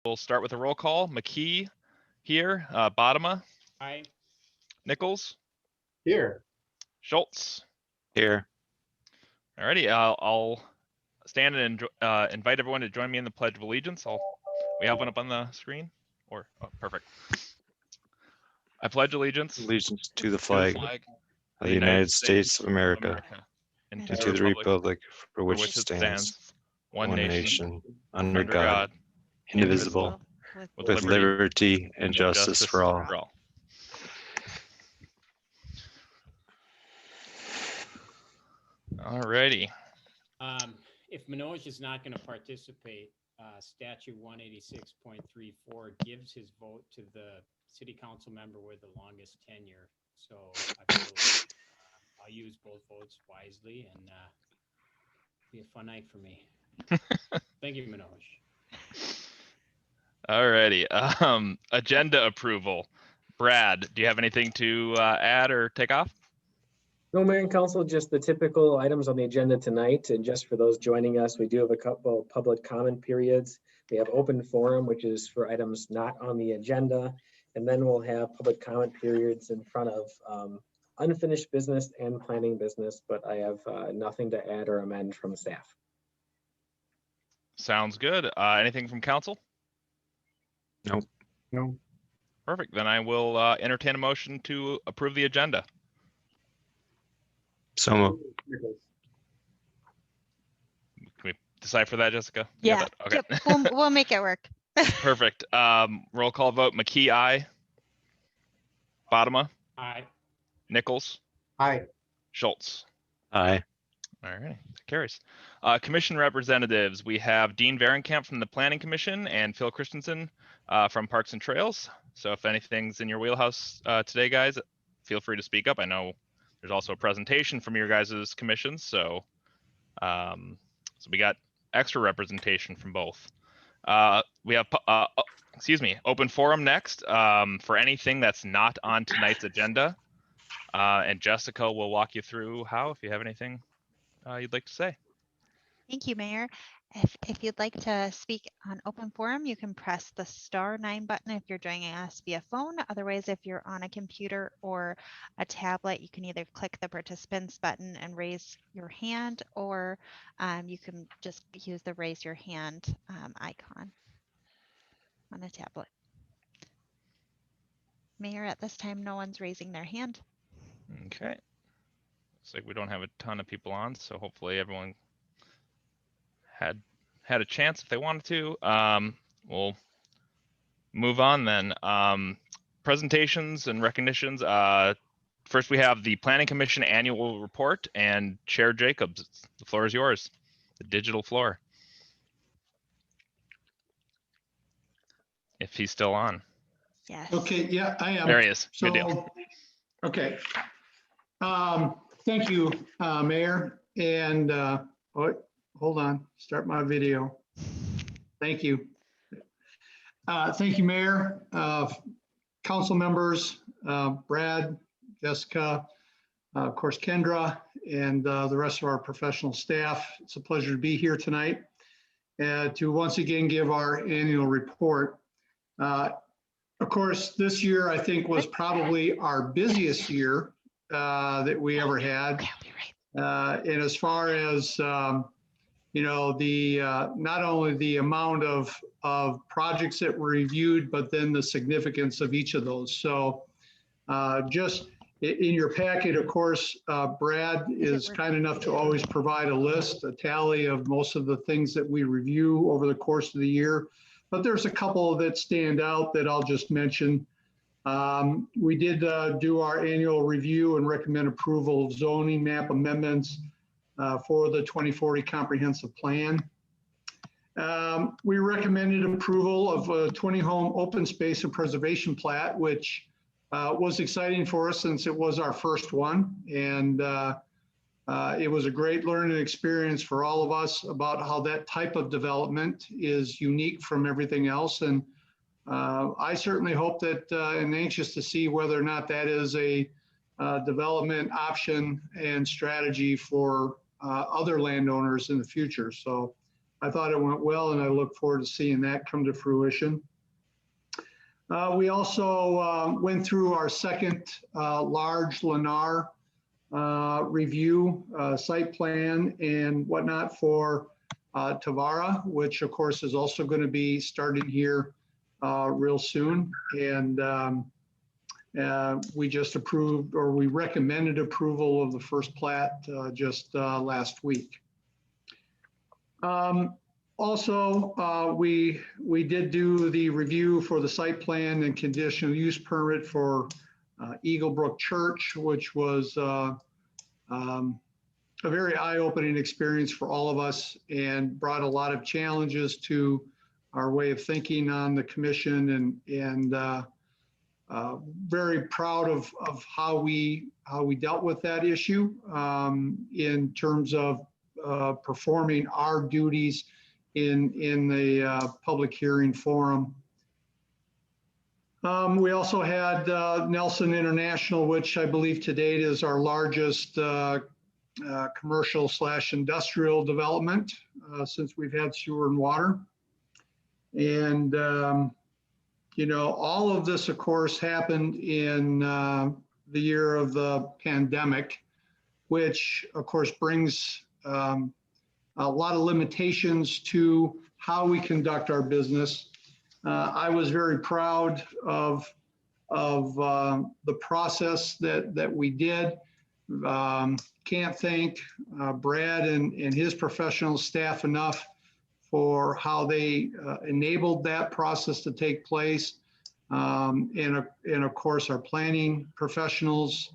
We'll start with a roll call. McKee here, Bodema, Aye. Nichols, Here. Schultz. Here. Alrighty, I'll stand and invite everyone to join me in the Pledge of Allegiance. We have one up on the screen, or perfect. I pledge allegiance Allegiance to the flag of the United States of America and and to the republic for which it it stands, one nation, under God, indivisible, with liberty and justice for all. Alrighty. If Manoj is not going to participate, statute 186.34 gives his vote to the city council member with the longest tenure. So I feel I'll use both votes wisely and be a fun night for me. Thank you, Manoj. Alrighty. Agenda approval. Brad, do you have anything to add or take off? No, Mayor and Council, just the typical items on the agenda tonight. And just for those joining us, we do have a couple public comment periods. We have open forum, which is for items not on the agenda. And then we'll have public comment periods in front of unfinished business and planning business, but I have nothing to add or amend from staff. Sounds good. Anything from council? Nope. No. Perfect. Then I will entertain a motion to approve the agenda. So moved. Can we decipher that, Jessica? Yeah. Got that? Okay. Yep. We'll make it work. Perfect. Roll call vote. McKee, aye. Bodema, Aye. Nichols, Aye. Schultz. Aye. All right, that carries. Commission representatives, we have Dean Varenkamp from the Planning Commission and Phil Christensen from Parks and Trails. So if anything's in your wheelhouse today, guys, feel free to speak up. I know there's also a presentation from your guys' commissions, so we got extra representation from both. We have open forum next for anything that's not on tonight's agenda, and Jessica will walk you through how, if you have anything you'd like to say. Thank you, Mayor. If you'd like to speak on open forum, you can press the *9 button if you're joining us via phone. Otherwise, if you're on a computer or a tablet, you can either click the participants button and raise your hand, or you can just use the raise your hand icon on a tablet. Mayor, at this time, no one's raising their hand. Okay. Looks like we don't have a ton of people on, so hopefully everyone had a chance if they wanted to. We'll move on then. Presentations and recognitions. First, we have the Planning Commission annual report, and Chair Jacobs, the floor is yours. The digital floor. If he's still on. Yes. Okay, yeah, I am. There he is. Good deal. Okay. Thank you, Mayor. And hold on, start my video. Thank you. Thank you, Mayor, council members, Brad, Jessica, of course, Kendra, and the rest of our professional staff. It's a pleasure to be here tonight to once again give our annual report. Of course, this year I think was probably our busiest year that we ever had. And as far as you know, not only the amount of projects that were reviewed, but then the significance of each of those. So just in your packet, of course, Brad is kind enough to always provide a list, a tally of most of the things that we review over the course of the year. But there's a couple that stand out that I'll just mention. We did do our annual review and recommend approval of zoning map amendments for the 2040 comprehensive plan. We recommended approval of a 20-home open space and preservation plat, which was exciting for us since it was our first one. And it was a great learning experience for all of us about how that type of development is unique from everything else. And I certainly hope that and anxious to see whether or not that is a development option and strategy for other landowners in the future. So I thought it went well, and I look forward to seeing that come to fruition. We also went through our second large Lennar review, site plan and whatnot for Tavara, which of course is also going to be starting here real soon. And we just approved, or we recommended approval of the first plat just last week. Also, we did do the review for the site plan and conditional use permit for Eagle Brook Church, which was a very eye-opening experience for all of us and brought a lot of challenges to our way of thinking on the commission, and very proud of how we dealt with that issue in terms of performing our duties in the public hearing forum. We also had Nelson International, which I believe to date is our largest commercial/industrial development since we've had sewer and water. And, you know, all of this, of course, happened in the year of the pandemic, which, of course, brings a lot of limitations to how we conduct our business. I was very proud of the process that we did. Can't thank Brad and his professional staff enough for how they enabled that process to take place. And of course, our planning professionals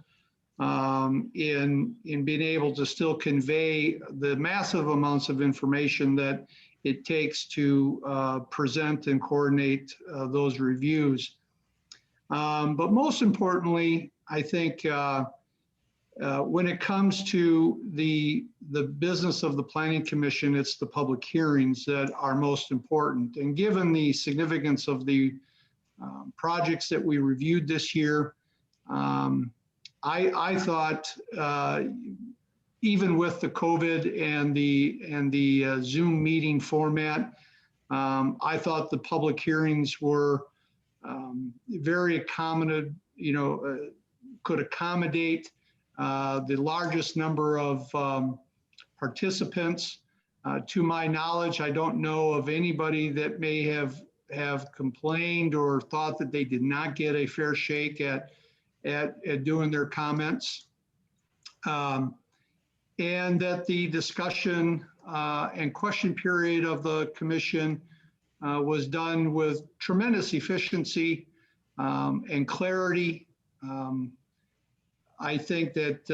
in being able to still convey the massive amounts of information that it takes to present and coordinate those reviews. But most importantly, I think when it comes to the business of the Planning Commission, it's the public hearings that are most important. And given the significance of the projects that we reviewed this year, I thought even with the COVID and the Zoom meeting format, I thought the public hearings were very accommodative, you know, could accommodate the largest number of participants. To my knowledge, I don't know of anybody that may have complained or thought that they did not get a fair shake at doing their comments. And that the discussion and question period of the commission was done with tremendous efficiency and clarity. I think that,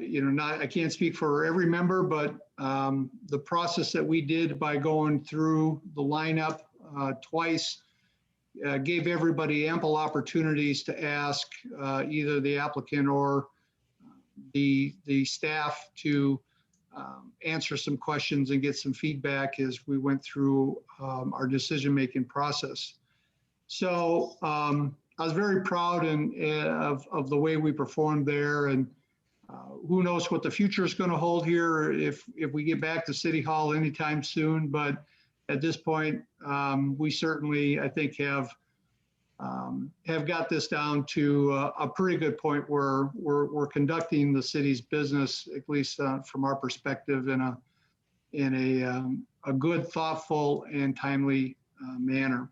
you know, I can't speak for every member, but the process that we did by going through the lineup twice gave everybody ample opportunities to ask either the applicant or the staff to answer some questions and get some feedback as we went through our decision-making process. So I was very proud of the way we performed there, and who knows what the future is going to hold here if we get back to City Hall anytime soon. But at this point, we certainly, I think, have got this down to a pretty good point where we're conducting the city's business, at least from our perspective, in a good, thoughtful, and timely manner.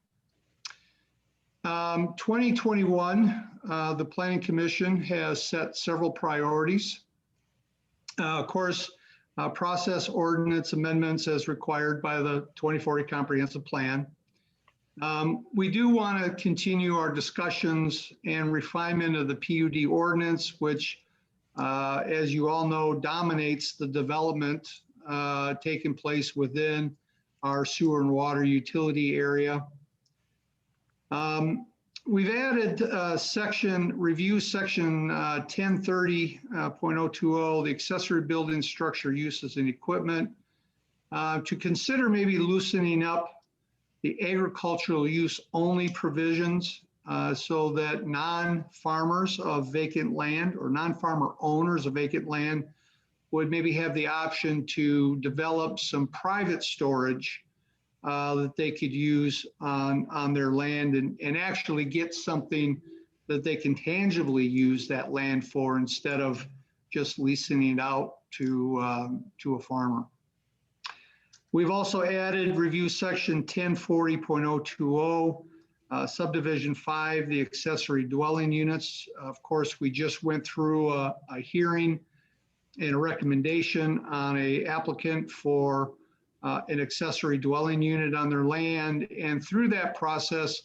2021, the Planning Commission has set several priorities. Of course, process ordinance amendments as required by the 2040 Comprehensive Plan. We do want to continue our discussions and refinement of the PUD ordinance, which, as you all know, dominates the development taking place within our sewer and water utility area. We've added review section 1030.020, the accessory building structure uses and equipment, to consider maybe loosening up the agricultural use only provisions so that non-farmers of vacant land or non-farmer owners of vacant land would maybe have the option to develop some private storage that they could use on their land and actually get something that they can tangibly use that land for instead of just leasing it out to a farmer. We've also added review section 1040.020, subdivision 5, the accessory dwelling units. Of course, we just went through a hearing and a recommendation on a applicant for an accessory dwelling unit on their land. And through that process,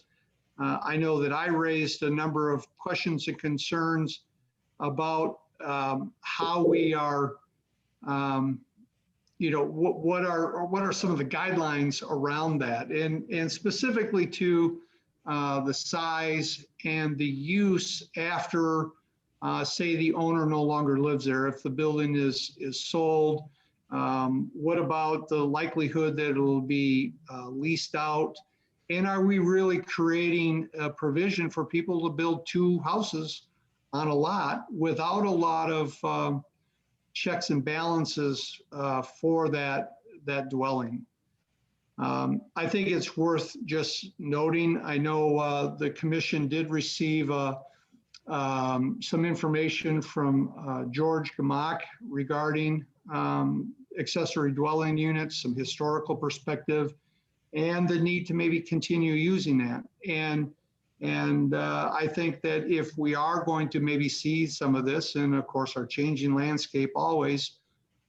I know that I raised a number of questions and concerns about how we are, what are some of the guidelines around that, and specifically to the size and the use after, say, the owner no longer lives there. If the building is sold, what about the likelihood that it will be leased out? And are we really creating a provision for people to build 2 houses on a lot without a lot of checks and balances for that dwelling? I think it's worth just noting. I know the commission did receive some information from George Gamak regarding accessory dwelling units, some historical perspective, and the need to maybe continue using that. And I think that if we are going to maybe see some of this, and of course our changing landscape always,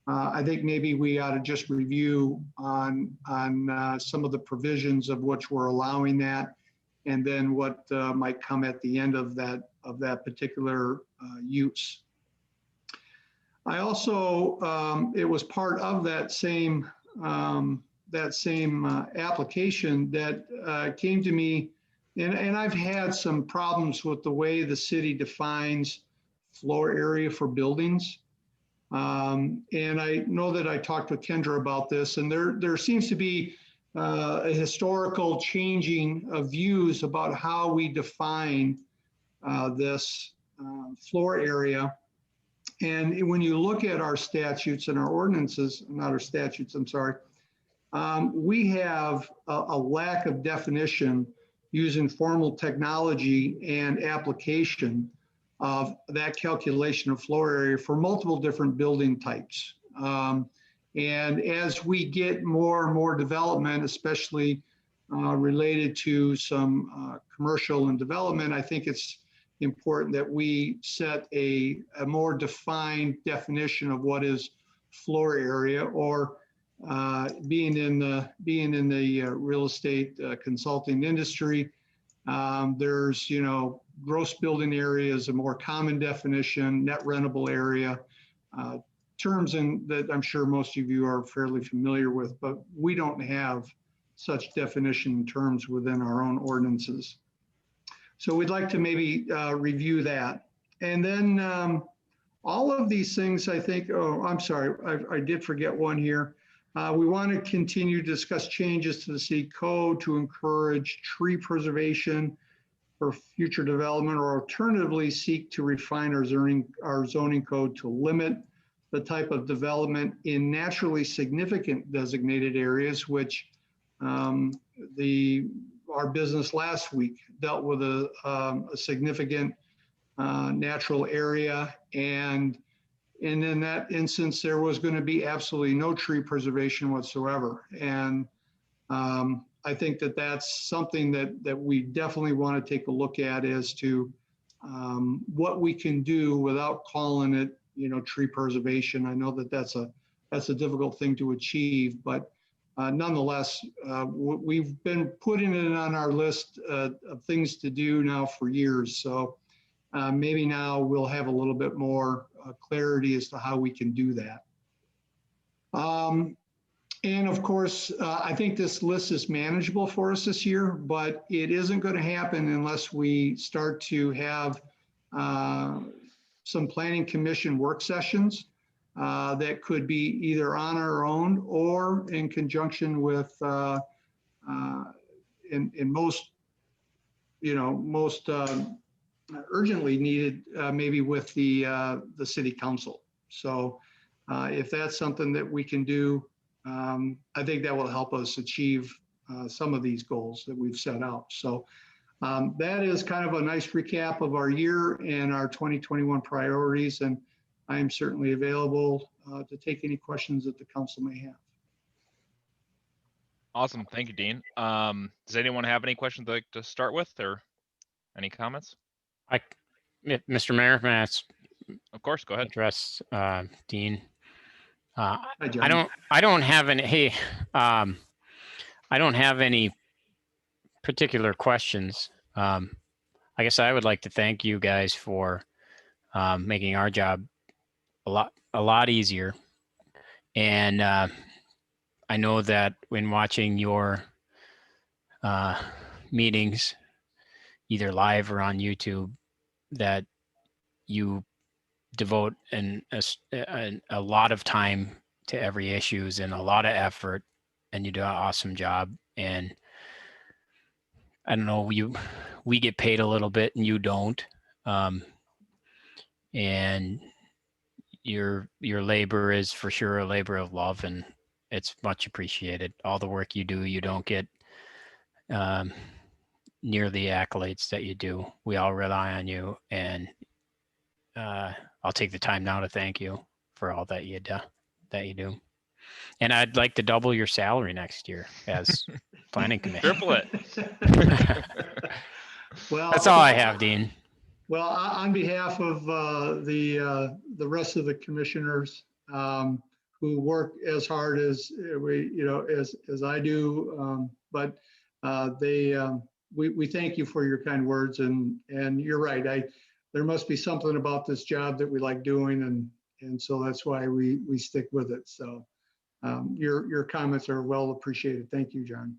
I think maybe we ought to just review on some of the provisions of which we're allowing that, and then what might come at the end of that particular use. I also, it was part of that same application that came to me, and I've had some problems with the way the city defines floor area for buildings. And I know that I talked with Kendra about this, and there seems to be a historical changing of views about how we define this floor area. And when you look at our statutes and our ordinances, not our statutes, I'm sorry, we have a lack of definition using formal technology and application of that calculation of floor area for multiple different building types. And as we get more and more development, especially related to some commercial and development, I think it's important that we set a more defined definition of what is floor area, or being in the real estate consulting industry. There's, gross building area is a more common definition, net rentable area, terms that I'm sure most of you are fairly familiar with, but we don't have such definition terms within our own ordinances. So we'd like to maybe review that. And then all of these things, I think, oh, I'm sorry, I did forget one here. We want to continue to discuss changes to the city code to encourage tree preservation for future development, or alternatively seek to refine our zoning code to limit the type of development in naturally significant designated areas, which our business last week dealt with a significant natural area, and in that instance, there was going to be absolutely no tree preservation whatsoever. And I think that that's something that we definitely want to take a look at as to what we can do without calling it, tree preservation. I know that that's a difficult thing to achieve, but nonetheless, we've been putting it on our list of things to do now for years. So maybe now we'll have a little bit more clarity as to how we can do that. And of course, I think this list is manageable for us this year, but it isn't going to happen unless we start to have some planning commission work sessions that could be either on our own or in conjunction with, in most urgently needed, maybe with the city council. So if that's something that we can do, I think that will help us achieve some of these goals that we've set out. So that is kind of a nice recap of our year and our 2021 priorities. And I am certainly available to take any questions that the council may have. Awesome. Thank you, Dean. Does anyone have any questions they'd like to start with or any comments? Mr. Mayor, may I Of course, go ahead. address Dean? Hi, John. I don't have any. Hey, I don't have any particular questions. I guess I would like to thank you guys for making our job a lot easier. And I know that when watching your meetings, either live or on YouTube, that you devote a lot of time to every issues and a lot of effort, and you do an awesome job. And I don't know, we get paid a little bit and you don't. And your labor is for sure a labor of love, and it's much appreciated. All the work you do, you don't get near the accolades that you do. We all rely on you, and I'll take the time now to thank you for all that you do. And I'd like to double your salary next year as planning commission. Triple it. Well, That's all I have, Dean. Well, on behalf of the rest of the commissioners who work as hard as as I do, but we thank you for your kind words, and you're right. There must be something about this job that we like doing, and so that's why we stick with it. So your comments are well appreciated. Thank you, John.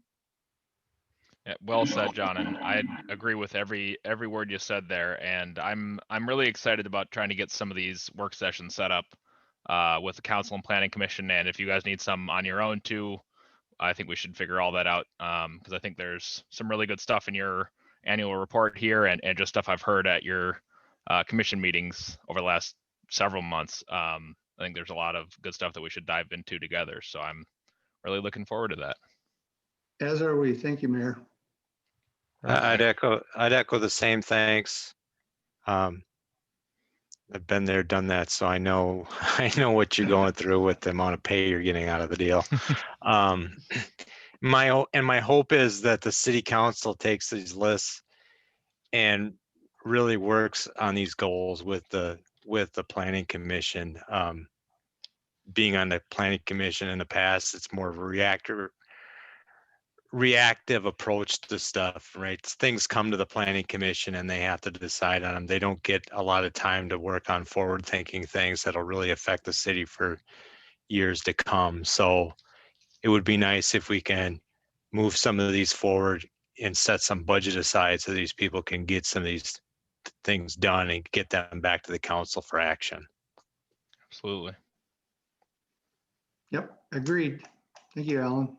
Yeah, well said, John, and I agree with every word you said there. And I'm really excited about trying to get some of these work sessions set up with the Council and Planning Commission. And if you guys need some on your own too, I think we should figure all that out, because I think there's some really good stuff in your annual report here, and just stuff I've heard at your commission meetings over the last several months. I think there's a lot of good stuff that we should dive into together. So I'm really looking forward to that. As are we. Thank you, Mayor. I'd echo the same thanks. I've been there, done that, so I know what you're going through with the amount of pay you're getting out of the deal. My hope is that the city council takes these lists and really works on these goals with the planning commission. Being on the planning commission in the past, it's more of a reactive approach to stuff, right? Things come to the planning commission and they have to decide on them. They don't get a lot of time to work on forward thinking things that'll really affect the city for years to come. So it would be nice if we can move some of these forward and set some budget aside so these people can get some of these things done and get them back to the council for action. Absolutely. Yep, agreed. Thank you, Alan.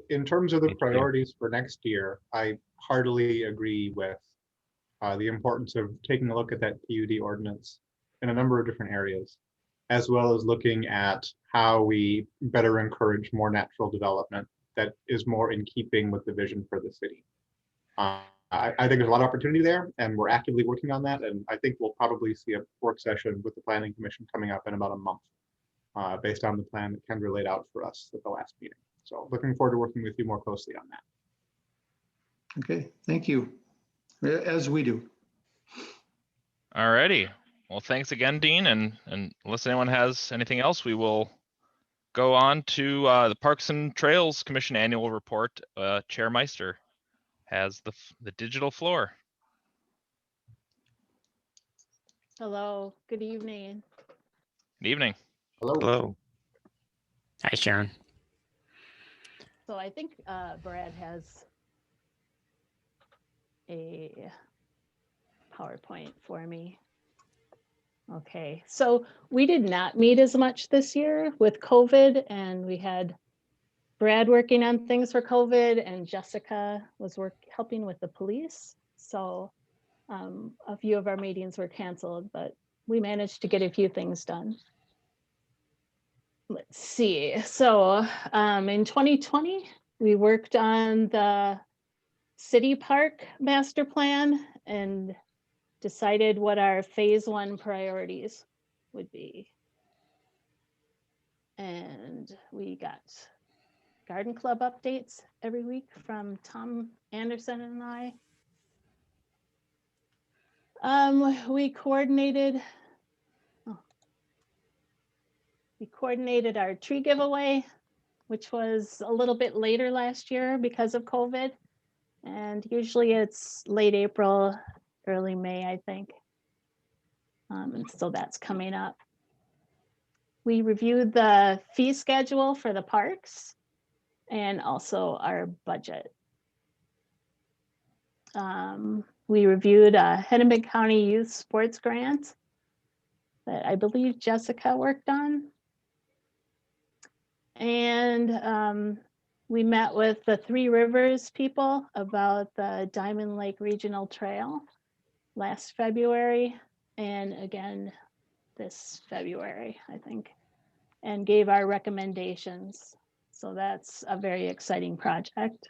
In terms of the Thank you. priorities for next year, I heartily agree with the importance of taking a look at that PUD ordinance in a number of different areas, as well as looking at how we better encourage more natural development that is more in keeping with the vision for the city. I think there's a lot of opportunity there, and we're actively working on that. And I think we'll probably see a work session with the Planning Commission coming up in about a month, based on the plan that Kendra laid out for us at the last meeting. So looking forward to working with you more closely on that. Okay, thank you. As we do. All righty. Well, thanks again, Dean. And unless anyone has anything else, we will go on to the Parks and Trails Commission annual report. Chair Meister has the digital floor. Hello, good evening. Good evening. Hello. Hi, Sharon. So I think Brad has a PowerPoint for me. Okay, so we did not meet as much this year with COVID, and we had Brad working on things for COVID, and Jessica was helping with the police. So a few of our meetings were canceled, but we managed to get a few things done. Let's see. So in 2020, We worked on the city park master plan and decided what our phase 1 priorities would be. And we got garden club updates every week from Tom Anderson and I. We coordinated our tree giveaway, which was a little bit later last year because of COVID. And usually it's late April, early May, I think. And so that's coming up. We reviewed the fee schedule for the parks and also our budget. We reviewed a Hennepin County Youth Sports Grant that I believe Jessica worked on. And we met with the Three Rivers people about the Diamond Lake Regional Trail last February and again this February, I think, and gave our recommendations. So that's a very exciting project.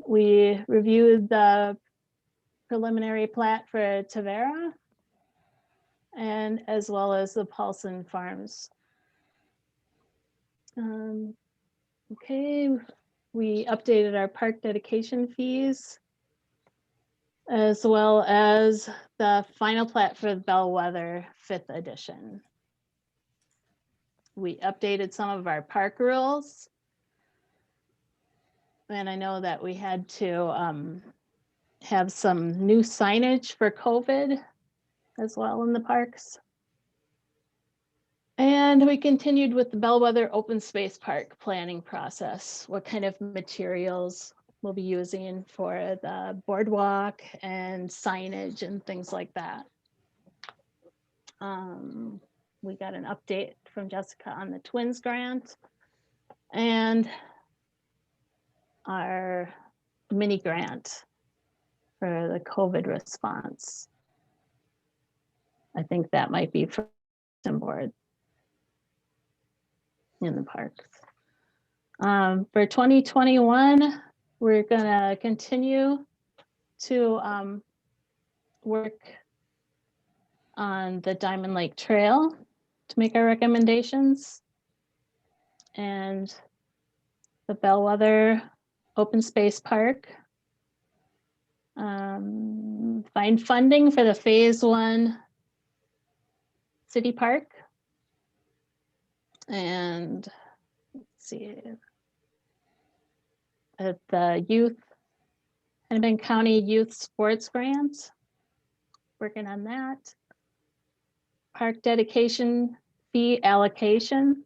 We reviewed the preliminary plat for Tavera and as well as the Paulson Farms. Okay, we updated our park dedication fees as well as the final plat for Bellwether 5th edition. We updated some of our park rules. And I know that we had to have some new signage for COVID as well in the parks. And we continued with the Bellwether Open Space Park planning process. What kind of materials we'll be using for the boardwalk and signage and things like that. We got an update from Jessica on the Twins grant and our mini grant for the COVID response. I think that might be for some board in the parks. For 2021, we're gonna continue to work on the Diamond Lake Trail to make our recommendations and the Bellwether Open Space Park. Find funding for the phase 1 city park. And let's see, at the Hennepin County Youth Sports Grant, working on that. Park dedication fee allocation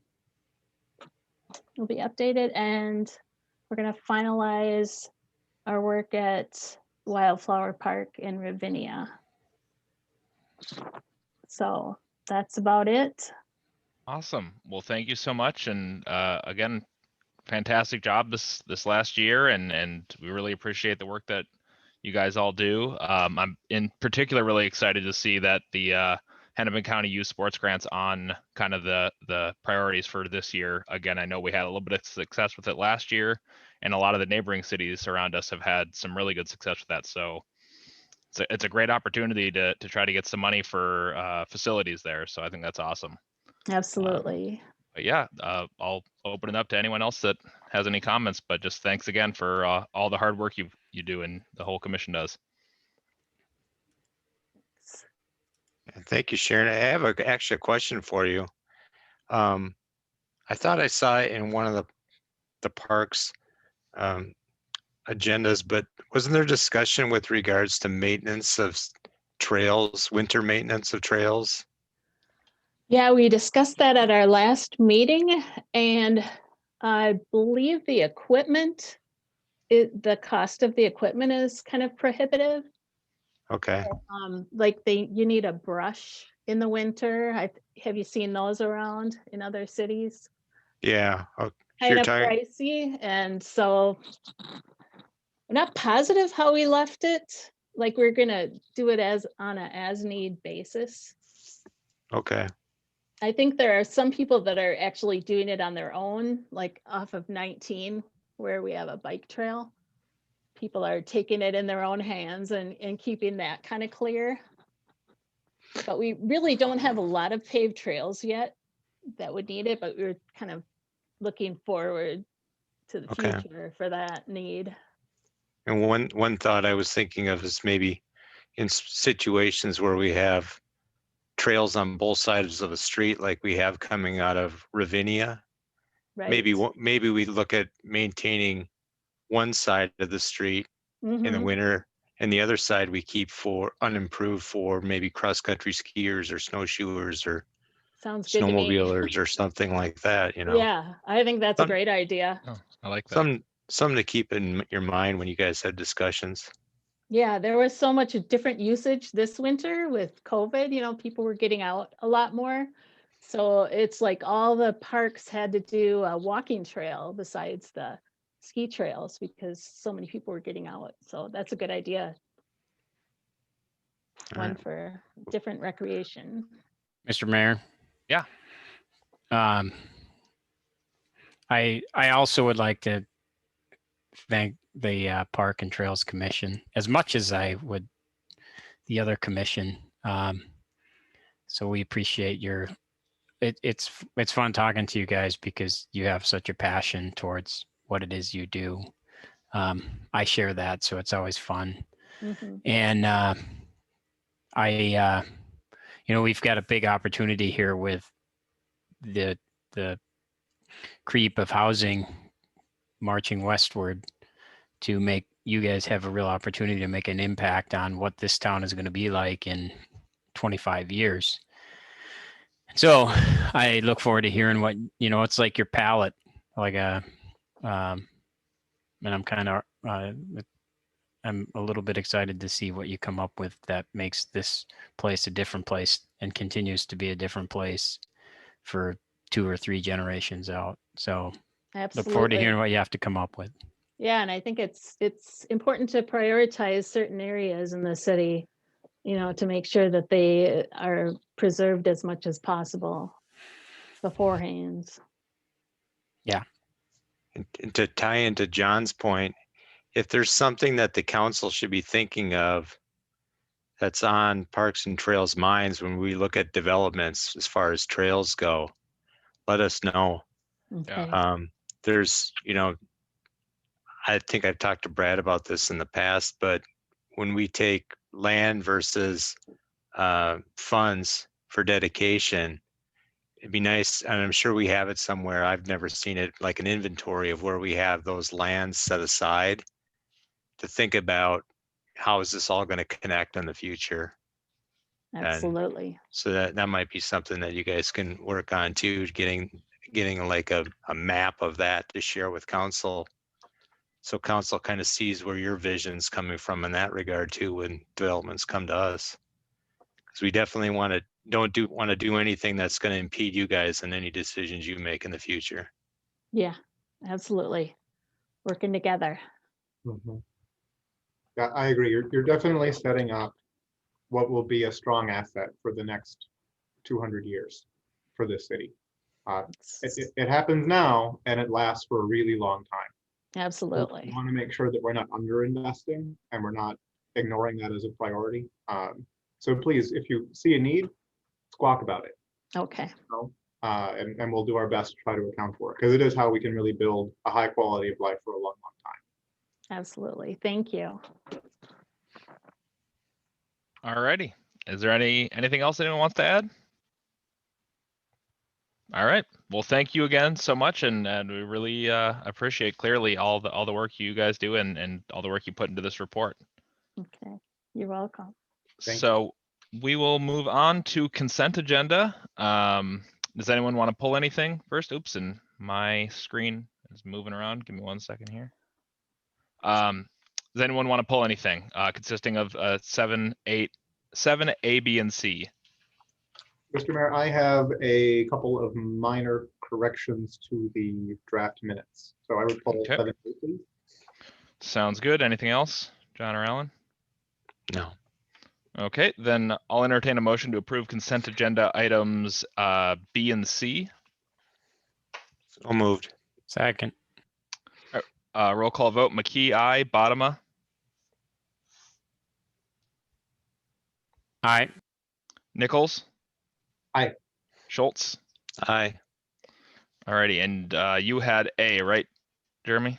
will be updated, and we're going to finalize our work at Wildflower Park in Ravinia. So that's about it. Awesome. Well, thank you so much. And again, fantastic job this last year, and we really appreciate the work that you guys all do. I'm in particular really excited to see that the Hennepin County Youth Sports Grants on kind of the priorities for this year. Again, I know we had a little bit of success with it last year, and a lot of the neighboring cities around us have had some really good success with that. So it's a great opportunity to try to get some money for facilities there. So I think that's awesome. Absolutely. But yeah, I'll open it up to anyone else that has any comments, but just thanks again for all the hard work you do and the whole commission does. Thank you, Sharon. I have actually a question for you. I thought I saw it in one of the parks agendas, but wasn't there discussion with regards to maintenance of trails, winter maintenance of trails? Yeah, we discussed that at our last meeting, and I believe the equipment, the cost of the equipment is kind of prohibitive. Okay. Like you need a brush in the winter. Have you seen those around in other cities? Yeah. Kind of pricey, and so we're not positive how we left it. Like we're gonna do it on an as-need basis. Okay. I think there are some people that are actually doing it on their own, like off of 19, where we have a bike trail. People are taking it in their own hands and keeping that kind of clear. But we really don't have a lot of paved trails yet that would need it, but we're kind of looking forward to the Okay. future for that need. And one thought I was thinking of is maybe in situations where we have trails on both sides of a street, like we have coming out of Ravinia, Right. maybe we look at maintaining one side of the street in the Mhm. winter, and the other side we keep for unimproved for maybe cross-country skiers or snowshoers or Sounds good to me. snowmobilers or something like that, you know. Yeah, I think that's a Some- great idea. Oh, I like that. Something to keep in your mind when you guys have discussions. Yeah, there was so much different usage this winter with COVID, people were getting out a lot more. So it's like all the parks had to do a walking trail besides the ski trails because so many people were getting out. So that's a good idea. All One right. for different recreation. Mr. Mayor? Yeah. I also would like to thank the Park and Trails Commission as much as I would the other commission. So we appreciate it's fun talking to you guys because you have such a passion towards what it is you do. I share that, so it's always fun. Mhm. And we've got a big opportunity here with the creep of housing marching westward to make you guys have a real opportunity to make an impact on what this town is going to be like in 25 years. So I look forward to hearing what, it's like your palette, like and I'm kind of, I'm a little bit excited to see what you come up with that makes this place a different place and continues to be a different place for 2 or 3 generations out. So Absolutely. look forward to hearing what you have to come up with. Yeah, and I think it's important to prioritize certain areas in the city, to make sure that they are preserved as much as possible beforehand. Yeah. And to tie into John's point, if there's something that the council should be thinking of that's on Parks and Trails minds when we look at developments as far as trails go, let us know. Okay. There's, I think I've talked to Brad about this in the past, but when we take land versus funds for dedication, it'd be nice, and I'm sure we have it somewhere. I've never seen it, like an inventory of where we have those lands set aside to think about how is this all going to connect in the future. Absolutely. So that might be something that you guys can work on too, getting like a map of that to share with council. So council kind of sees where your vision's coming from in that regard too, when developments come to us. Because we definitely don't want to do anything that's going to impede you guys in any decisions you make in the future. Yeah, absolutely. Working together. Mhm. Yeah, I agree. You're definitely setting up what will be a strong asset for the next 200 years for this city. It happens now and it lasts for a really long time. Absolutely. We want to make sure that we're not underinvesting and we're not ignoring that as a priority. So please, if you see a need, squawk about it. Okay. And we'll do our best to try to account for it because it is how we can really build a high quality of life for a long, long time. Absolutely. Thank you. All righty. Is there anything else anyone wants to add? All right. Well, thank you again so much, and we really appreciate clearly all the work you guys do and all the work you put into this report. Okay. You're welcome. So we will move on to consent agenda. Does anyone want to pull anything first? Oops, and my screen is moving around. Give me 1 second here. Does anyone want to pull anything consisting of 7, A, B, and C? Mr. Mayor, I have a couple of minor corrections to the draft minutes. So I would pull Okay. 7, 8, please. Sounds good. Anything else, John or Alan? No. Okay, then I'll entertain a motion to approve consent agenda items B and C. So moved. Second. Roll call vote. McKee, aye. Bottoма, Aye. Nichols. Aye. Schultz. Aye. Alrighty, and you had A, right, Jeremy?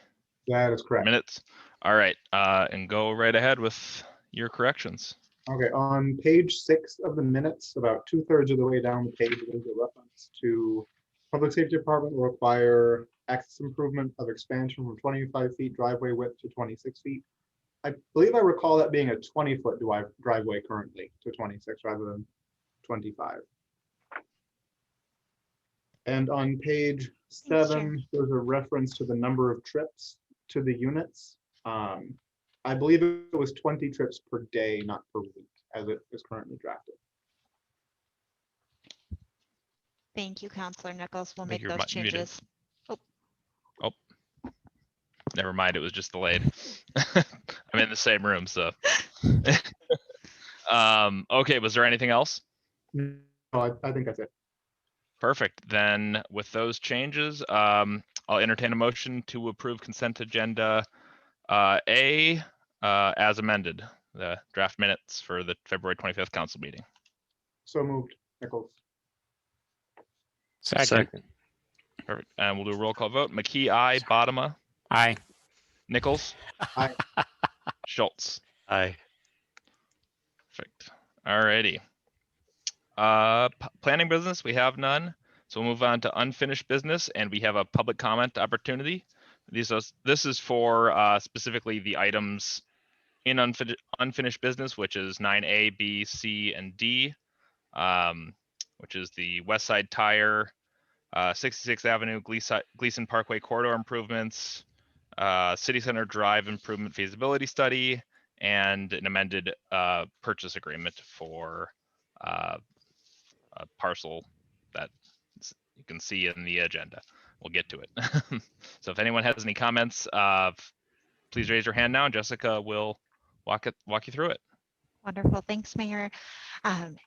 That is correct. Minutes. All right, and go right ahead with your corrections. Okay, on page 6 of the minutes, about 2/3 of the way down the page, there's a reference to Public Safety Department will require access improvement of expansion from 25 feet driveway width to 26 feet. I believe I recall that being a 20-foot driveway currently to 26 rather than 25. And on page Thanks, 7, there's a reference to the number of trips to the units. I believe it was 20 trips per day, not per week, as it is currently drafted. Thank you, Counselor Nichols. We'll I think make you're those muted. changes. Oh, never mind. It was just delayed. I'm in the same room, so. Okay, was there anything else? No, I think that's it. Perfect. Then with those changes, I'll entertain a motion to approve consent agenda A as amended, the draft minutes for the February 25th council meeting. So moved, Nichols. Second. Perfect. And we'll do a roll call vote. McKee, aye. Bottoma, Aye. Nichols, Aye. Schultz. Aye. Perfect. Alrighty. Planning business, we have none. So we'll move on to unfinished business, and we have a public comment opportunity. This is for specifically the items in unfinished business, which is 9A, B, C, and D, which is the West Side Tire, 66th Avenue, Gleason Parkway corridor improvements, City Center Drive improvement feasibility study, and an amended purchase agreement for a parcel that you can see in the agenda. We'll get to it. So if anyone has any comments, please raise your hand now and Jessica will walk you through it. Wonderful. Thanks, Mayor.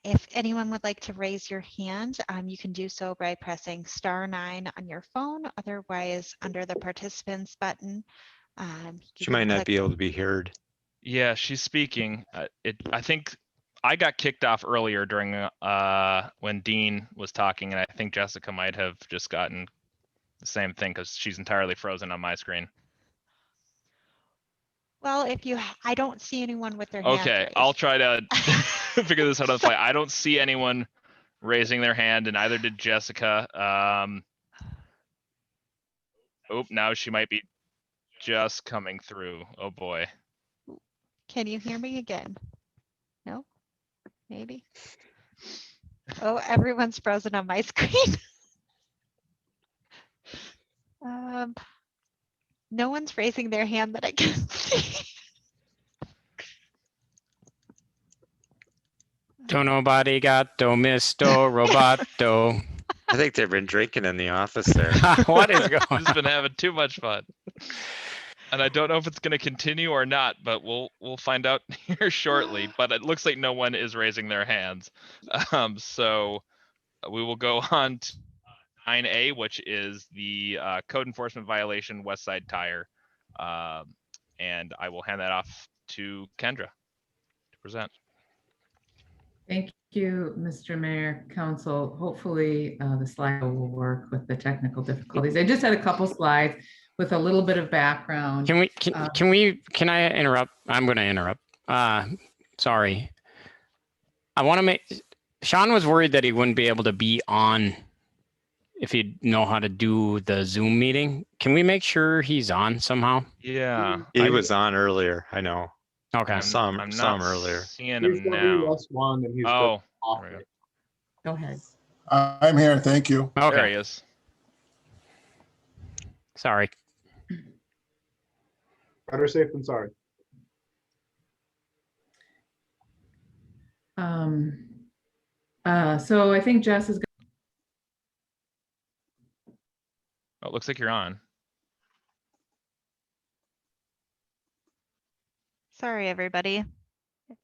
If anyone would like to raise your hand, you can do so by pressing *9 on your phone. Otherwise, under the participants button, She might not be able to be heard. Yeah, she's speaking. I think I got kicked off earlier during when Dean was talking, and I think Jessica might have just gotten the same thing because she's entirely frozen on my screen. Well, I don't see anyone with their hand Okay, raised. I'll try to figure this out on the fly. I don't see anyone raising their hand, and neither did Jessica. Oh, now she might be just coming through. Oh boy. Can you hear me again? No? Maybe? Oh, everyone's frozen on my screen. No one's raising their hand that I can see. Don't nobody got Misto Roboto. I think they've been drinking in the office there. What is going Just been having too much fun. And I don't know if it's going to continue or not, but we'll find out here shortly. But it looks like no one is raising their hands. So we will go on to 9A, which is the code enforcement violation, West Side Tire. And I will hand that off to Kendra to present. Thank you, Mr. Mayor, Council. Hopefully the slide will work with the technical difficulties. I just had a couple slides with a little bit of background. Can I interrupt? I'm going to interrupt. Sorry. I want to make, Sean was worried that he wouldn't be able to be on if he'd know how to do the Zoom meeting. Can we make sure he's on somehow? Yeah. He was on earlier. I know. Okay. I saw him earlier. Seeing He's him the now. +1 and he's Oh, off there we go. it. Go ahead. I'm here, thank you. There he Okay. is. Sorry. Better safe than sorry. So I think Jess is. Oh, it looks like you're on. Sorry, everybody.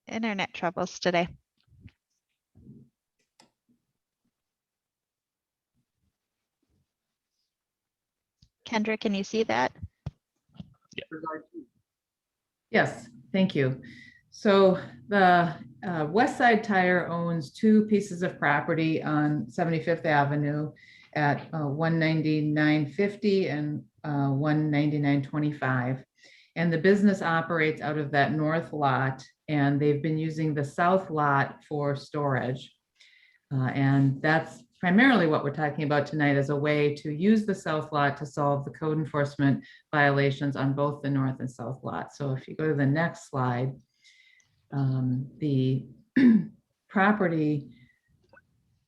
Internet troubles today. Kendra, can you see that? Yes, thank you. So the West Side Tire owns two pieces of property on 75th Avenue at 199.50 and 199.25. And the business operates out of that north lot, and they've been using the south lot for storage. And that's primarily what we're talking about tonight, as a way to use the south lot to solve the code enforcement violations on both the north and south lot. So if you go to the next slide, the property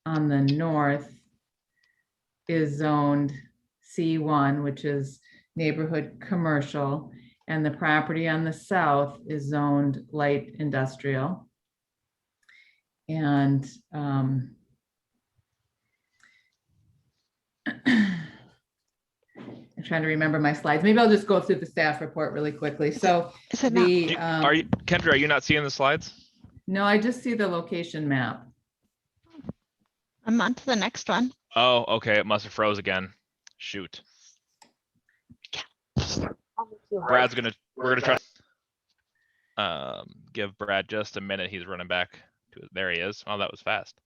on the north is zoned C1, which is neighborhood commercial, and the property on the south is zoned light industrial. And I'm trying to remember my slides. Maybe I'll just go through the staff report really quickly. So Is it not? the, Are you, Kendra, are you not seeing the slides? no, I just see the location map. I'm on to the next one. Oh, okay, it must have froze again. Shoot. Brad's gonna, we're gonna try. Give Brad just a minute. He's running back to, there he is. Oh, that was fast.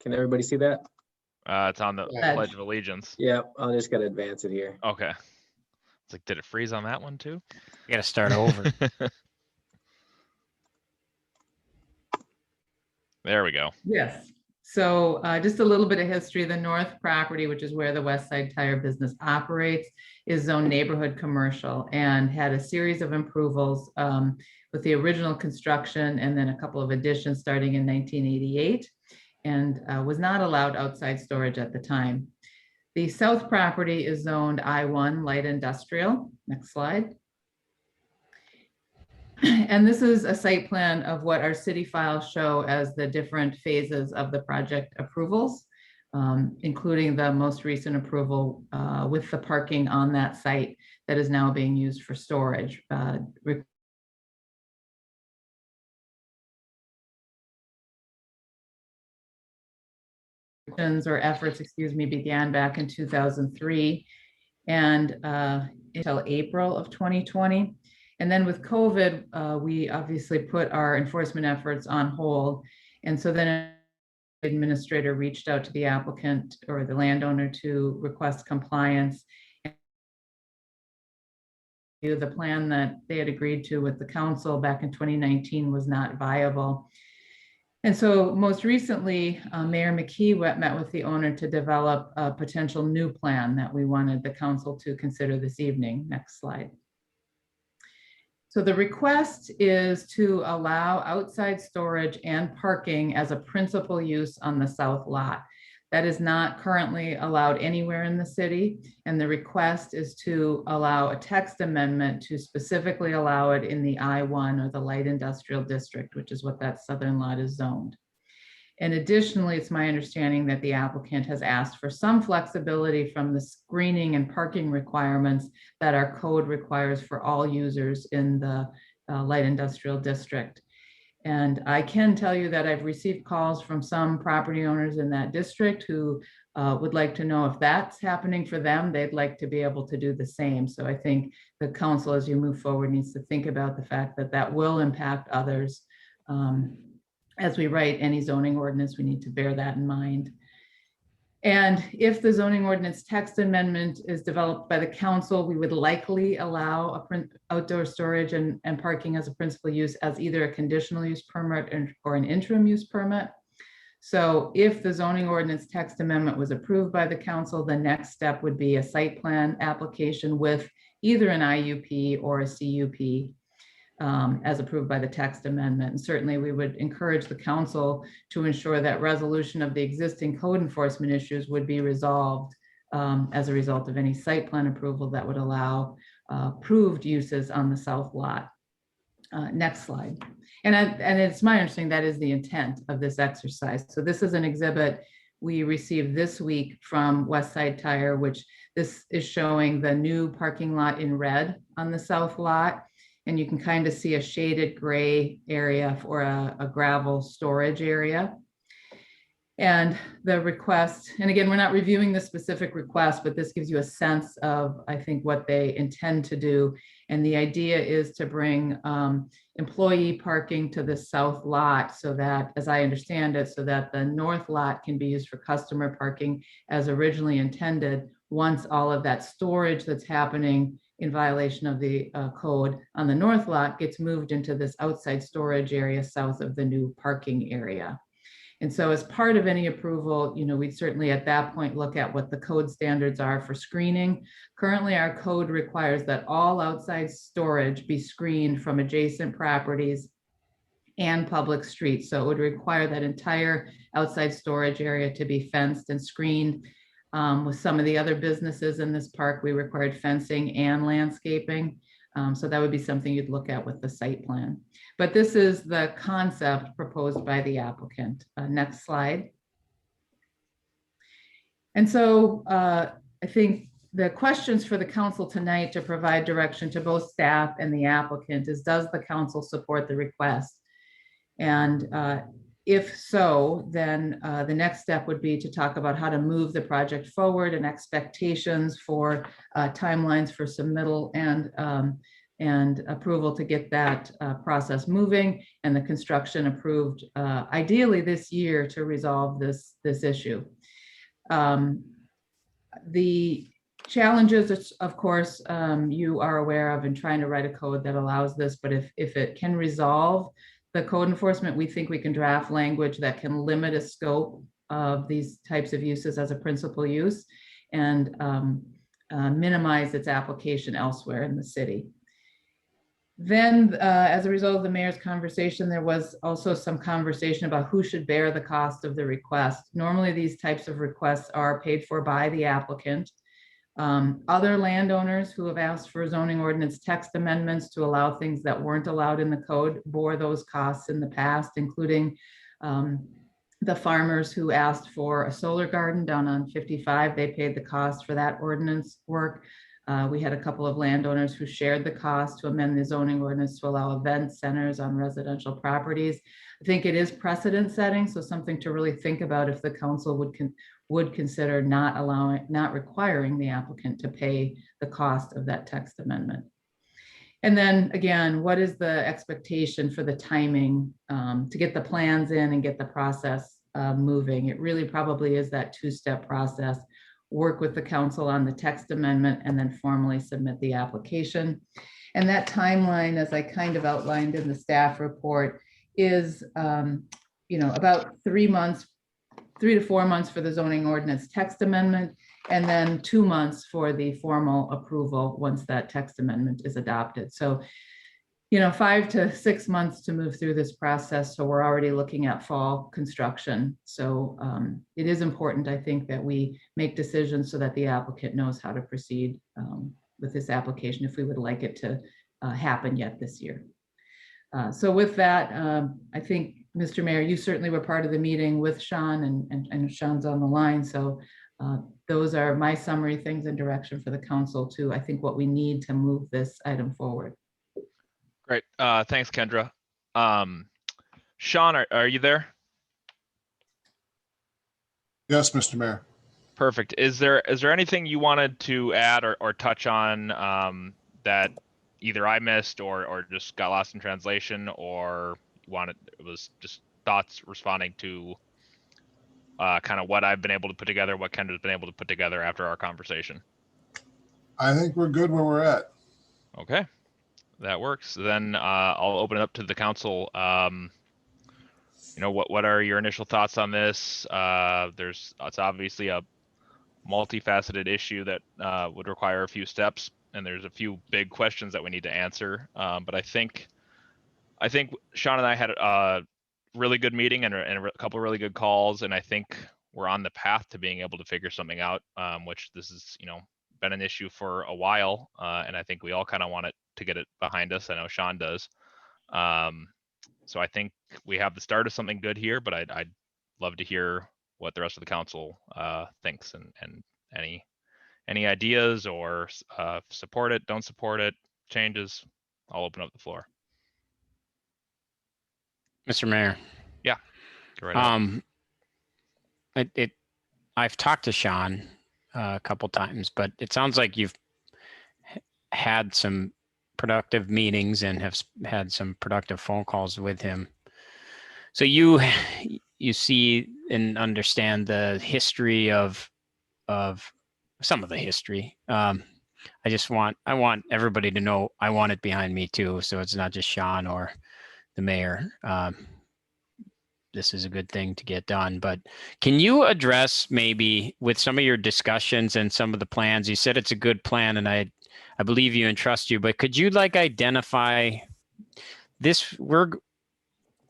Can everybody see that? It's on the Pledge. Pledge of Allegiance. Yeah, I'll just gotta advance it here. Okay. It's like, did it freeze on that one too? You gotta start over. There we go. Yes. So just a little bit of history. The north property, which is where the West Side Tire business operates, is zoned neighborhood commercial and had a series of approvals with the original construction and then a couple of additions starting in 1988, and was not allowed outside storage at the time. The south property is zoned I1 light industrial. Next slide. And this is a site plan of what our city files show as the different phases of the project approvals, including the most recent approval with the parking on that site that is now being used for storage. Or efforts, excuse me, began back in 2003 and until April of 2020. And then with COVID, we obviously put our enforcement efforts on hold. And so then the administrator reached out to the applicant or the landowner to request compliance. The plan that they had agreed to with the council back in 2019 was not viable. And so most recently, Mayor McKee met with the owner to develop a potential new plan that we wanted the council to consider this evening. Next slide. So the request is to allow outside storage and parking as a principal use on the south lot. That is not currently allowed anywhere in the city. And the request is to allow a text amendment to specifically allow it in the I1 or the light industrial district, which is what that southern lot is zoned. And additionally, it's my understanding that the applicant has asked for some flexibility from the screening and parking requirements that our code requires for all users in the light industrial district. And I can tell you that I've received calls from some property owners in that district who would like to know if that's happening for them. They'd like to be able to do the same. So I think the council, as you move forward, needs to think about the fact that that will impact others. As we write any zoning ordinance, we need to bear that in mind. And if the zoning ordinance text amendment is developed by the council, we would likely allow outdoor storage and parking as a principal use as either a conditional use permit or an interim use permit. So if the zoning ordinance text amendment was approved by the council, the next step would be a site plan application with either an IUP or a CUP. as approved by the text amendment. And certainly we would encourage the council to ensure that resolution of the existing code enforcement issues would be resolved as a result of any site plan approval that would allow approved uses on the south lot. Next slide. And it's my understanding that is the intent of this exercise. So this is an exhibit we received this week from West Side Tire, which this is showing the new parking lot in red on the south lot. And you can kind of see a shaded gray area for a gravel storage area. And the request, and again, we're not reviewing the specific request, but this gives you a sense of, I think, what they intend to do. And the idea is to bring employee parking to the south lot so that, as I understand it, so that the north lot can be used for customer parking as originally intended, once all of that storage that's happening in violation of the code on the north lot gets moved into this outside storage area south of the new parking area. And so as part of any approval, we'd certainly at that point look at what the code standards are for screening. Currently, our code requires that all outside storage be screened from adjacent properties and public streets. So it would require that entire outside storage area to be fenced and screened. With some of the other businesses in this park, we required fencing and landscaping. So that would be something you'd look at with the site plan. But this is the concept proposed by the applicant. Next slide. And so I think the questions for the council tonight to provide direction to both staff and the applicant is, does the council support the request? And if so, then the next step would be to talk about how to move the project forward and expectations for timelines for submittal and approval to get that process moving and the construction approved ideally this year to resolve this issue. The challenges, of course, you are aware of in trying to write a code that allows this, but if it can resolve the code enforcement, we think we can draft language that can limit a scope of these types of uses as a principal use and minimize its application elsewhere in the city. Then, as a result of the mayor's conversation, there was also some conversation about who should bear the cost of the request. Normally, these types of requests are paid for by the applicant. Other landowners who have asked for zoning ordinance text amendments to allow things that weren't allowed in the code bore those costs in the past, including the farmers who asked for a solar garden down on 55. They paid the cost for that ordinance work. We had a couple of landowners who shared the cost to amend the zoning ordinance to allow event centers on residential properties. I think it is precedent setting, so something to really think about if the council would consider not requiring the applicant to pay the cost of that text amendment. And then again, what is the expectation for the timing to get the plans in and get the process moving? It really probably is that two-step process. Work with the council on the text amendment and then formally submit the application. And that timeline, as I kind of outlined in the staff report, is about 3 to 4 months for the zoning ordinance text amendment, and then 2 months for the formal approval once that text amendment is adopted. So 5 to 6 months to move through this process. So we're already looking at fall construction. So it is important, I think, that we make decisions so that the applicant knows how to proceed with this application if we would like it to happen yet this year. So with that, I think, Mr. Mayor, you certainly were part of the meeting with Sean and Sean's on the line. So those are my summary things and direction for the council to, I think, what we need to move this item forward. Great. Thanks, Kendra. Sean, are you there? Yes, Mr. Mayor. Perfect. Is there anything you wanted to add or touch on that either I missed or just got lost in translation, or it was just thoughts responding to kind of what I've been able to put together, what Kendra's been able to put together after our conversation? I think we're good where we're at. Okay. That works. Then I'll open it up to the council. What are your initial thoughts on this? It's obviously a multifaceted issue that would require a few steps, and there's a few big questions that we need to answer. But I think I think Sean and I had a really good meeting and a couple of really good calls, and I think we're on the path to being able to figure something out, which this is, been an issue for a while, and I think we all kind of want it to get it behind us. I know Sean does. So I think we have the start of something good here, but I'd love to hear what the rest of the council thinks, and any ideas or support it, don't support it, changes. I'll open up the floor. Mr. Mayor. Go right ahead. I've talked to Sean a couple times, but it sounds like you've had some productive meetings and have had some productive phone calls with him. So you see and understand the history of some of the history. I want everybody to know I want it behind me too. So it's not just Sean or the mayor. This is a good thing to get done, but can you address maybe with some of your discussions and some of the plans? You said it's a good plan, and I believe you and trust you, but could you identify this? We're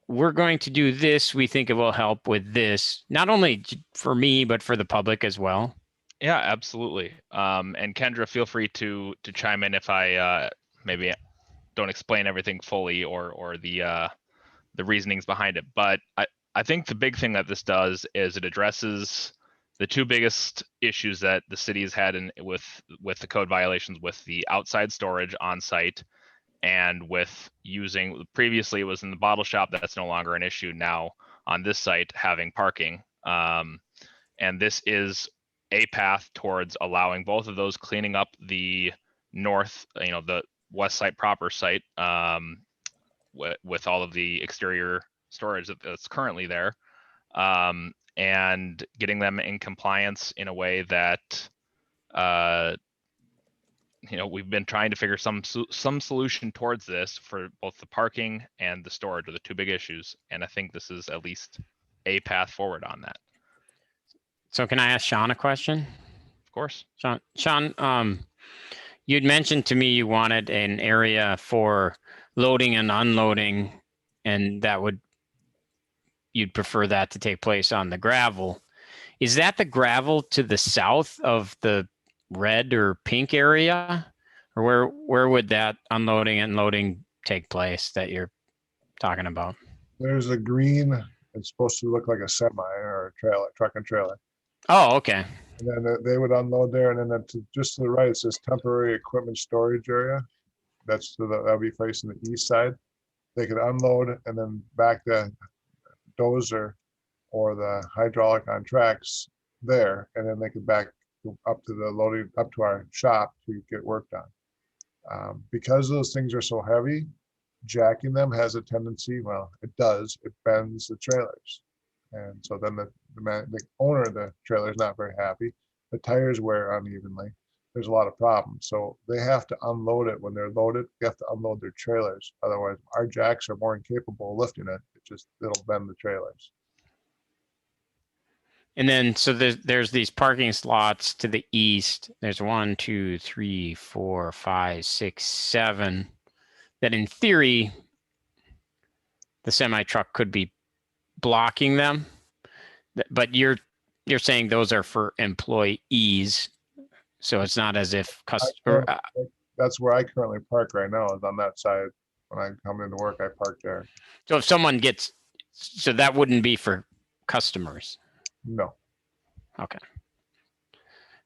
going to do this. We think it will help with this, not only for me, but for the public as well. Yeah, absolutely. And Kendra, feel free to chime in if I maybe don't explain everything fully or the reasonings behind it. But I think the big thing that this does is it addresses the two biggest issues that the city has had with the code violations, with the outside storage on site, and with using, previously it was in the bottle shop. That's no longer an issue now on this site, having parking. And this is a path towards allowing both of those, cleaning up the north, the west site proper site, with all of the exterior storage that's currently there, and getting them in compliance in a way that we've been trying to figure some solution towards this for both the parking and the storage are the two big issues, and I think this is at least a path forward on that. So can I ask Sean a question? Of course. Sean, you'd mentioned to me you wanted an area for loading and unloading, and you'd prefer that to take place on the gravel. Is that the gravel to the south of the red or pink area? Or where would that unloading and loading take place that you're talking about? There's a green, it's supposed to look like a semi or a trailer, truck and trailer. Oh, okay. And then they would unload there, and then just to the right, it says temporary equipment storage area. That'll be facing the east side. They could unload and then back the dozer or the hydraulic on tracks there, and then they could back up to the loading, up to our shop to get work done. Because those things are so heavy, jacking them has a tendency, well, it bends the trailers. And so then the owner of the trailer is not very happy. The tires wear unevenly. There's a lot of problems. So they have to unload it when they're loaded. They have to unload their trailers. Otherwise, our jacks are more incapable of lifting it. It'll bend the trailers. And then, so there's these parking slots to the east. There's 1, 2, 3, 4, 5, 6, 7 that in theory, the semi truck could be blocking them. But you're saying those are for employees. So it's not as if that's where I currently park right now, is on that side. When I come into work, I park there. So if someone so that wouldn't be for customers? No. Okay.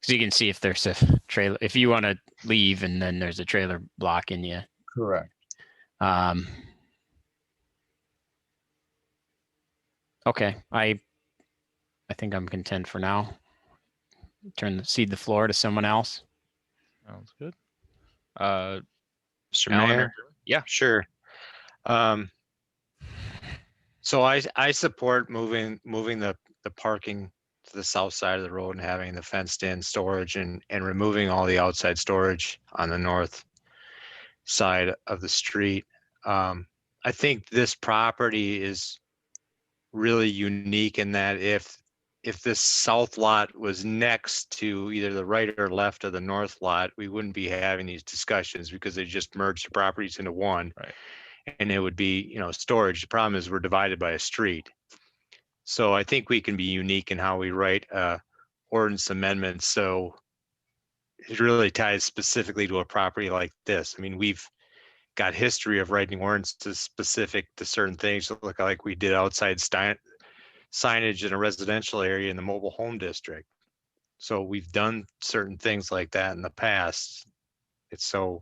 So you can see if there's a trailer, if you want to leave and then there's a trailer blocking you. Correct. Okay. I think I'm content for now. Cede the floor to someone else. Sounds good. Mr. Alan, Mayor? Yeah. Sure. So I support moving the parking to the south side of the road and having the fenced in storage and removing all the outside storage on the north side of the street. I think this property is really unique in that if this south lot was next to either the right or left of the north lot, we wouldn't be having these discussions because they just merged the properties into one. Right. and it would be, you know, storage. The problem is we're divided by a street. So I think we can be unique in how we write ordinance amendments. So it really ties specifically to a property like this. I mean, we've got history of writing ordinances specific to certain things, look like we did outside signage in a residential area in the mobile home district. So we've done certain things like that in the past. It's so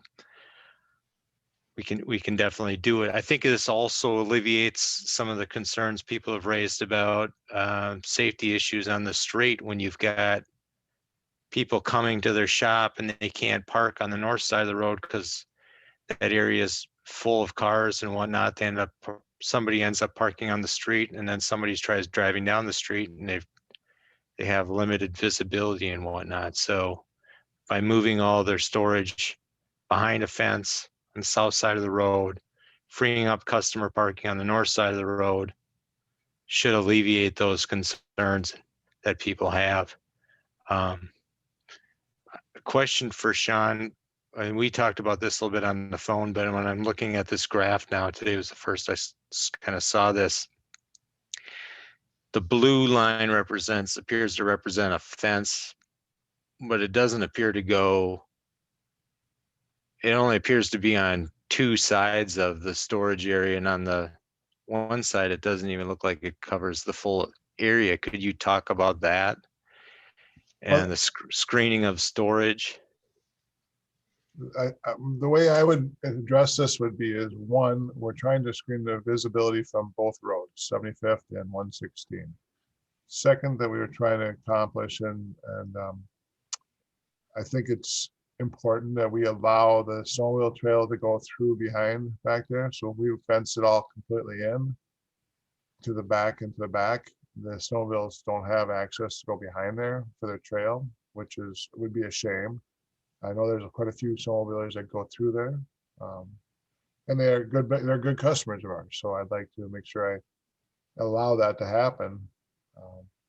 we can definitely do it. I think this also alleviates some of the concerns people have raised about safety issues on the street when you've got people coming to their shop and they can't park on the north side of the road because that area is full of cars and whatnot. They end up, somebody ends up parking on the street, and then somebody tries driving down the street and they have limited visibility and whatnot. So by moving all their storage behind a fence on the south side of the road, freeing up customer parking on the north side of the road should alleviate those concerns that people have. A question for Sean. And we talked about this a little bit on the phone, but when I'm looking at this graph now, today was the first I kind of saw this. The blue line appears to represent a fence, but it doesn't appear to go, it only appears to be on two sides of the storage area, and on the one side, it doesn't even look like it covers the full area. Could you talk about that? And the screening of storage? The way I would address this would be is, one, we're trying to screen the visibility from both roads, 75th and 116. Second, that we were trying to accomplish, and I think it's important that we allow the snowmobile trail to go through behind back there. So we fence it all completely in to the back and to the back. The snowmobiles don't have access to go behind there for their trail, which would be a shame. I know there's quite a few snowmobilers that go through there, and they're good customers of ours. So I'd like to make sure I allow that to happen.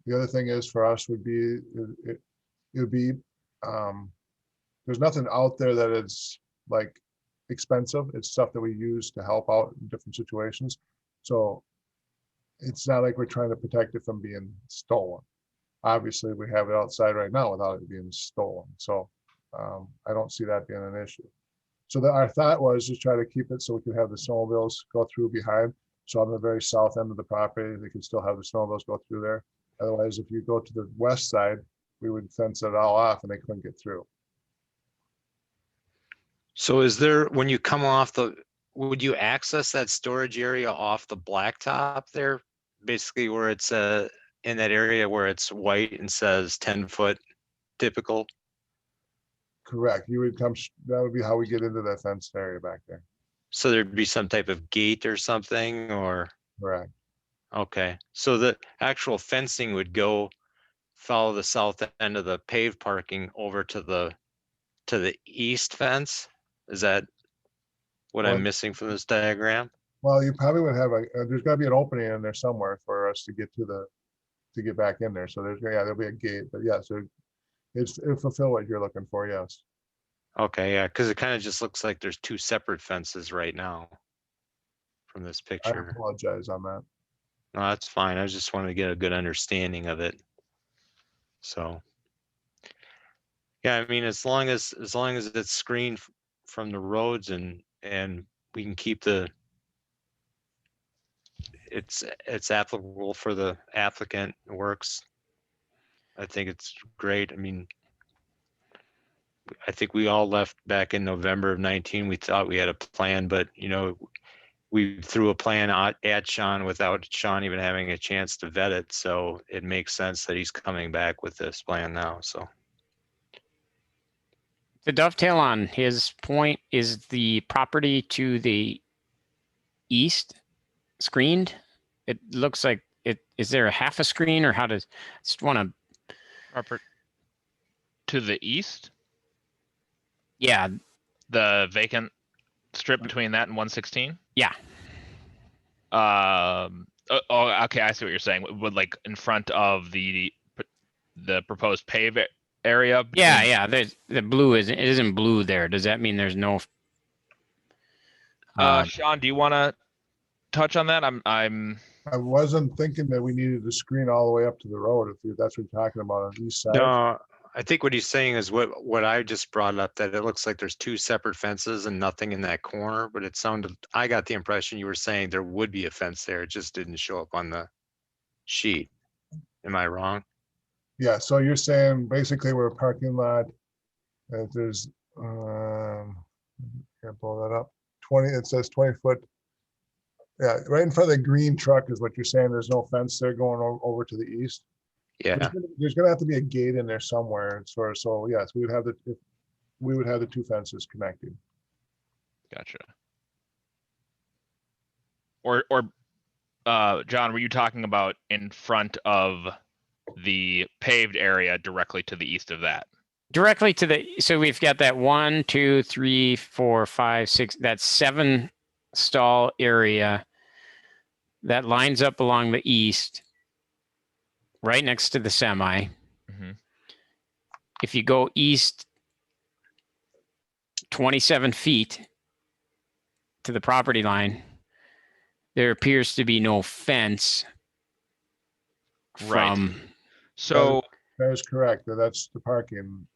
The other thing is for us would be, it would be, there's nothing out there that is like expensive. It's stuff that we use to help out in different situations. So it's not like we're trying to protect it from being stolen. Obviously, we have it outside right now without it being stolen. So I don't see that being an issue. So our thought was just try to keep it so we could have the snowmobiles go through behind. So on the very south end of the property, they could still have the snowmobiles go through there. Otherwise, if you go to the west side, we would fence it all off and they couldn't get through. So is there, when you come off would you access that storage area off the blacktop there? Basically where it's in that area where it's white and says 10-foot typical? Correct. You would come, that would be how we get into that fenced area back there. So there'd be some type of gate or something, or? Correct. Okay, so the actual fencing would follow the south end of the paved parking over to the east fence? Is that what I'm missing from this diagram? Well, you probably would have there's got to be an opening in there somewhere for us to get to get back in there. So there'll be a gate, but yeah, so it'll fulfill what you're looking for. Yes. Okay, yeah, because it kind of just looks like there's two separate fences right now from this I picture. apologize on that. No, that's fine. I just wanted to get a good understanding of it. So, yeah, I mean, as long as it's screened from the roads and we can keep it's applicable for the applicant, it works. I think it's great. I mean, I think we all left back in November of 19. We thought we had a plan, but you know, we threw a plan at Sean without Sean even having a chance to vet it. So it makes sense that he's coming back with this plan now. So To dovetail on his point, is the property to the east screened? It looks like it. Is there a half a screen, or how does? Just want to. To the east, Yeah, the vacant strip between that and 116. yeah. Oh, okay. I see what you're saying. Would like in front of the proposed pave area. Yeah, yeah. The blue isn't blue there. Does that mean there's no? Sean, do you want to touch on that? I wasn't thinking that we needed to screen all the way up to the road, that's what you're talking about on the east side. No, I think what he's saying is what I just brought up, that it looks like there's two separate fences and nothing in that corner, but it sounded, I got the impression you were saying there would be a fence there. It just didn't show up on the sheet. Am I wrong? Yeah, so you're saying basically we're a parking lot, and there's, can't pull that up, 20, it says 20 foot. Yeah, right in front of the green truck is what you're saying. There's no fence there going over to the east. Yeah. There's gonna have to be a gate in there somewhere, so yes, we would have the two fences connecting. Gotcha. Or John, were you talking about in front of the paved area directly to the east of that? Directly to the, so we've got that 1, 2, 3, 4, 5, 6, that 7 stall area that lines up along the east, right next to the semi. Mhm. If you go east 27 feet to the property line, there appears to be no fence Right. from, So That is correct. That's the parking.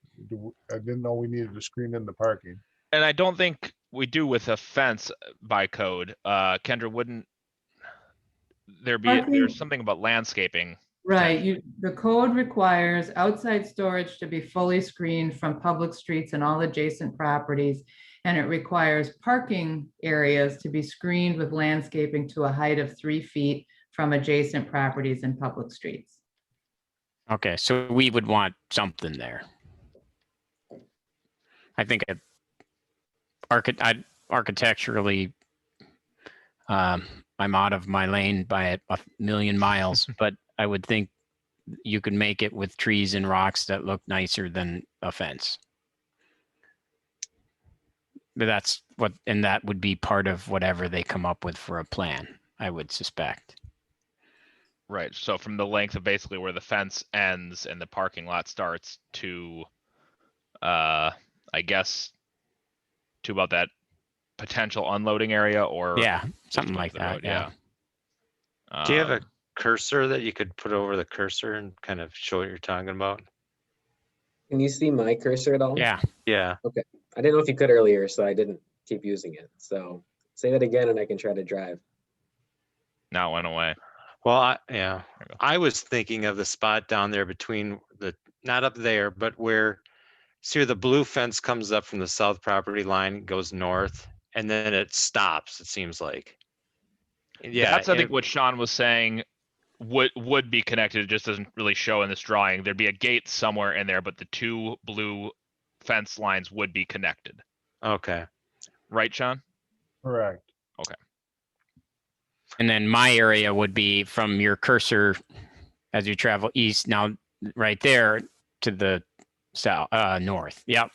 I didn't know we needed to screen in the parking. and I don't think we do with a fence by code. Kendra, wouldn't there be, Parking- there's something about landscaping? Right, the code requires outside storage to be fully screened from public streets and all adjacent properties. And it requires parking areas to be screened with landscaping to a height of 3 feet from adjacent properties and public streets. okay, so we would want something there. I think architecturally, I'm out of my lane by a million miles, but I would think you could make it with trees and rocks that look nicer than a fence. But that's what, and that would be part of whatever they come up with for a plan, I would suspect. Right. So from the length of basically where the fence ends and the parking lot starts to, I guess, to about that potential unloading area, or Yeah, something just like up the that, road, yeah. yeah. Do you have a Um, cursor that you could put over the cursor and kind of show what you're talking about? Can you see my cursor at all? Yeah, Yeah. I didn't know if you could earlier, so I didn't keep using it. So say that again and I can try to drive. now it went away. Well, There we go. I was thinking of the spot down there between the, not up there, but where, see where the blue fence comes up from the south property line, goes north, and then it stops, it seems like. Yeah. That's, I and think, what Sean was saying would be connected. It just doesn't really show in this drawing. There'd be a gate somewhere in there, but the two blue fence lines would be connected. Okay. Right, Sean? Correct. and then my area would be from your cursor as you travel east, now right there to the south, north. Yep.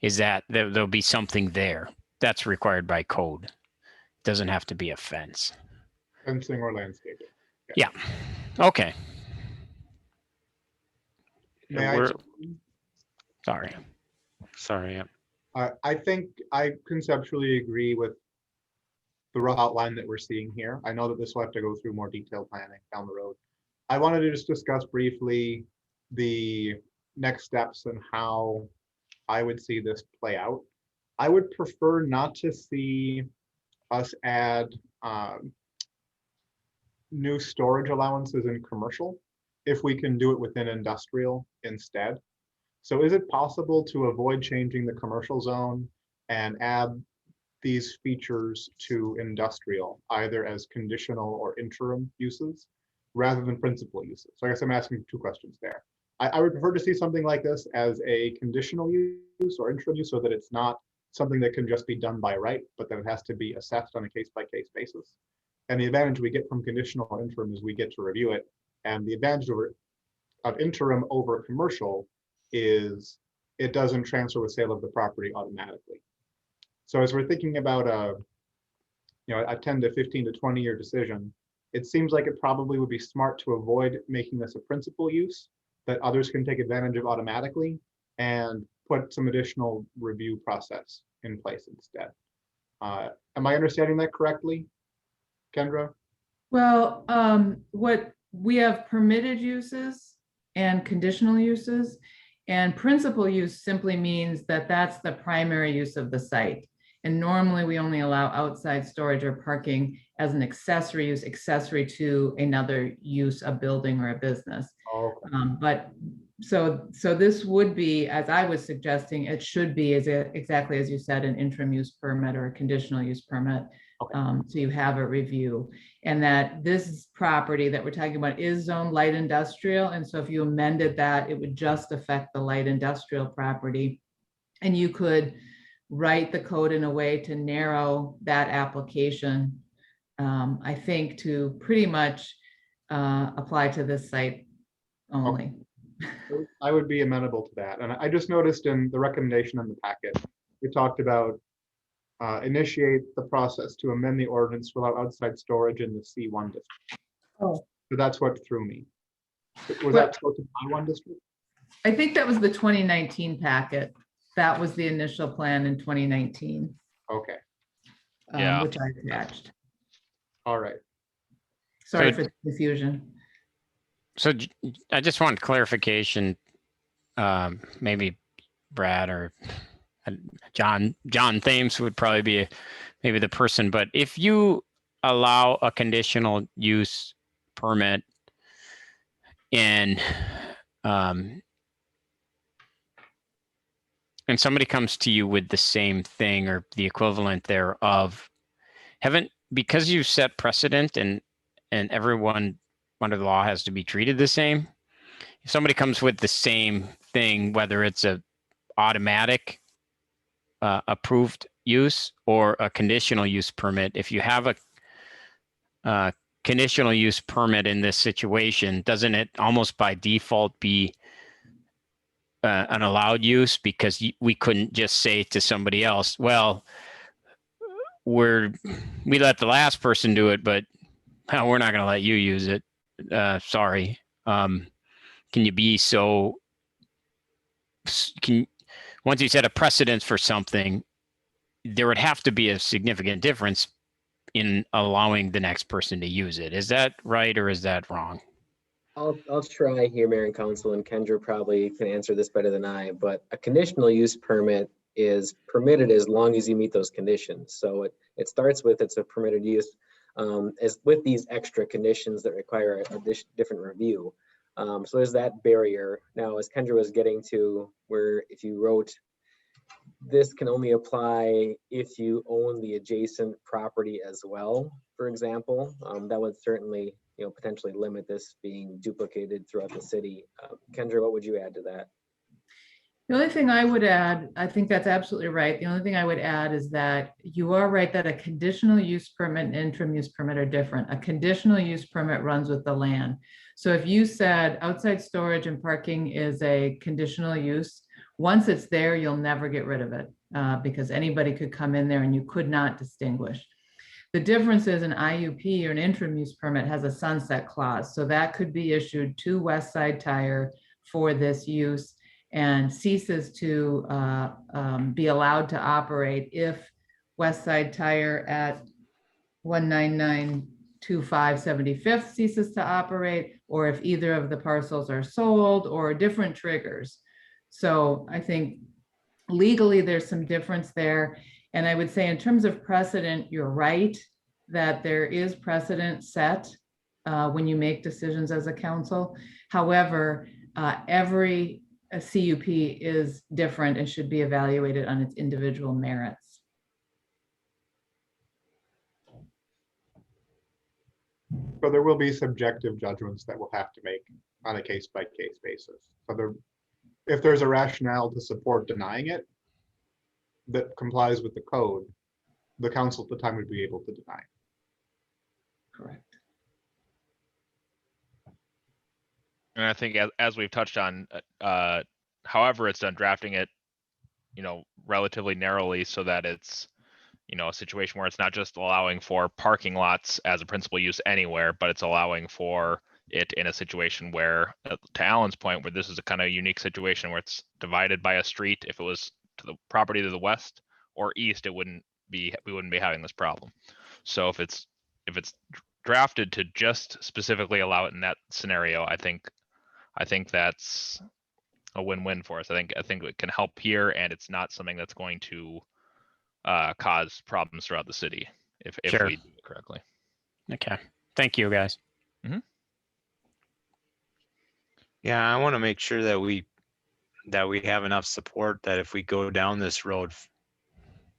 Is that there'll be something there that's required by code. Doesn't have to be a fence. Fencing or landscaping. Yeah. Okay. May I? We're- Sorry. Sorry. Yeah. I think I conceptually agree with the rough outline that we're seeing here. I know that this will have to go through more detailed planning down the road. I wanted to just discuss briefly the next steps and how I would see this play out. I would prefer not to see us add new storage allowances in commercial if we can do it within industrial instead. So is it possible to avoid changing the commercial zone and add these features to industrial, either as conditional or interim uses, rather than principal uses? So I guess I'm asking two questions there. I would prefer to see something like this as a conditional use or interim use, so that it's not something that can just be done by right, but that it has to be assessed on a case-by-case basis. And the advantage we get from conditional or interim is we get to review it. And the advantage of interim over commercial is it doesn't transfer with sale of the property automatically. So as we're thinking about a 10 to 15 to 20 year decision, it seems like it probably would be smart to avoid making this a principal use that others can take advantage of automatically and put some additional review process in place instead. Am I understanding that correctly, Kendra? Well, what we have permitted uses and conditional uses, and principal use simply means that that's the primary use of the site. And normally we only allow outside storage or parking as an accessory use, accessory to another use, a building or a business. Okay. But so this would be, as I was suggesting, it should be exactly as you said, an interim use permit or a conditional use permit. Okay. So you have a review, and that this property that we're talking about is zoned light industrial. And so if you amended that, it would just affect the light industrial property. And you could write the code in a way to narrow that application, I think, to pretty much apply to this site only. I would be amenable to that. And I just noticed in the recommendation in the packet, we talked about initiate the process to amend the ordinance to allow outside storage in the C1 district. Oh. So that's what threw me. Was Well, that supposed to be I1 district? I think that was the 2019 packet. That was the initial plan in 2019. Okay, Yeah. Which I attached. all right. Sorry So- for the confusion. So I just want clarification, maybe Brad or John Thames would probably be maybe the person, but if you allow a conditional use permit and somebody comes to you with the same thing or the equivalent thereof, because you set precedent and everyone under the law has to be treated the same. If somebody comes with the same thing, whether it's a automatic approved use or a conditional use permit, if you have a conditional use permit in this situation, doesn't it almost by default be an allowed use? Because we couldn't just say to somebody else, well, we let the last person do it, but we're not going to let you use it. Sorry. Can you be so? Once you set a precedence for something, there would have to be a significant difference in allowing the next person to use it. Is that right or is that wrong? I'll try here, Mayor and Council, and Kendra probably can answer this better than I, but a conditional use permit is permitted as long as you meet those conditions. So it starts with it's a permitted use as with these extra conditions that require a different review. So there's that barrier. Now, as Kendra was getting to, where if you wrote, this can only apply if you own the adjacent property as well, for example, that would certainly, potentially limit this being duplicated throughout the city. Kendra, what would you add to that? The only thing I would add, I think that's absolutely right. The only thing I would add is that you are right that a conditional use permit and interim use permit are different. A conditional use permit runs with the land. So if you said outside storage and parking is a conditional use, once it's there, you'll never get rid of it because anybody could come in there and you could not distinguish. The difference is an IUP or an interim use permit has a sunset clause. So that could be issued to West Side Tire for this use and ceases to be allowed to operate if West Side Tire at 19925 75th ceases to operate, or if either of the parcels are sold or different triggers. So I think legally there's some difference there. And I would say in terms of precedent, you're right that there is precedent set when you make decisions as a council. However, every CUP is different and should be evaluated on its individual merits. So there will be subjective judgments that we'll have to make on a case-by-case basis. So if there's a rationale to support denying it that complies with the code, the council at the time would be able to deny it. Correct. And I think as we've touched on, however it's done, drafting it, relatively narrowly so that it's, a situation where it's not just allowing for parking lots as a principal use anywhere, but it's allowing for it in a situation where, to Alan's point, where this is a kind of unique situation where it's divided by a street. If it was to the property to the west or east, it wouldn't we wouldn't be having this problem. So if it's drafted to just specifically allow it in that scenario, I think that's a win-win for us. I think it can help here, and it's not something that's going to cause problems throughout the city if Sure. we do it correctly. Okay. Thank you, guys. Yeah, I want to make sure that we have enough support that if we go down this road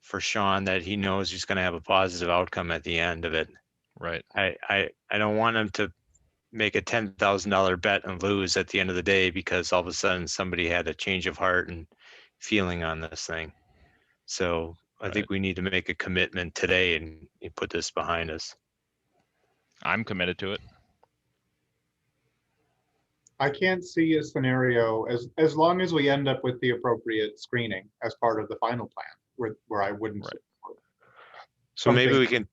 for Sean, that he knows he's going to have a positive outcome at the end of it. Right. I don't want him to make a $10,000 bet and lose at the end of the day because all of a sudden somebody had a change of heart and feeling on this thing. So I think we need to make a commitment today and put this behind us. I'm committed to it. I can't see a scenario as long as we end up with the appropriate screening as part of the final plan where I wouldn't. Right. So maybe we can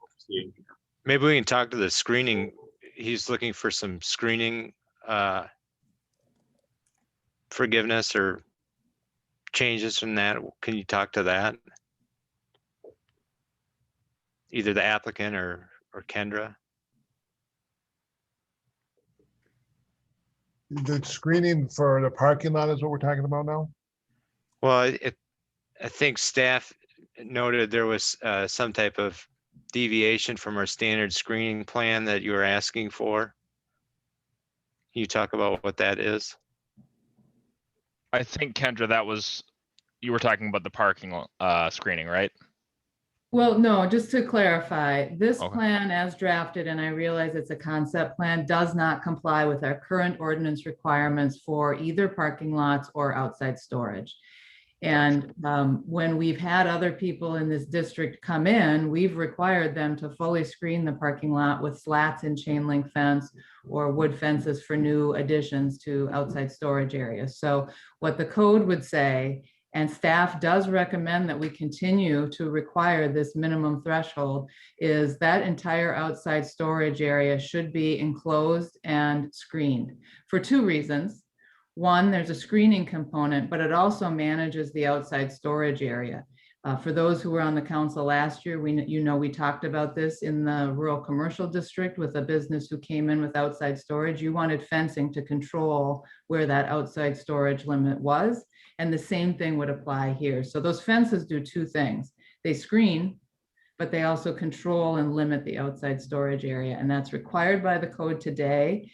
Something- talk to the screening. He's looking for some screening forgiveness or changes from that. Can you talk to that? Either the applicant or Kendra? The screening for the parking lot is what we're talking about now? Well, I think staff noted there was some type of deviation from our standard screening plan that you were asking for. Can you talk about what that is? I think, Kendra, you were talking about the parking screening, right? Well, no, just to clarify, this Okay. plan as drafted, and I realize it's a concept plan, does not comply with our current ordinance requirements for either parking lots or outside storage. And when we've had other people in this district come in, we've required them to fully screen the parking lot with slats and chain link fence or wood fences for new additions to outside storage areas. So what the code would say, and staff does recommend that we continue to require this minimum threshold, is that entire outside storage area should be enclosed and screened for two reasons. One, there's a screening component, but it also manages the outside storage area. For those who were on the council last year, we talked about this in the rural commercial district with a business who came in with outside storage. You wanted fencing to control where that outside storage limit was. And the same thing would apply here. So those fences do two things. They screen, but they also control and limit the outside storage area. And that's required by the code today.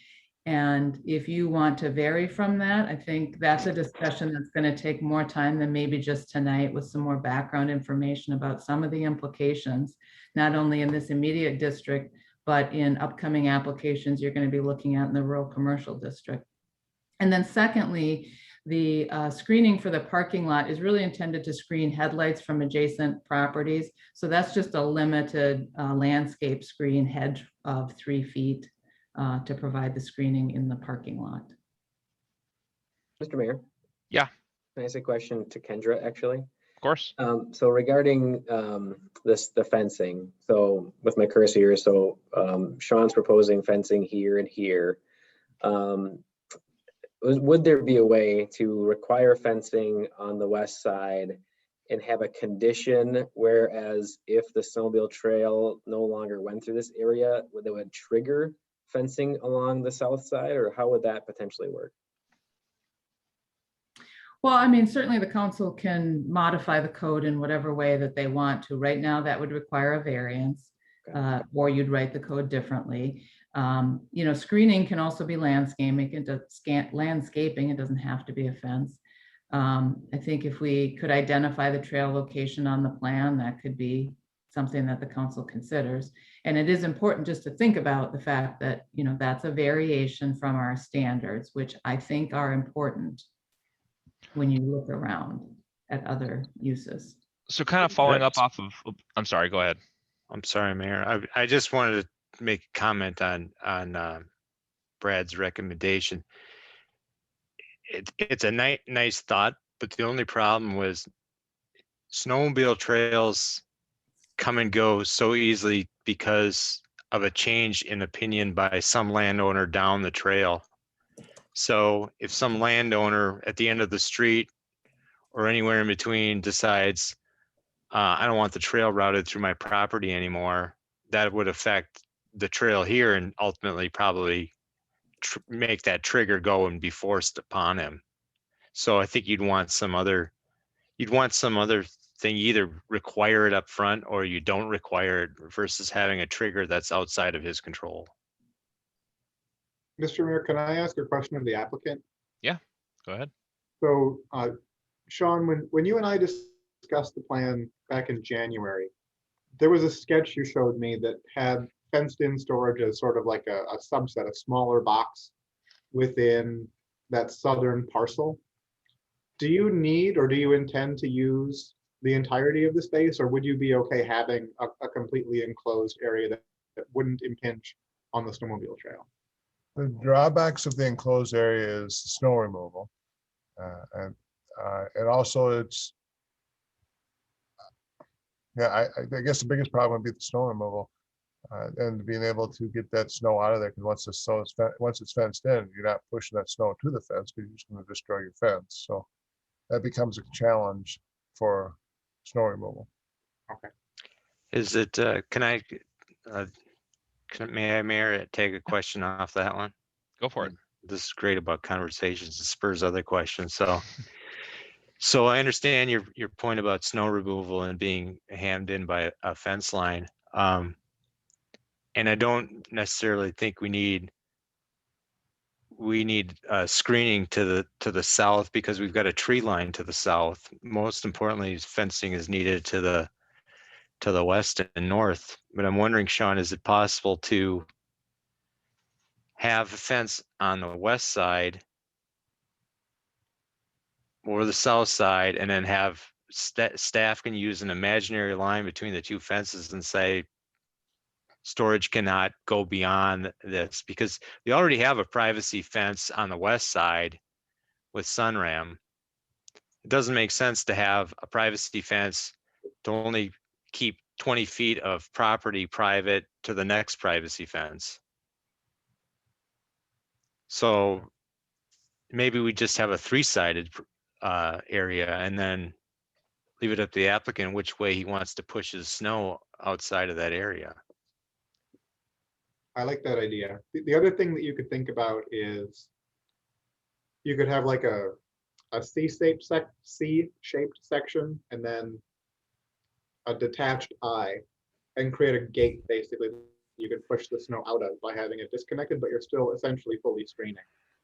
And if you want to vary from that, I think that's a discussion that's going to take more time than maybe just tonight, with some more background information about some of the implications, not only in this immediate district, but in upcoming applications you're going to be looking at in the rural commercial district. And then secondly, the screening for the parking lot is really intended to screen headlights from adjacent properties. So that's just a limited landscape screen hedge of 3 feet. To provide the screening in the parking lot. Mr. Mayor? Yeah. Can I ask a question to Kendra, actually? Of course. So regarding the fencing, so with my cursor here, so Sean's proposing fencing here and here. Would there be a way to require fencing on the west side and have a condition, whereas if the snowmobile trail no longer went through this area, that would trigger fencing along the south side, or how would that potentially work? Well, I mean, certainly the council can modify the code in whatever way that they want to. Right now, that would require a variance, or you'd write the code differently. Screening can also be landscaping. It doesn't have to be a fence. I think if we could identify the trail location on the plan, that could be something that the council considers. And it is important just to think about the fact that, that's a variation from our standards, which I think are important when you look around at other uses. So kind of following up off of, I'm sorry, go ahead. I'm sorry, Mayor. I just wanted to make a comment on Brad's recommendation. It's a nice thought, but the only problem was snowmobile trails come and go so easily because of a change in opinion by some landowner down the trail. So if some landowner at the end of the street or anywhere in between decides, I don't want the trail routed through my property anymore, that would affect the trail here and ultimately probably make that trigger go and be forced upon him. So I think you'd want some other thing, either require it up front or you don't require it versus having a trigger that's outside of his control. Mr. Mayor, can I ask a question of the applicant? Go ahead. So, Sean, when you and I discussed the plan back in January, there was a sketch you showed me that had fenced in storage as sort of like a subset, a smaller box within that southern parcel. Do you need or do you intend to use the entirety of the space, or would you be okay having a completely enclosed area that wouldn't impinge on the snowmobile trail? The drawbacks of the enclosed area is snow removal. And also it's, yeah, I guess the biggest problem would be the snow removal. And being able to get that snow out of there, because once it's fenced in, you're not pushing that snow to the fence because you're just going to destroy your fence. So that becomes a challenge for snow removal. Okay. Is it, may I, Mayor, take a question off that one? Go for it. This is great about conversations. It spurs other questions. So I understand your point about snow removal and being hammed in by a fence line. And I don't necessarily think we need screening to the south because we've got a tree line to the south. Most importantly, fencing is needed to the west and north. But I'm wondering, Sean, is it possible to have a fence on the west side or the south side, and then have staff can use an imaginary line between the two fences and say storage cannot go beyond this, because we already have a privacy fence on the west side with Sunram. It doesn't make sense to have a privacy fence to only keep 20 feet of property private to the next privacy fence. So maybe we just have a three-sided area and then leave it up to the applicant which way he wants to push his snow outside of that area. I like that idea. The other thing that you could think about is you could have like a C-shaped section and then a detached eye and create a gate basically you could push the snow out of by having it disconnected, but you're still essentially fully screening.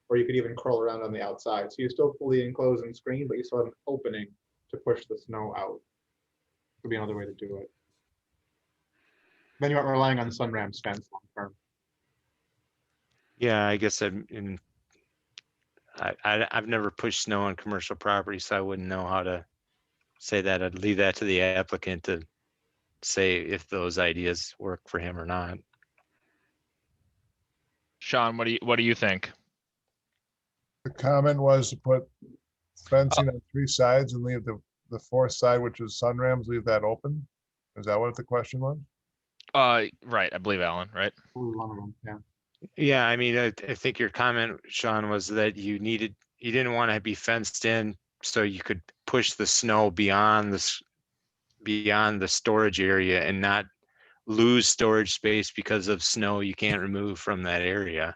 Or you could even curl around on the outside. So you're still fully enclosed and screened, but you still have an opening to push the snow out. Would be another way to do it. Then you aren't relying on Sunram's fence long term. Yeah, I guess I've never pushed snow on commercial property, so I wouldn't know how to say that. I'd leave that to the applicant to say if those ideas work for him or not. Sean, what do you think? The comment was to put fencing on three sides and leave the fourth side, which is Sunram's, leave that open. Is that what the question was? Right, I believe Alan, right? One of them, yeah. Yeah, I mean, I think your comment, Sean, was that you didn't want to be fenced in so you could push the snow beyond the storage area and not lose storage space because of snow you can't remove from that area.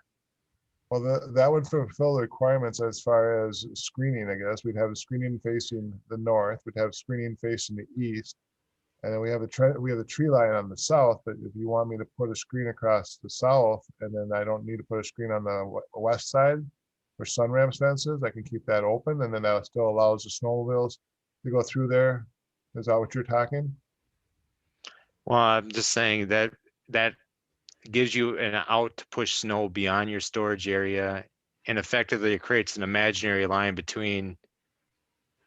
Well, that would fulfill the requirements as far as screening, I guess. We'd have a screening facing the north, we'd have screening facing the east. And then we have the tree line on the south, but if you want me to put a screen across the south, and then I don't need to put a screen on the west side where Sunram's fences, I can keep that open, and then that still allows the snowmobiles to go through there. Is that what you're talking? Well, I'm just saying that gives you an out to push snow beyond your storage area, and effectively it creates an imaginary line between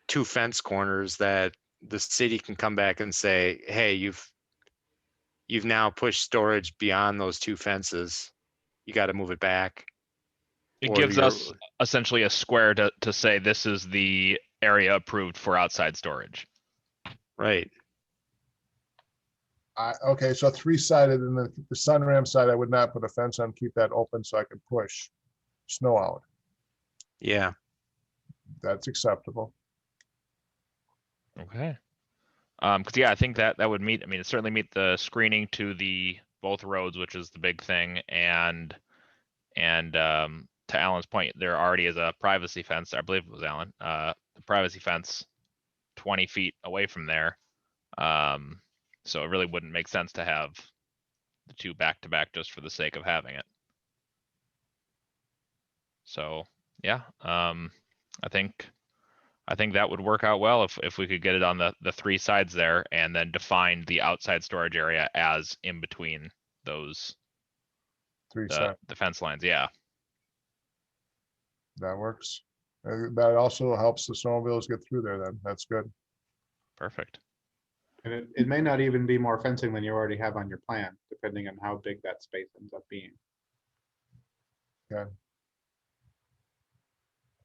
two fence corners that the city can come back and say, hey, you've now pushed storage beyond those two fences. You got to move it back. It Or gives us essentially a square to say this is the area approved for outside storage. Right. Okay, so three-sided, and the Sunram side, I would not put a fence on, keep that open so I can push snow out. Yeah. That's acceptable. Okay. Because yeah, I think that would meet. I mean, it certainly meet the screening to the both roads, which is the big thing, and to Alan's point, there already is a privacy fence. I believe it was Alan. The privacy fence 20 feet away from there. So it really wouldn't make sense to have the two back to back just for the sake of having it. So yeah, I think that would work out well if we could get it on the three sides there and then define the outside storage area as in between those Three sides, the fence lines. Yeah. that works. That also helps the snowmobiles get through there then. That's good. Perfect. And it may not even be more fencing than you already have on your plan, depending on how big that space ends up being.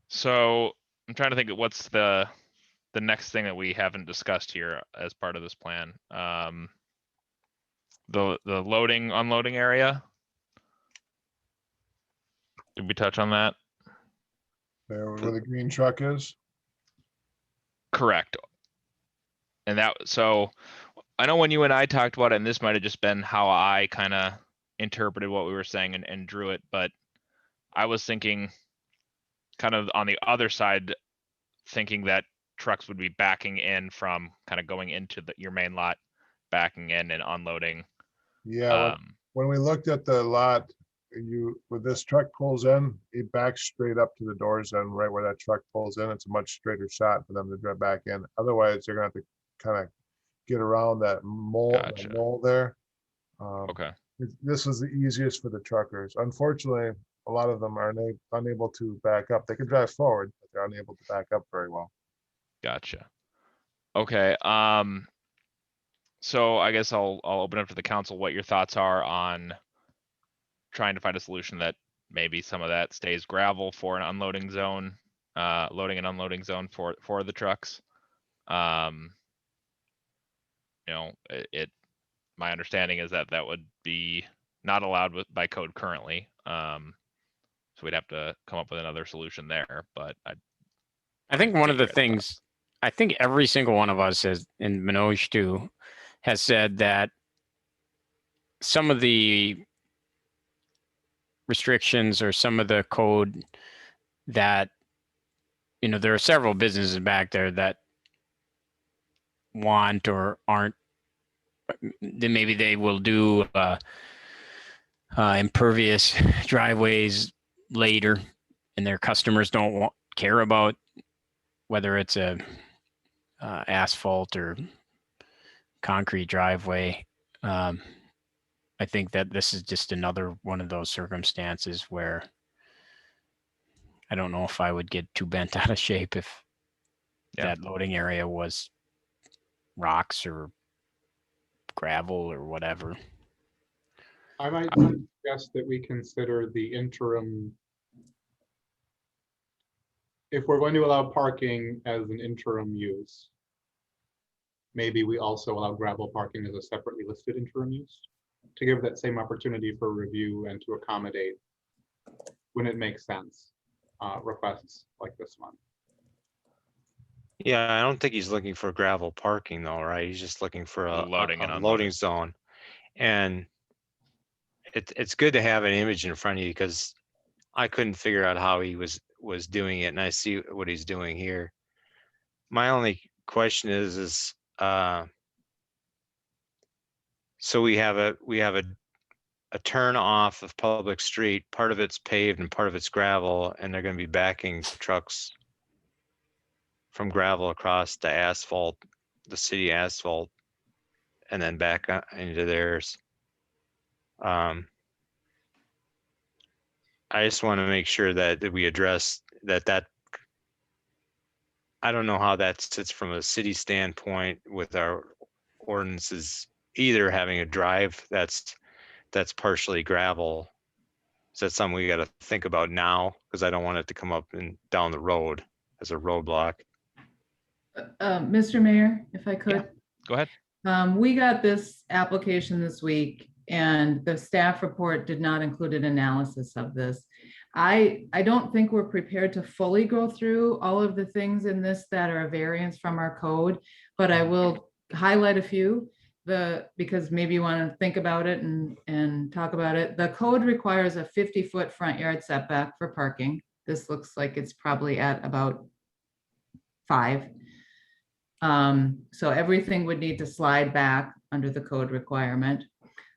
So I'm trying to think of what's the next thing that we haven't discussed here as part of this plan. The loading, unloading area. Did we touch on that? There where the green truck is. Correct. And so I know when you and I talked about it, and this might have just been how I kind of interpreted what we were saying and drew it, but I was thinking kind of on the other side, thinking that trucks would be backing in from kind of going into your main lot, backing in and unloading. Yeah, when we looked at the lot, when this truck pulls in, it backs straight up to the doors and right where that truck pulls in, it's a much straighter shot for them to drive back in. Otherwise, they're gonna have to kind of get around that mole, Gotcha. there. Okay. This is the easiest for the truckers. Unfortunately, a lot of them are unable to back up. They can drive forward, but they're unable to back up very well. Gotcha. Okay. So I guess I'll open up to the council what your thoughts are on trying to find a solution that maybe some of that stays gravel for an unloading zone, loading and unloading zone for the trucks. You know, my understanding is that would be not allowed by code currently. So we'd have to come up with another solution there, but I think one of the things, I think every single one of us has, and Manoj too, has said that some of the restrictions or some of the code that, you know, there are several businesses back there that want or aren't, then maybe they will do impervious driveways later, and their customers don't care about whether it's a asphalt or concrete driveway. I think that this is just another one of those circumstances where I don't know if I would get too bent out of shape if that loading area was rocks or gravel or whatever. I might suggest that we consider the interim, if we're going to allow parking as an interim use, maybe we also allow gravel parking as a separately listed interim use to give that same opportunity for review and to accommodate, when it makes sense, requests like this one. Yeah, I don't think he's looking for gravel parking though, right? He's just looking for a loading and unloading zone. And it's good to have an image in front of you, because I couldn't figure out how he was doing it, and I see what he's doing here. My only question is so we have a turn off of public street, part of it's paved and part of it's gravel, and they're going to be backing trucks from gravel across the asphalt, the city asphalt, and then back into theirs. I just want to make sure that we address that. I don't know how that sits from a city standpoint with our ordinances, either having a drive that's partially gravel. Is that something we got to think about now? Because I don't want it to come up and down the road as a roadblock. Mr. Mayor, if I could. Go ahead. We got this application this week, and the staff report did not include an analysis of this. I don't think we're prepared to fully go through all of the things in this that are a variance from our code, but I will highlight a few, because maybe you want to think about it and talk about it. The code requires a 50-foot front yard setback for parking. This looks like it's probably at about 5. So everything would need to slide back under the code requirement.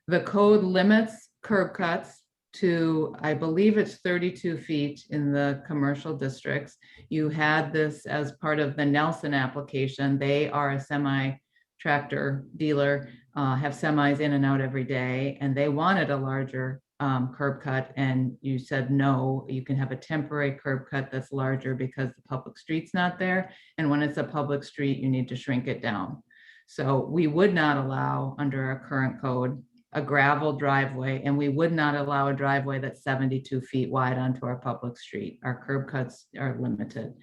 The code limits curb cuts to, I believe it's 32 feet in the commercial districts. You had this as part of the Nelson application. They are a semi-tractor dealer, have semis in and out every day, and they wanted a larger curb cut, and you said, no, you can have a temporary curb cut that's larger because the public street's not there. And when it's a public street, you need to shrink it down. So we would not allow, under our current code, a gravel driveway, and we would not allow a driveway that's 72 feet wide onto our public street. Our curb cuts are limited.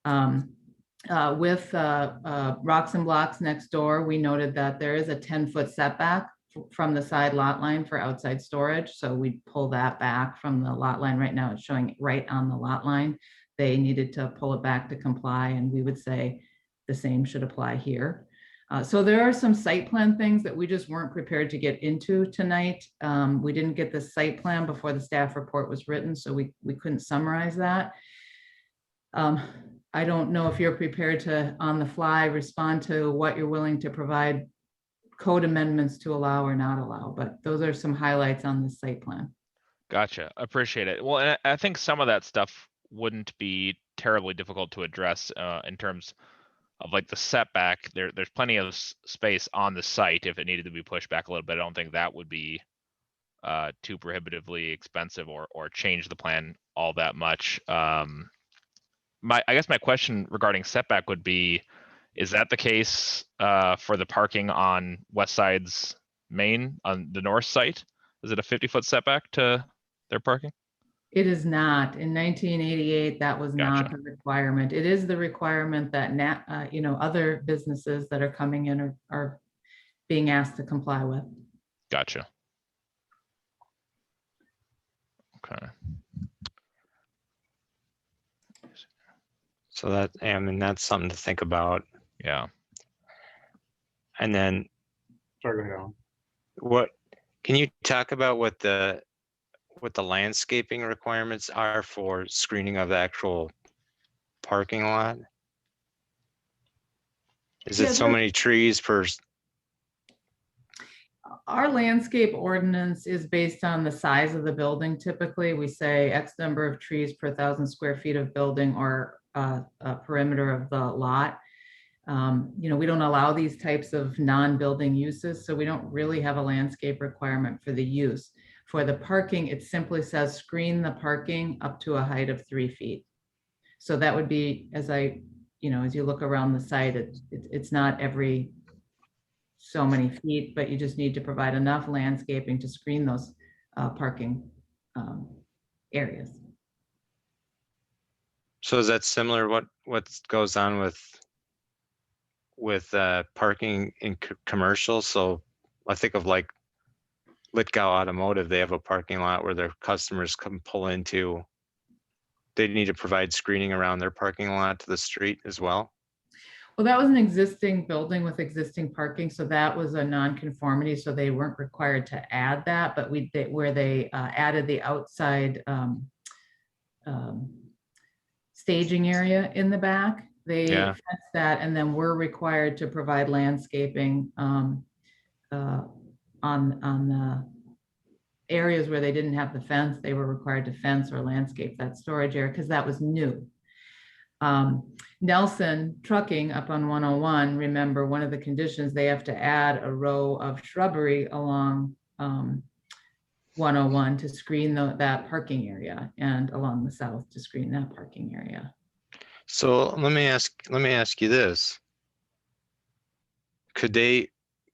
With Rocks and Blocks next door, we noted that there is a 10-foot setback from the side lot line for outside storage. So we pull that back from the lot line. Right now it's showing right on the lot line. They needed to pull it back to comply, and we would say the same should apply here. So there are some site plan things that we just weren't prepared to get into tonight. We didn't get the site plan before the staff report was written, so we couldn't summarize that. I don't know if you're prepared to, on the fly, respond to what you're willing to provide code amendments to allow or not allow, but those are some highlights on the site plan. Gotcha. Appreciate it. Well, and I think some of that stuff wouldn't be terribly difficult to address in terms of like the setback. There's plenty of space on the site if it needed to be pushed back a little bit. I don't think that would be too prohibitively expensive or change the plan all that much. I guess my question regarding setback would be, is that the case for the parking on West Side's main, on the north site? Is it a 50-foot setback to their parking? It is not. In 1988, that was not Gotcha. the requirement. It is the requirement that other businesses that are coming in are being asked to comply with. Gotcha. Okay. So that, I mean, that's something to think about. Yeah. And then Sorry, go ahead, Alan. what, can you talk about what the landscaping requirements are for screening of the actual parking lot? Is it so many trees per? Our landscape ordinance is based on the size of the building. Typically, we say X number of trees per 1,000 square feet of building or a perimeter of the lot. We don't allow these types of non-building uses, so we don't really have a landscape requirement for the use. For the parking, it simply says screen the parking up to a height of 3 feet. So that would be, as you look around the site, it's not every so many feet, but you just need to provide enough landscaping to screen those parking areas. So is that similar what goes on with parking in commercial? So I think of like Litgau Automotive, they have a parking lot where their customers come pull into. They need to provide screening around their parking lot to the street as well. Well, that was an existing building with existing parking, so that was a non-conformity, so they weren't required to add that, but where they added the outside staging area in the back, they fenced that, and then we're required to provide landscaping on the areas where they didn't have the fence. They were required to fence or landscape that storage area because that was new. Nelson Trucking up on 101, remember, one of the conditions, they have to add a row of shrubbery along 101 to screen that parking area, and along the south to screen that parking area. So let me ask you this. Could they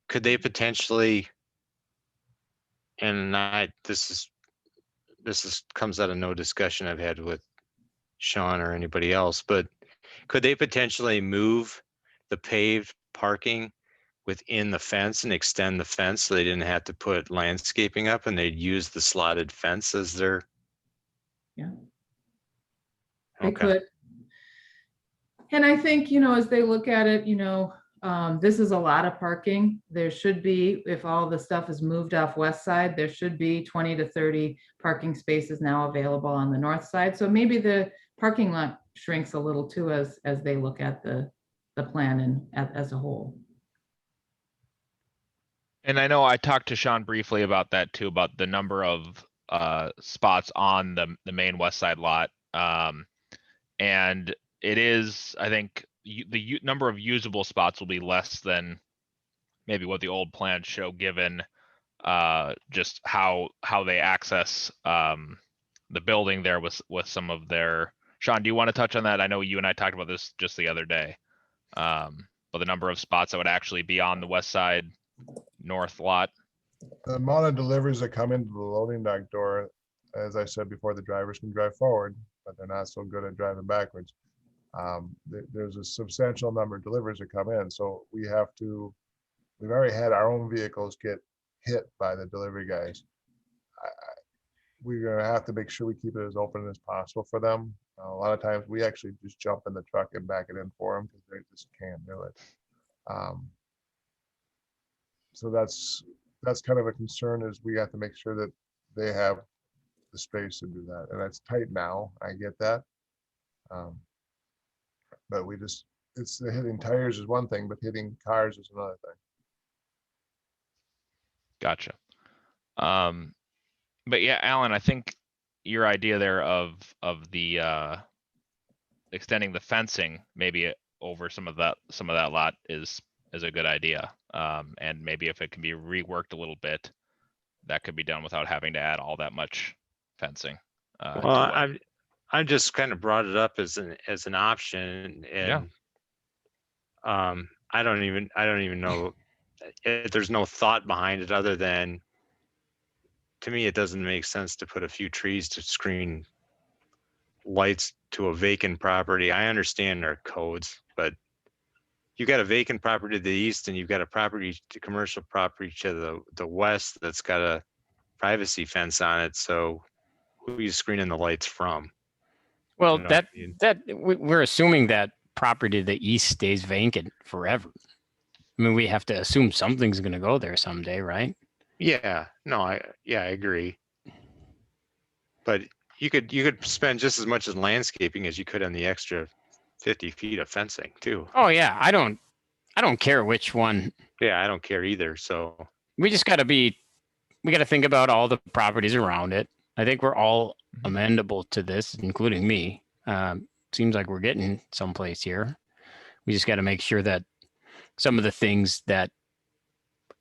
potentially, and this comes out of no discussion I've had with Sean or anybody else, but could they potentially move the paved parking within the fence and extend the fence so they didn't have to put landscaping up, and they'd use the slotted fence as their? Yeah. They could. And I think, as they look at it, This is a lot of parking. There should be, if all the stuff is moved off west side, there should be 20 to 30 parking spaces now available on the north side. So maybe the parking lot shrinks a little too as they look at the plan and as a whole. And I know I talked to Sean briefly about that too, about the number of spots on the main west side lot. And it is, I think, the number of usable spots will be less than maybe what the old plans show, given just how they access the building there with some of their. Sean, do you want to touch on that? I know you and I talked about this just the other day. But the number of spots that would actually be on the west side north lot. The amount of deliveries that come into the loading dock door, as I said before, the drivers can drive forward, but they're not so good at driving backwards. There's a substantial number of deliveries that come in, so we've already had our own vehicles get hit by the delivery guys. We're gonna have to make sure we keep it as open as possible for them. A lot of times we actually just jump in the truck and back it in for them because they just can't do it. So that's kind of a concern, is we have to make sure that they have the space to do that. And it's tight now, I get that. But it's the hitting tires is one thing, but hitting cars is another thing. Gotcha. But yeah, Alan, I think your idea there of the extending the fencing maybe over some of that lot is a good idea. And maybe if it can be reworked a little bit, that could be done without having to add all that much fencing. Well, I just kind of brought it up as an option, and I don't even know. There's no thought behind it other than, to me, it doesn't make sense to put a few trees to screen lights to a vacant property. I understand our codes, but you've got a vacant property to the east and you've got a commercial property to the west that's got a privacy fence on it. So who are you screening the lights from? Well, You know what I mean? we're assuming that property to the east stays vacant forever. I mean, we have to assume something's going to go there someday, right? Yeah, no, I agree. But you could spend just as much as landscaping as you could on the extra 50 feet of fencing too. Oh yeah, I don't care which one. Yeah, I don't care either. So We just got to think about all the properties around it. I think we're all amendable to this, including me. Seems like we're getting someplace here. We just got to make sure that some of the things that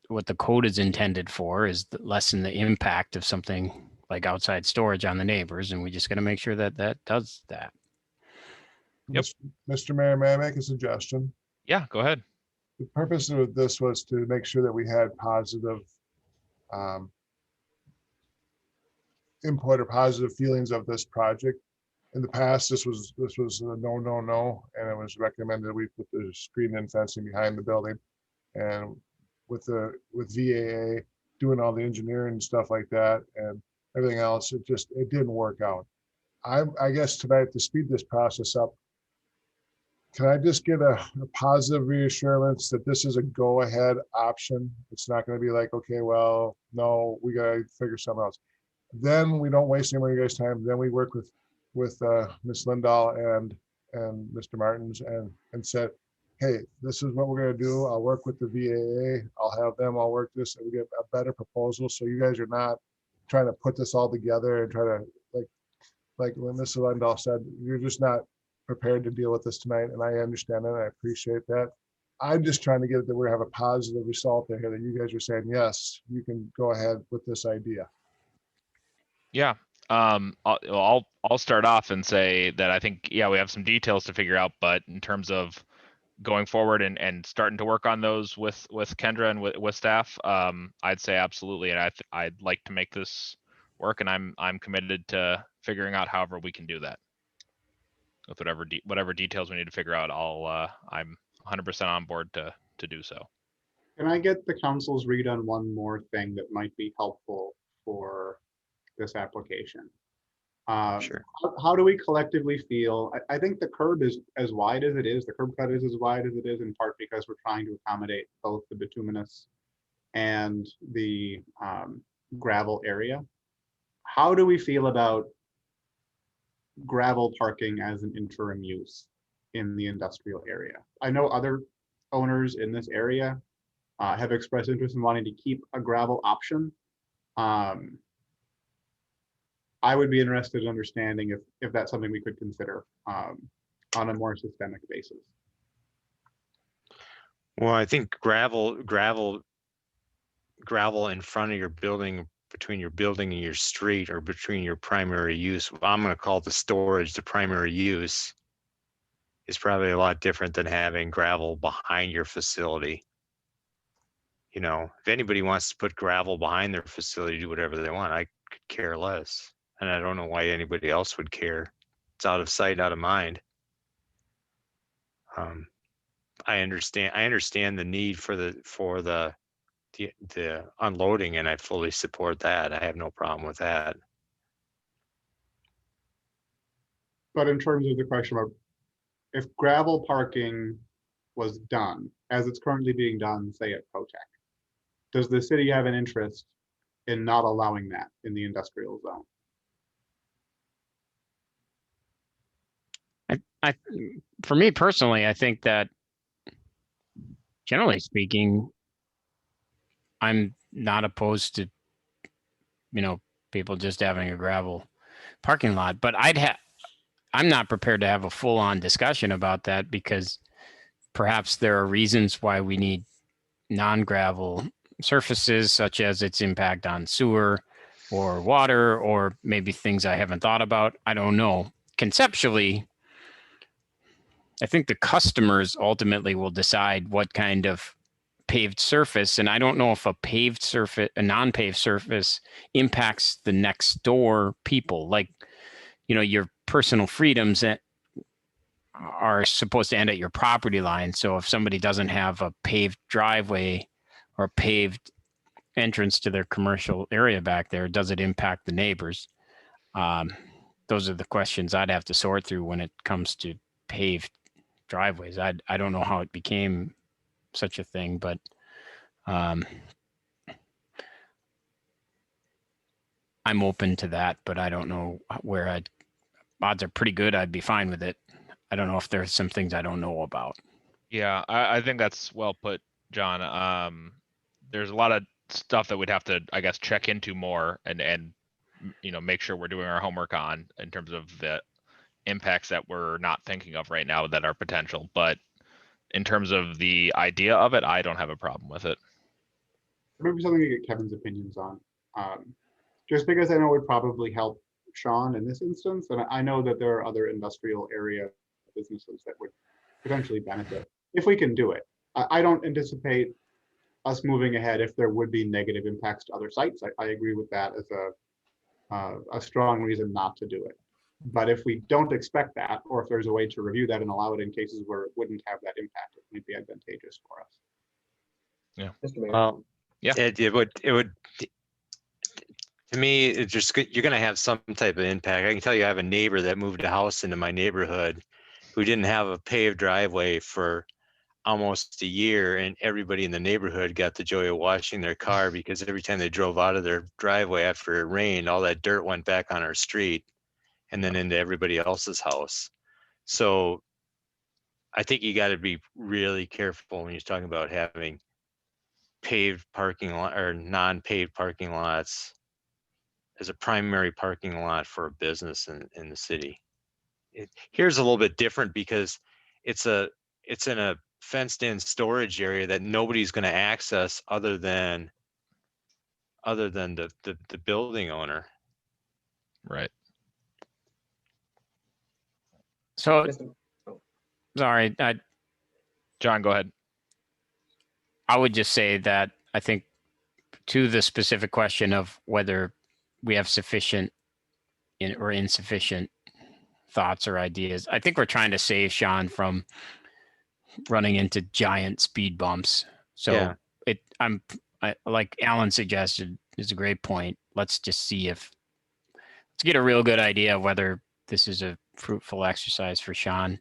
what the code is intended for is lessen the impact of something like outside storage on the neighbors. And we just got to make sure that does that. Yep. Mr. Mayor, may I make a suggestion? Yeah, go ahead. The purpose of this was to make sure that we had positive input or positive feelings of this project. In the past, this was a no, and it was recommended we put the screen and fencing behind the building. And with VAA doing all the engineering and stuff like that and everything else, it didn't work out. I guess tonight, to speed this process up, can I just get a positive reassurance that this is a go-ahead option? It's not going to be like, okay, well, no, we got to figure something else. Then we don't waste any more of you guys' time. Then we work with Ms. Lindahl and Mr. Martins and said, hey, this is what we're going to do. I'll work with the VAA. I'll have them all work this, and we get a better proposal. So you guys are not trying to put this all together and try to, like when Mr. Lindahl said, you're just not prepared to deal with this tonight. And I understand that. I appreciate that. I'm just trying to get that we have a positive result there that you guys are saying, yes, you can go ahead with this idea. Yeah. I'll start off and say that I think, yeah, we have some details to figure out, but in terms of going forward and starting to work on those with Kendra and with staff, I'd say absolutely. And I'd like to make this work, and I'm committed to figuring out however we can do that. With whatever details we need to figure out, I'm 100% on board to do so. Can I get the council's read on one more thing that might be helpful for this application? Sure. How do we collectively feel? I think the curb is as wide as it is. The curb cut is as wide as it is, in part because we're trying to accommodate both the bituminous and the gravel area. How do we feel about gravel parking as an interim use in the industrial area? I know other owners in this area have expressed interest in wanting to keep a gravel option. I would be interested in understanding if that's something we could consider on a more systemic basis. Well, I think gravel in front of your building, between your building and your street, or between your primary use, I'm going to call the storage the primary use, is probably a lot different than having gravel behind your facility. You know, if anybody wants to put gravel behind their facility, do whatever they want. I could care less. And I don't know why anybody else would care. It's out of sight, out of mind. I understand the need for the unloading, and I fully support that. I have no problem with that. But in terms of the question of if gravel parking was done as it's currently being done, say at Protec, does the city have an interest in not allowing that in the industrial zone? For me personally, I think that generally speaking, I'm not opposed to, people just having a gravel parking lot, but I'm not prepared to have a full-on discussion about that, because perhaps there are reasons why we need non-gravel surfaces, such as its impact on sewer or water, or maybe things I haven't thought about. I don't know. Conceptually, I think the customers ultimately will decide what kind of paved surface, and I don't know if a non-paved surface impacts the next door people. Like, your personal freedoms that are supposed to end at your property line. So if somebody doesn't have a paved driveway or paved entrance to their commercial area back there, does it impact the neighbors? Those are the questions I'd have to sort through when it comes to paved driveways. I don't know how it became such a thing, but I'm open to that, but I don't know where odds are pretty good I'd be fine with it. I don't know if there's some things I don't know about. Yeah, I think that's well put, John. There's a lot of stuff that we'd have to, I guess, check into more and make sure we're doing our homework on, in terms of the impacts that we're not thinking of right now that are potential. But in terms of the idea of it, I don't have a problem with it. Maybe something to get Kevin's opinions on. Just because I know it would probably help Sean in this instance, and I know that there are other industrial area businesses that would potentially benefit if we can do it. I don't anticipate us moving ahead if there would be negative impacts to other sites. I agree with that as a strong reason not to do it. But if we don't expect that, or if there's a way to review that and allow it in cases where it wouldn't have that impact, it might be advantageous for us. Yeah. Mr. Mayor. Well, Yeah. It would, to me, it's just, you're going to have some type of impact. I can tell you, I have a neighbor that moved a house into my neighborhood who didn't have a paved driveway for almost a year, and everybody in the neighborhood got the joy of washing their car, because every time they drove out of their driveway after it rained, all that dirt went back on our street and then into everybody else's house. So I think you got to be really careful when you're talking about having paved parking lot or non-paved parking lots as a primary parking lot for a business in the city. Here's a little bit different, because it's in a fenced in storage area that nobody's going to access other than the building owner. Right. So, Mr. sorry, John, go ahead. I would just say that I think, to the specific question of whether we have sufficient or insufficient thoughts or ideas, I think we're trying to save Sean from running into giant speed bumps. So Yeah. like Alan suggested, is a great point. Let's just see if to get a real good idea of whether this is a fruitful exercise for Sean.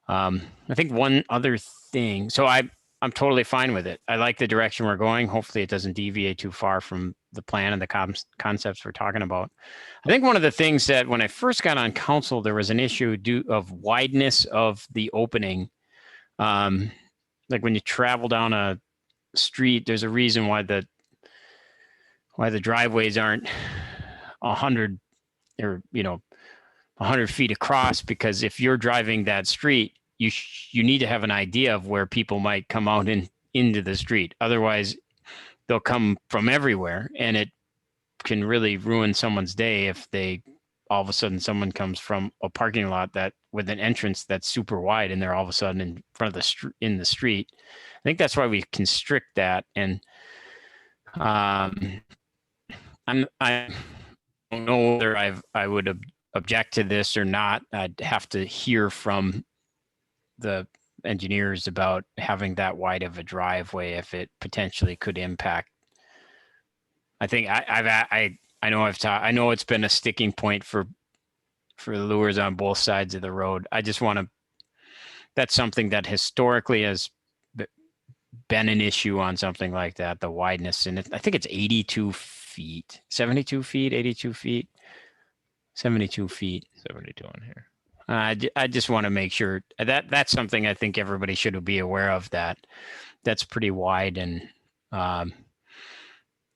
I think one other thing, so I'm totally fine with it. I like the direction we're going. Hopefully it doesn't deviate too far from the plan and the concepts we're talking about. I think one of the things that when I first got on council, there was an issue of wideness of the opening. Like when you travel down a street, there's a reason why the driveways aren't 100 or 100 feet across, because if you're driving that street, you need to have an idea of where people might come out into the street. Otherwise, they'll come from everywhere, and it can really ruin someone's day if all of a sudden someone comes from a parking lot that with an entrance that's super wide, and they're all of a sudden in front of the street. I think that's why we constrict that. And I don't know whether I would object to this or not. I'd have to hear from the engineers about having that wide of a driveway, if it potentially could impact. I think I know it's been a sticking point for the lures on both sides of the road. I just want to, that's something that historically has been an issue on something like that, the wideness. And I think it's 82 feet, 72 feet, 82 feet, 72 feet. 72 on here. I just want to make sure that that's something I think everybody should be aware of, that's pretty wide, and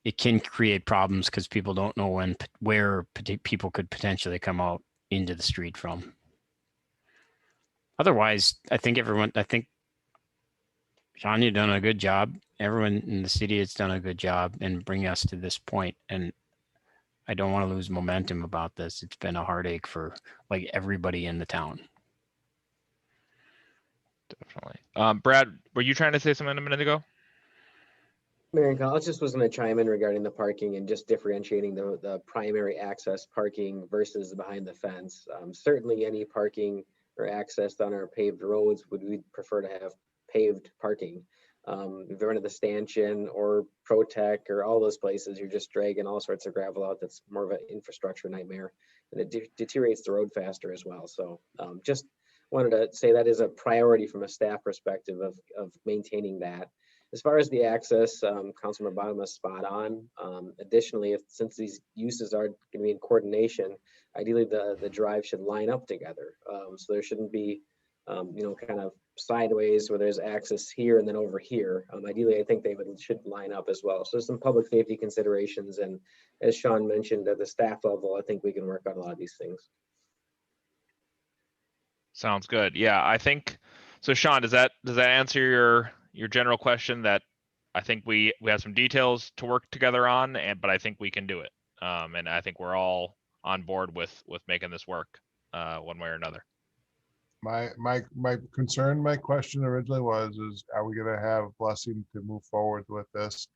it can create problems because people don't know where people could potentially come out into the street from. Otherwise, I think Sean, you've done a good job. Everyone in the city has done a good job in bringing us to this point, and I don't want to lose momentum about this. It's been a heartache for like everybody in the town. Definitely. Brad, were you trying to say something a minute ago? Mayor and Council, I just was going to chime in regarding the parking and just differentiating the primary access parking versus behind the fence. Certainly any parking or access on our paved roads, we'd prefer to have paved parking. If you're into the stanchion or Protec or all those places, you're just dragging all sorts of gravel out. That's more of an infrastructure nightmare, and it deteriorates the road faster as well. So just wanted to say that is a priority from a staff perspective of maintaining that. As far as the access, Councilman Bottom is spot on. Additionally, since these uses are going to be in coordination, ideally the drive should line up together. So there shouldn't be kind of sideways where there's access here and then over here. Ideally, I think they should line up as well. So there's some public safety considerations, and as Sean mentioned, at the staff level, I think we can work on a lot of these things. Sounds good. Yeah, I think so. Sean, does that answer your general question? That I think we have some details to work together on, but I think we can do it. And I think we're all on board with making this work one way or another. My concern, my question originally is, are we going to have blessing to move forward with this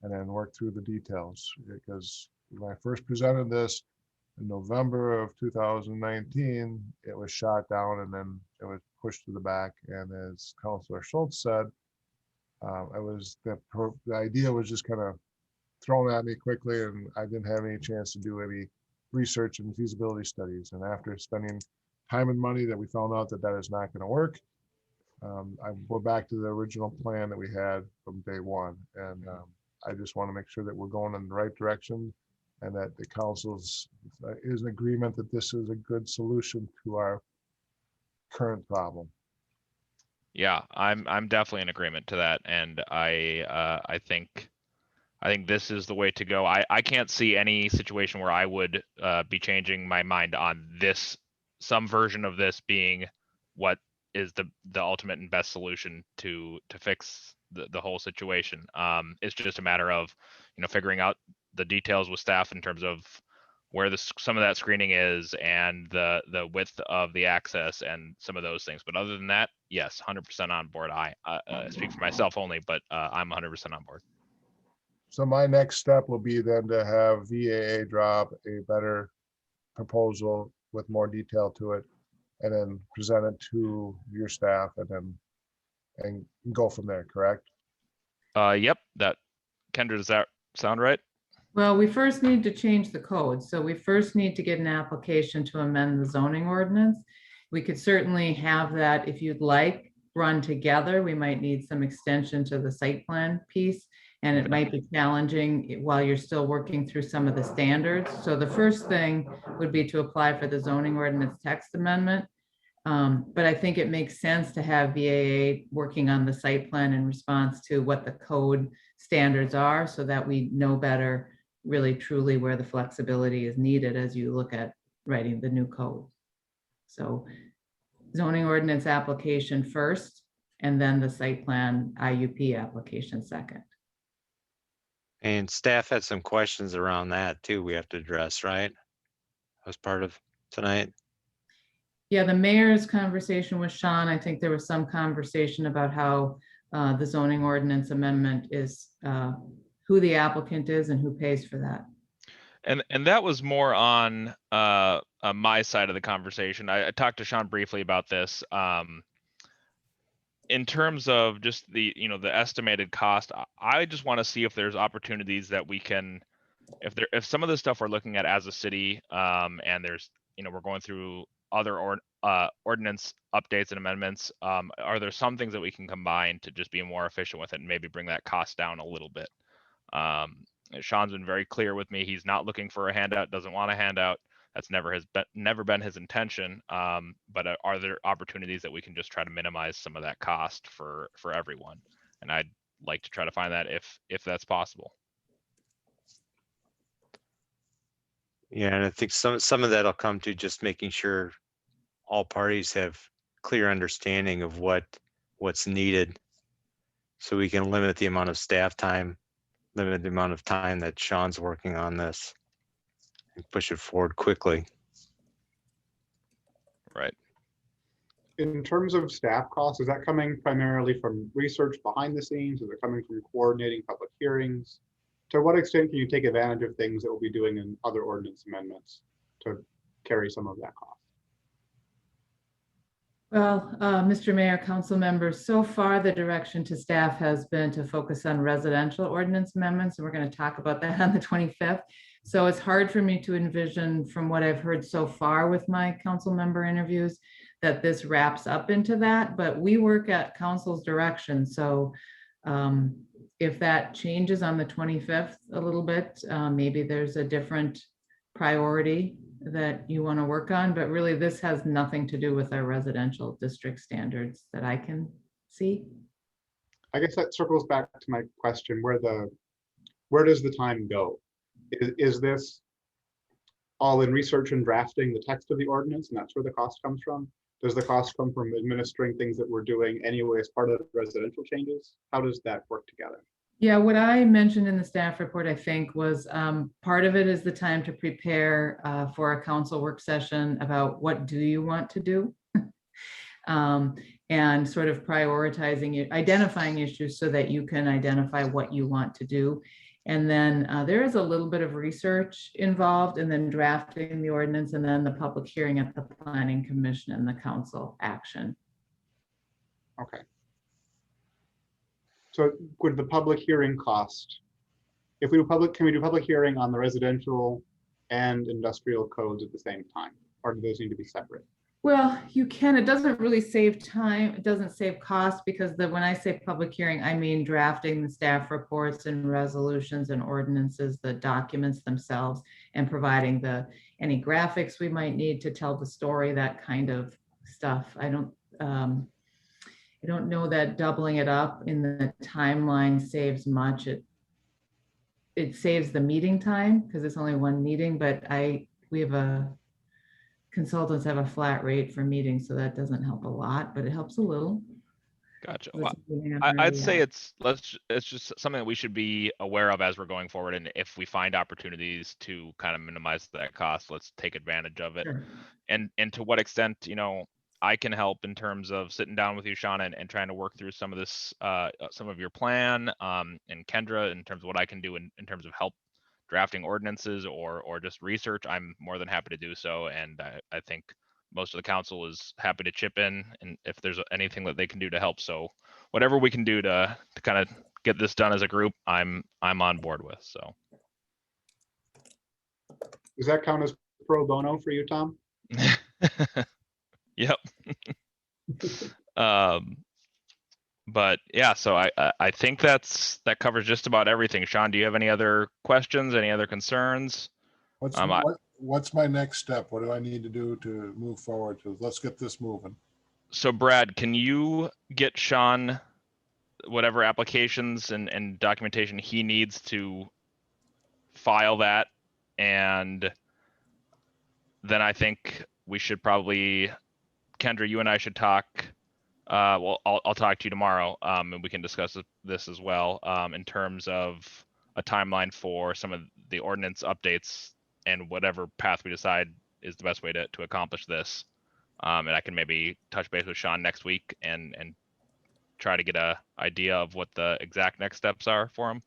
and then work through the details? Because when I first presented this in November of 2019, it was shot down and then it was pushed to the back. And as Councilor Schultz said, the idea was just kind of thrown at me quickly, and I didn't have any chance to do any research and feasibility studies. And after spending time and money, that we found out that is not going to work. I go back to the original plan that we had from day one, and I just want to make sure that we're going in the right direction, and that the council's is in agreement that this is a good solution to our current problem. Yeah, I'm definitely in agreement to that, and I think this is the way to go. I can't see any situation where I would be changing my mind on this. Some version of this being what is the ultimate and best solution to fix the whole situation. It's just a matter of figuring out the details with staff in terms of where some of that screening is and the width of the access and some of those things. But other than that, yes, 100% on board. I speak for myself only, but I'm 100% on board. So my next step will be then to have VAA drop a better proposal with more detail to it, and then present it to your staff, and go from there, correct? Yep. Kendra, does that sound right? Well, we first need to change the code. So we first need to get an application to amend the zoning ordinance. We could certainly have that if you'd like run together. We might need some extension to the site plan piece. And it might be challenging while you're still working through some of the standards. So the first thing would be to apply for the zoning ordinance text amendment. But I think it makes sense to have VAA working on the site plan in response to what the code standards are so that we know better really truly where the flexibility is needed as you look at writing the new code. So zoning ordinance application first, and then the site plan IUP application second. And staff had some questions around that too, we have to address, right? As part of tonight. Yeah, the mayor's conversation with Sean, I think there was some conversation about how the zoning ordinance amendment is who the applicant is and who pays for that. And that was more on my side of the conversation. I talked to Sean briefly about this. In terms of just the estimated cost, I just want to see if there's opportunities that we can, if some of the stuff we're looking at as a city, and there's we're going through other ordinance updates and amendments, are there some things that we can combine to just be more efficient with it and maybe bring that cost down a little bit? Sean's been very clear with me. He's not looking for a handout, doesn't want a handout. That's never been his intention. But are there opportunities that we can just try to minimize some of that cost for everyone? And I'd like to try to find that if that's possible. Yeah, and I think some of that'll come to just making sure all parties have clear understanding of what's needed, so we can limit the amount of staff time, limit the amount of time that Sean's working on this, and push it forward quickly. Right. In terms of staff costs, is that coming primarily from research behind the scenes? Is it coming from coordinating public hearings? To what extent can you take advantage of things that we'll be doing in other ordinance amendments to carry some of that cost? Well, Mr. Mayor, council members, so far the direction to staff has been to focus on residential ordinance amendments, and we're going to talk about that on the 25th. So it's hard for me to envision, from what I've heard so far with my council member interviews, that this wraps up into that, but we work at council's direction. So if that changes on the 25th a little bit, maybe there's a different priority that you want to work on, but really this has nothing to do with our residential district standards that I can see. I guess that circles back to my question, where does the time go? Is this all in research and drafting the text of the ordinance, and that's where the cost comes from? Does the cost come from administering things that we're doing anyway as part of residential changes? How does that work together? Yeah, what I mentioned in the staff report, I think, was part of it is the time to prepare for a council work session about what do you want to do, and sort of prioritizing it, identifying issues so that you can identify what you want to do. And then there is a little bit of research involved, and then drafting the ordinance, and then the public hearing at the Planning Commission and the council action. Okay. So would the public hearing cost, if we do can we do public hearing on the residential and industrial codes at the same time? Or do those need to be separate? Well, you can. It doesn't really save time. It doesn't save cost, because when I say public hearing, I mean drafting the staff reports and resolutions and ordinances, the documents themselves, and providing any graphics we might need to tell the story, that kind of stuff. I don't know that doubling it up in the timeline saves much. It saves the meeting time because it's only one meeting, but consultants have a flat rate for meetings, so that doesn't help a lot, but it helps a little. Gotcha. Well, I'd say it's just something that we should be aware of as we're going forward, and if we find opportunities to kind of minimize that cost, let's take advantage of it. Sure. And to what extent, I can help in terms of sitting down with you, Sean, and trying to work through some of this, some of your plan, and Kendra, in terms of what I can do in terms of help drafting ordinances or just research. I'm more than happy to do so, and I think most of the council is happy to chip in, and if there's anything that they can do to help. So whatever we can do to kind of get this done as a group, I'm on board with. So Does that count as pro bono for you, Tom? Yep. But yeah, so I think that covers just about everything. Sean, do you have any other questions, any other concerns? What's my next step? What do I need to do to move forward? Let's get this moving. So Brad, can you get Sean whatever applications and documentation he needs to file that? And then I think we should probably, Kendra, you and I should talk. Well, I'll talk to you tomorrow, and we can discuss this as well, in terms of a timeline for some of the ordinance updates and whatever path we decide is the best way to accomplish this. And I can maybe touch base with Sean next week and try to get a idea of what the exact next steps are for him.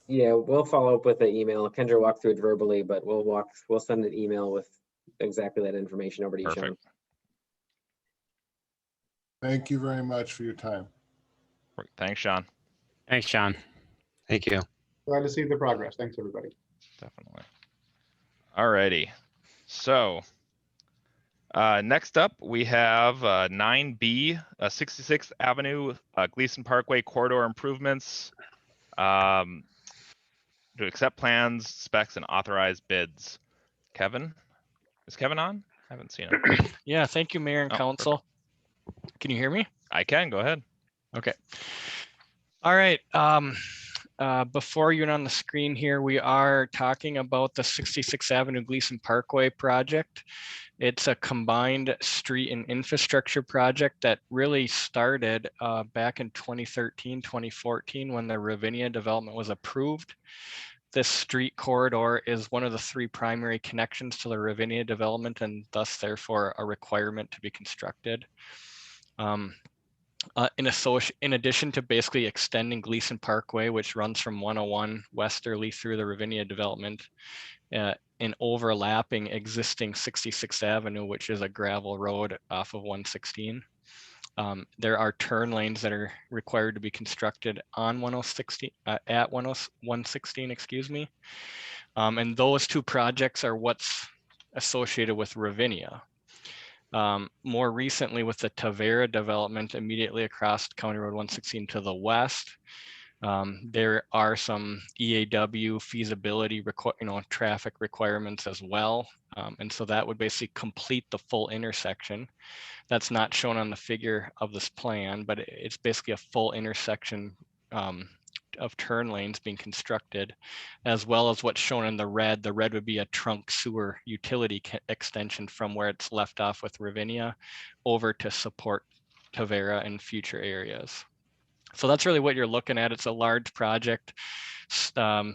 Yeah, we'll follow up with an email. Kendra walked through it verbally, but we'll send an email with exactly that information over to you, Sean. Perfect. Thank you very much for your time. Thanks, Sean. Thanks, Sean. Thank you. Glad to see the progress. Thanks, everybody. Definitely. Alrighty. So next up, we have 9B, 66th Avenue, Gleason Parkway corridor improvements. To accept plans, specs, and authorize bids. Kevin? Is Kevin on? I haven't seen him. Yeah, thank you, Mayor and Oh, Council. Can you hear me? I can, go ahead. Okay. All right. Before you're on the screen here, we are talking about the 66th Avenue Gleason Parkway project. It's a combined street and infrastructure project that really started back in 2013, 2014 when the Ravinia development was approved. This street corridor is one of the three primary connections to the Ravinia development and thus therefore a requirement to be constructed. In addition to basically extending Gleason Parkway, which runs from 101 westerly through the Ravinia development, and overlapping existing 66th Avenue, which is a gravel road off of 116. There are turn lanes that are required to be constructed on 116, excuse me. And those two projects are what's associated with Ravinia. More recently with the Tavera development immediately across County Road 116 to the west, there are some EAW feasibility, traffic requirements as well. And so that would basically complete the full intersection. That's not shown on the figure of this plan, but it's basically a full intersection of turn lanes being constructed, as well as what's shown in the red. The red would be a trunk sewer utility extension from where it's left off with Ravinia over to support Tavera and future areas. So that's really what you're looking at. It's a large project, started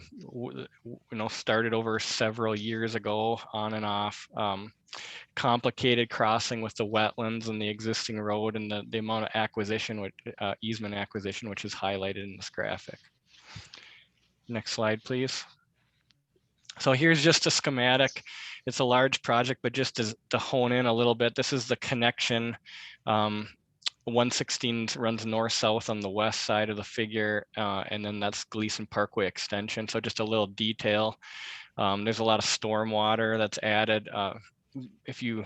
over several years ago, on and off. Complicated crossing with the wetlands and the existing road and the amount of acquisition, easement acquisition, which is highlighted in this graphic. Next slide, please. So here's just a schematic. It's a large project, but just to hone in a little bit, this is the connection. 116 runs north-south on the west side of the figure, and then that's Gleason Parkway extension. So just a little detail. There's a lot of stormwater that's added. Brad, if you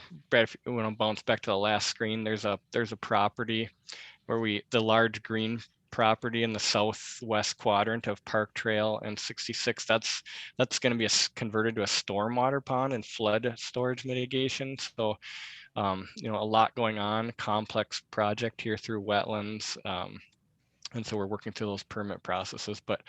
want to bounce back to the last screen, there's a property where the large green property in the southwest quadrant of Park Trail and 66. That's going to be converted to a stormwater pond and flood storage mitigation. So a lot going on, complex project here through wetlands. And so we're working through those permit processes, but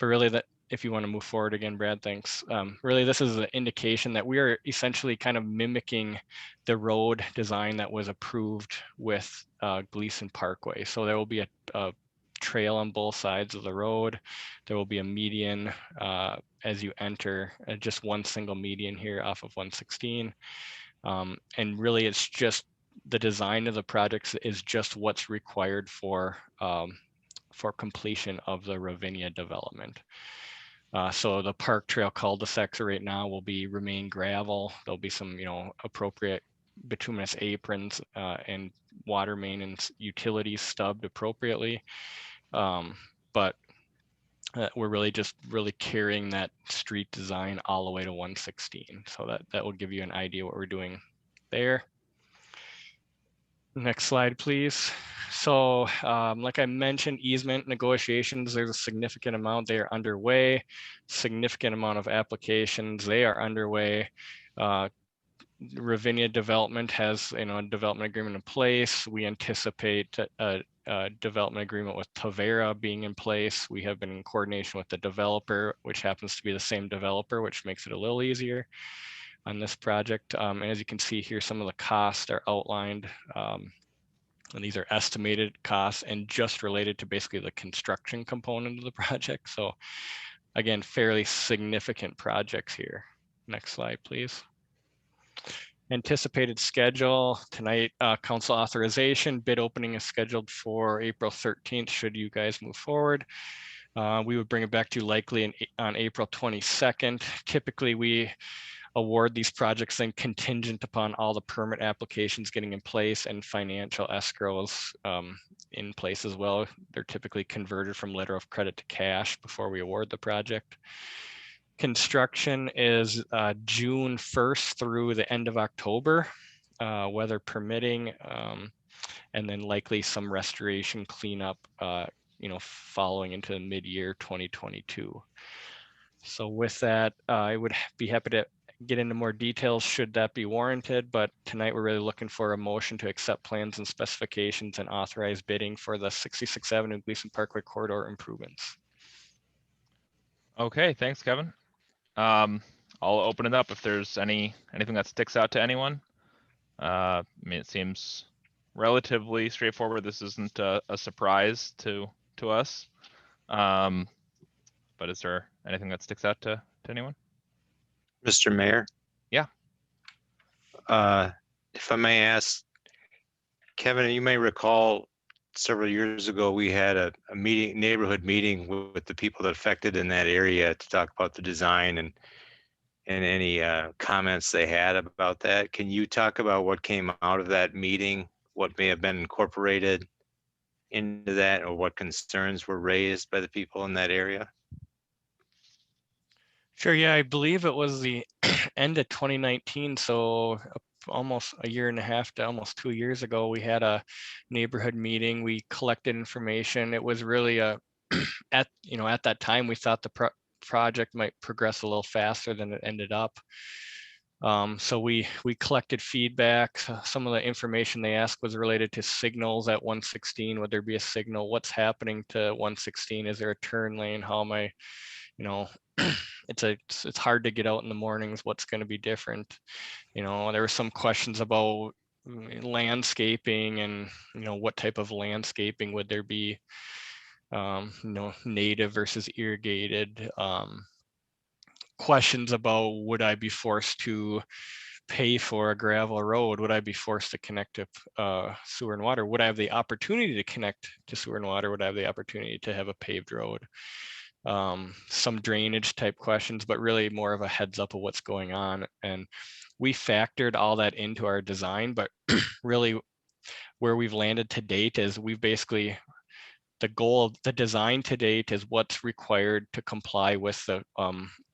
really that, if you want to move forward again, Brad, thanks. Really, this is an indication that we are essentially kind of mimicking the road design that was approved with Gleason Parkway. So there will be a trail on both sides of the road. There will be a median as you enter, just one single median here off of 116. And really, it's just the design of the projects is just what's required for completion of the Ravinia development. So the Park Trail cul-de-sacs right now will remain gravel. There'll be some, appropriate bituminous aprons and water main and utilities stubbed appropriately. But we're really just carrying that street design all the way to 116. So that will give you an idea what we're doing there. Next slide, please. So like I mentioned, easement negotiations, there's a significant amount. They are underway. Significant amount of applications, they are underway. Ravinia Development has a development agreement in place. We anticipate a development agreement with Tavera being in place. We have been in coordination with the developer, which happens to be the same developer, which makes it a little easier on this project. And as you can see here, some of the costs are outlined. And these are estimated costs and just related to basically the construction component of the project. So again, fairly significant projects here. Next slide, please. Anticipated schedule tonight, council authorization, bid opening is scheduled for April 13th, should you guys move forward. We would bring it back to you likely on April 22nd. Typically, we award these projects then contingent upon all the permit applications getting in place and financial escrows in place as well. They're typically converted from letter of credit to cash before we award the project. Construction is June 1st through the end of October, weather permitting, and then likely some restoration cleanup, following into mid-year 2022. So with that, I would be happy to get into more details should that be warranted, but tonight we're really looking for a motion to accept plans and specifications and authorize bidding for the 66th Avenue Gleason Parkway corridor improvements. Okay, thanks, Kevin. I'll open it up if there's anything that sticks out to anyone. I mean, it seems relatively straightforward. This isn't a surprise to us. But is there anything that sticks out to anyone? Mr. Mayor? Yeah. If I may ask, Kevin, you may recall several years ago, we had a neighborhood meeting with the people that affected in that area to talk about the design and any comments they had about that. Can you talk about what came out of that meeting, what may have been incorporated into that, or what concerns were raised by the people in that area? Sure, yeah, I believe it was the end of 2019, so almost a year and a half to almost 2 years ago, we had a neighborhood meeting. We collected information. It was really at that time, we thought the project might progress a little faster than it ended up. So we collected feedback. Some of the information they asked was related to signals at 116. Would there be a signal? What's happening to 116? Is there a turn lane? How am I, it's hard to get out in the mornings. What's going to be different? There were some questions about landscaping and, what type of landscaping would there be? Native versus irrigated. Questions about, would I be forced to pay for a gravel road? Would I be forced to connect to sewer and water? Would I have the opportunity to connect to sewer and water? Would I have the opportunity to have a paved road? Some drainage type questions, but really more of a heads up of what's going on. And we factored all that into our design, but really where we've landed to date is we've basically, the goal of the design to date is what's required to comply with the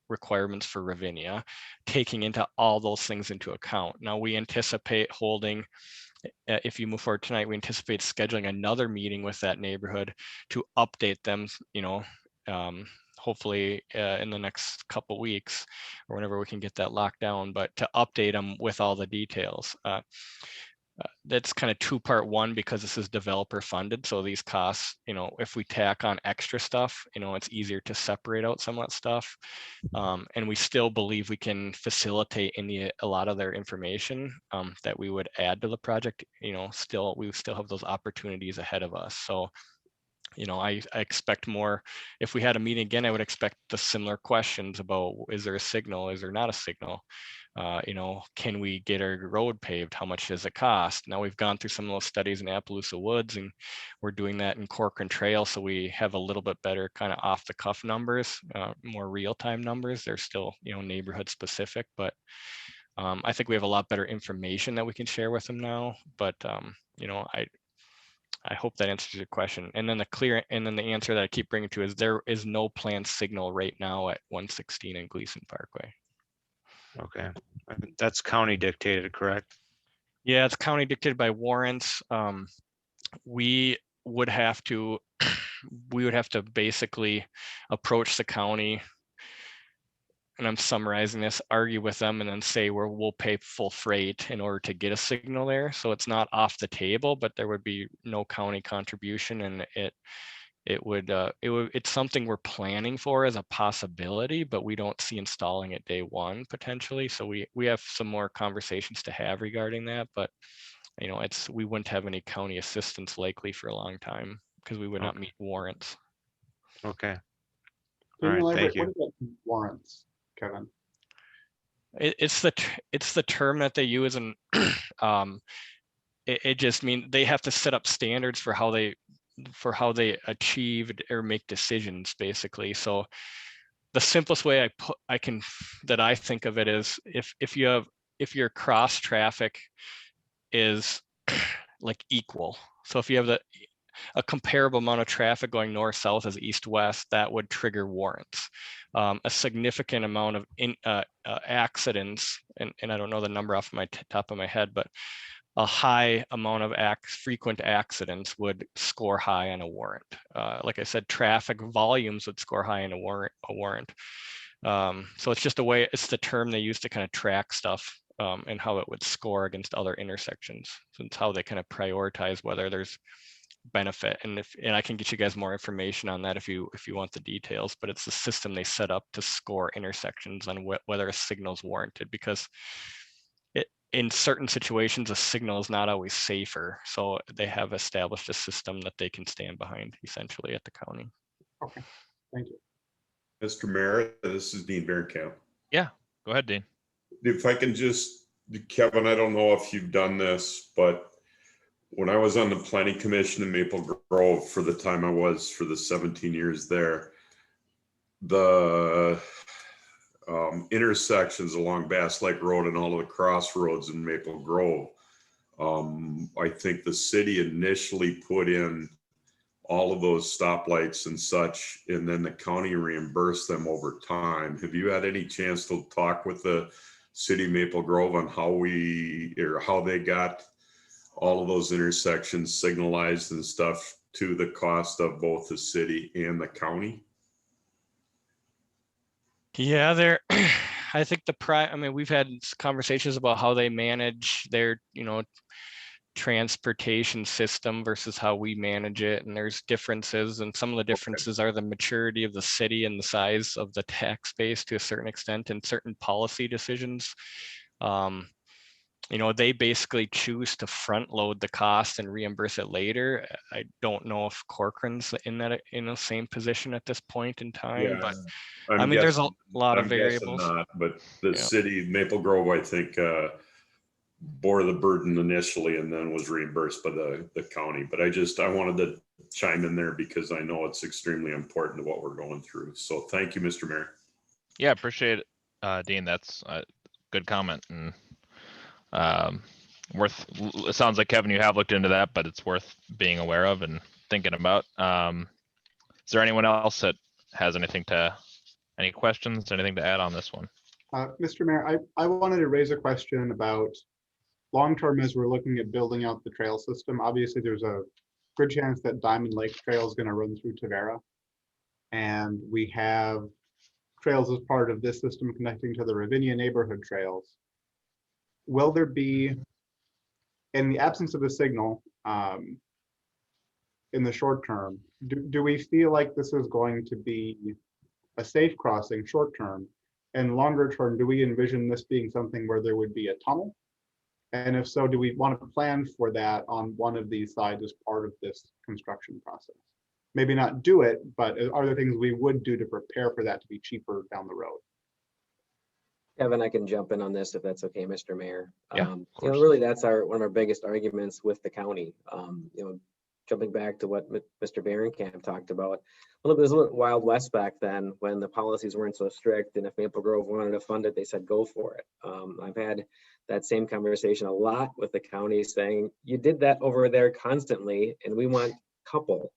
requirements for Ravinia, taking into all those things into account. Now we anticipate holding, if you move forward tonight, we anticipate scheduling another meeting with that neighborhood to update them, hopefully in the next couple weeks or whenever we can get that locked down, but to update them with all the details. That's kind of two-part. One, because this is developer funded, so these costs, if we tack on extra stuff, it's easier to separate out some of that stuff. And we still believe we can facilitate a lot of their information that we would add to the project. We still have those opportunities ahead of us. So I expect more. If we had a meeting again, I would expect the similar questions about, is there a signal? Is there not a signal? Can we get our road paved? How much does it cost? Now we've gone through some of those studies in Appaloosa Woods, and we're doing that in Corcoran Trail. So we have a little bit better kind of off the cuff numbers, more real-time numbers. They're still, neighborhood specific, but I think we have a lot better information that we can share with them now. But, I hope that answers your question. And then the answer that I keep bringing to is there is no planned signal right now at 116 and Gleason Parkway. Okay, that's county dictated, correct? Yeah, it's county dictated by warrants. We would have to basically approach the county, and I'm summarizing this, argue with them and then say we'll pay full freight in order to get a signal there. So it's not off the table, but there would be no county contribution, and it's something we're planning for as a possibility, but we don't see installing it day one potentially. So we have some more conversations to have regarding that, but you know, we wouldn't have any county assistance likely for a long time because we would not meet warrants. Okay. Can All you right, thank elaborate? What you. is that warrants, Kevin? It's the term that they use, and it just means they have to set up standards for how they achieve or make decisions, basically. So the simplest way that I think of it is if your cross traffic is like equal. So if you have a comparable amount of traffic going north south as east west, that would trigger warrants. A significant amount of accidents, and I don't know the number off my top of my head, but a high amount of frequent accidents would score high on a warrant. Like I said, traffic volumes would score high on a warrant. So it's just it's the term they use to kind of track stuff and how it would score against other intersections. So it's how they kind of prioritize whether there's benefit. And I can get you guys more information on that if you want the details, but it's the system they set up to score intersections on whether a signal is warranted, because in certain situations, a signal is not always safer. So they have established a system that they can stand behind essentially at the county. Okay, thank you. Mr. Mayor, this is Dean Berenkamp. Yeah, go ahead, Dean. If I can just, Kevin, I don't know if you've done this, but when I was on the planning commission in Maple Grove for the time I was for the 17 years there, the intersections along Bass Lake Road and all of the crossroads in Maple Grove, I think the city initially put in all of those stoplights and such, and then the county reimbursed them over time. Have you had any chance to talk with the city of Maple Grove on how they got all of those intersections signalized and stuff to the cost of both the city and the county? Yeah, I think we've had conversations about how they manage their, transportation system versus how we manage it. And there's differences, and some of the differences are the maturity of the city and the size of the tax base to a certain extent, and certain policy decisions. They basically choose to front load the cost and reimburse it later. I don't know if Corcoran's in the same position at this point in time, but there's a lot of variables. Not, but the city, Maple Grove, I think, bore the burden initially and then was reimbursed by the county. But I wanted to chime in there because I know it's extremely important to what we're going through. So thank you, Mr. Mayor. Yeah, appreciate it, Dean. That's a good comment, and it sounds like, Kevin, you have looked into that, but it's worth being aware of and thinking about. Is there anyone else that has any questions, anything to add on this one? Mr. Mayor, I wanted to raise a question about long-term as we're looking at building out the trail system. Obviously, there's a good chance that Diamond Lake Trail is going to run through Tavera. And we have trails as part of this system connecting to the Ravinia neighborhood trails. Will there be, in the absence of a signal in the short term, do we feel like this is going to be a safe crossing short term? And longer term, do we envision this being something where there would be a tunnel? And if so, do we want to plan for that on one of these sides as part of this construction process? Maybe not do it, but are there things we would do to prepare for that to be cheaper down the road? Kevin, I can jump in on this if that's okay, Mr. Mayor. Yeah, really, that's one of our biggest arguments with the county. Jumping back to what Mr. Berenkamp talked about, it was a little Wild West back then when the policies weren't so strict, and if Maple Grove wanted to fund it, they said go for it. I've had that same conversation a lot with the county saying, you did that over there constantly and we want couple.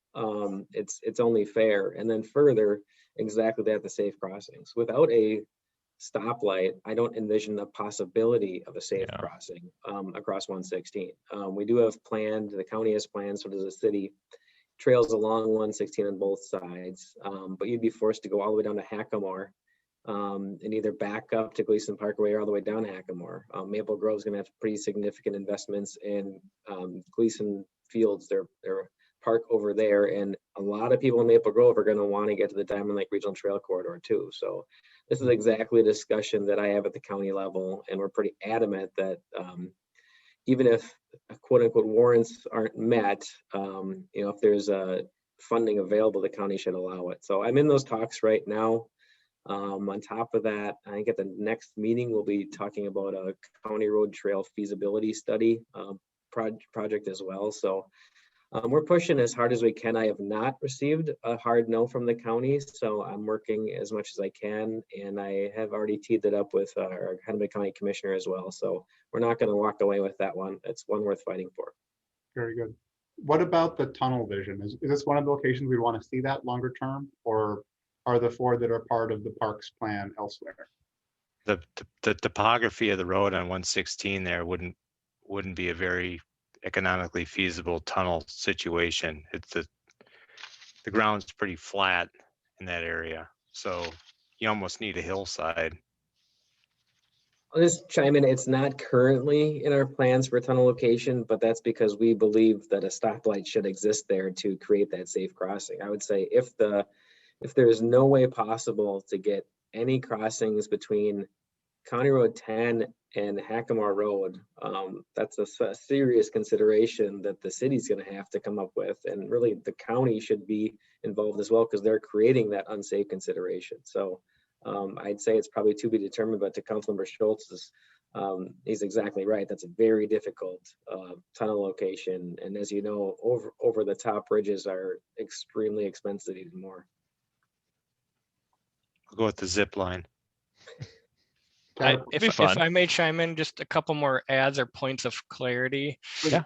It's only fair. And then further, exactly that, the safe crossings. Without a stoplight, I don't envision the possibility of a safe crossing across 116. We do have planned, the county has planned, so does the city, trails along 116 on both sides, but you'd be forced to go all the way down to Hackamore and either back up to Gleason Parkway or all the way down to Hackamore. Maple Grove is going to have pretty significant investments in Gleason Fields, their park over there, and a lot of people in Maple Grove are going to want to get to the Diamond Lake Regional Trail Corridor too. So this is exactly a discussion that I have at the county level, and we're pretty adamant that even if quote unquote warrants aren't met, if there's funding available, the county should allow it. So I'm in those talks right now. On top of that, I think at the next meeting, we'll be talking about a county road trail feasibility study project as well. So we're pushing as hard as we can. I have not received a hard no from the county, so I'm working as much as I can, and I have already teed it up with our Hennepin County Commissioner as well. So we're not going to walk away with that one. It's one worth fighting for. Very good. What about the tunnel vision? Is this one of the locations we want to see that longer term, or are the 4 that are part of the parks plan elsewhere? The topography of the road on 116 there wouldn't be a very economically feasible tunnel situation. It's the ground's pretty flat in that area, so you almost need a hillside. I'll just chime in. It's not currently in our plans for tunnel location, but that's because we believe that a stoplight should exist there to create that safe crossing. I would say if there's no way possible to get any crossings between County Road 10 and Hackamore Road, that's a serious consideration that the city's going to have to come up with, and really the county should be involved as well because they're creating that unsafe consideration. So I'd say it's probably to be determined, but to Councilmember Schultz's, he's exactly right. That's a very difficult tunnel location, and as you know, over the top bridges are extremely expensive even more. I'll go with the zip line. If I may chime in, just a couple more adds or points of clarity. Yeah.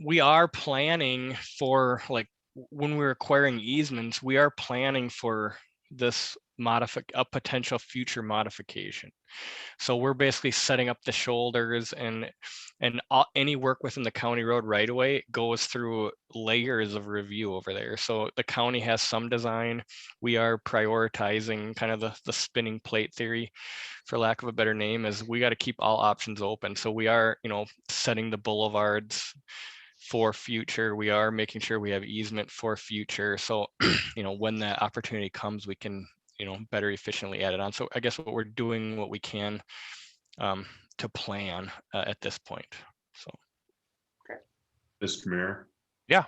We are planning for, like, when we're acquiring easements, we are planning for this a potential future modification. So we're basically setting up the shoulders, and any work within the county road right away goes through layers of review over there. So the county has some design. We are prioritizing kind of the spinning plate theory, for lack of a better name, is we got to keep all options open. So we are, setting the boulevards for future. We are making sure we have easement for future. So, when that opportunity comes, we can, better efficiently add it on. So I guess we're doing what we can to plan at this point. So. Okay. Mr. Mayor. Yeah.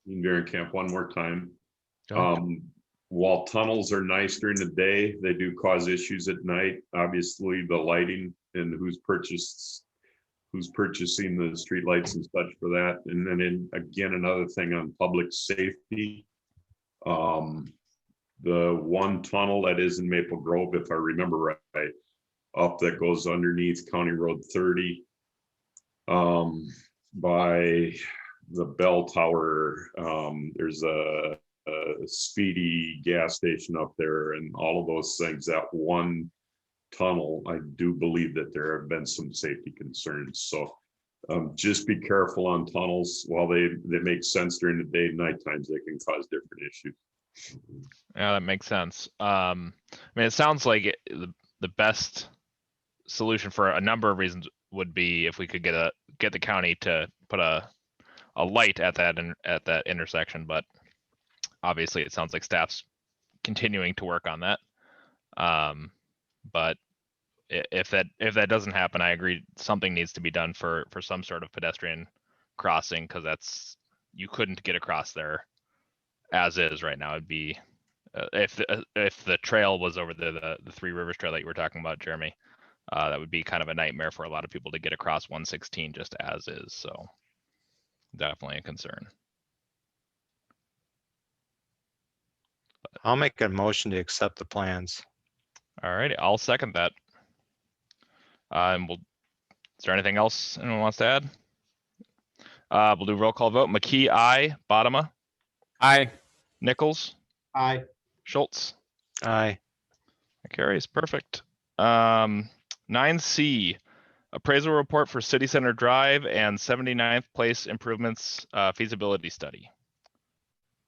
In Camp one more time. While tunnels are nice during the day, they do cause issues at night. Obviously, the lighting and who's purchasing the street lights and such for that. And then again, another thing on public safety. The one tunnel that is in Maple Grove, if I remember right, up that goes underneath County Road 30 by the bell tower. There's a Speedy gas station up there and all of those things. That one tunnel, I do believe that there have been some safety concerns. So just be careful on tunnels. While they make sense during the day, night times they can cause different issues. Yeah, that makes sense. It sounds like the best solution for a number of reasons would be if we could get the county to put a light at that intersection, but obviously it sounds like staff's continuing to work on that. But if that doesn't happen, I agree something needs to be done for some sort of pedestrian crossing, because you couldn't get across there as is right now. It'd be if the trail was over the Three Rivers Trail that you were talking about, Jeremy, that would be kind of a nightmare for a lot of people to get across 116 just as is. So definitely a concern. I'll make a motion to accept the plans. All right, I'll second that. And is there anything else anyone wants to add? We'll do roll call vote. McKee, aye. Bottoма, Aye. Nichols, Aye. Schultz. Aye. That carries. Perfect. 9C, appraisal report for City Center Drive and 79th Place improvements feasibility study.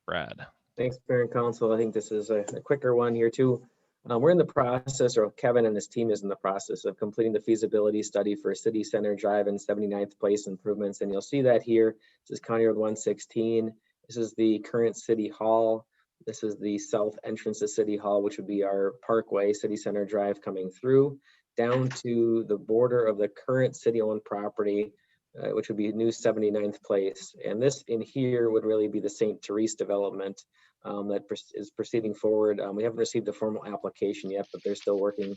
Brad. Thanks, Mayor and Council. I think this is a quicker one here too. We're in the process, or Kevin and his team is in the process of completing the feasibility study for City Center Drive and 79th Place improvements. And you'll see that here. This is County Road 116. This is the current City Hall. This is the south entrance to City Hall, which would be our Parkway, City Center Drive coming through, down to the border of the current city-owned property, which would be new 79th Place. And this in here would really be the St. Therese development that is proceeding forward. We haven't received a formal application yet, but they're still working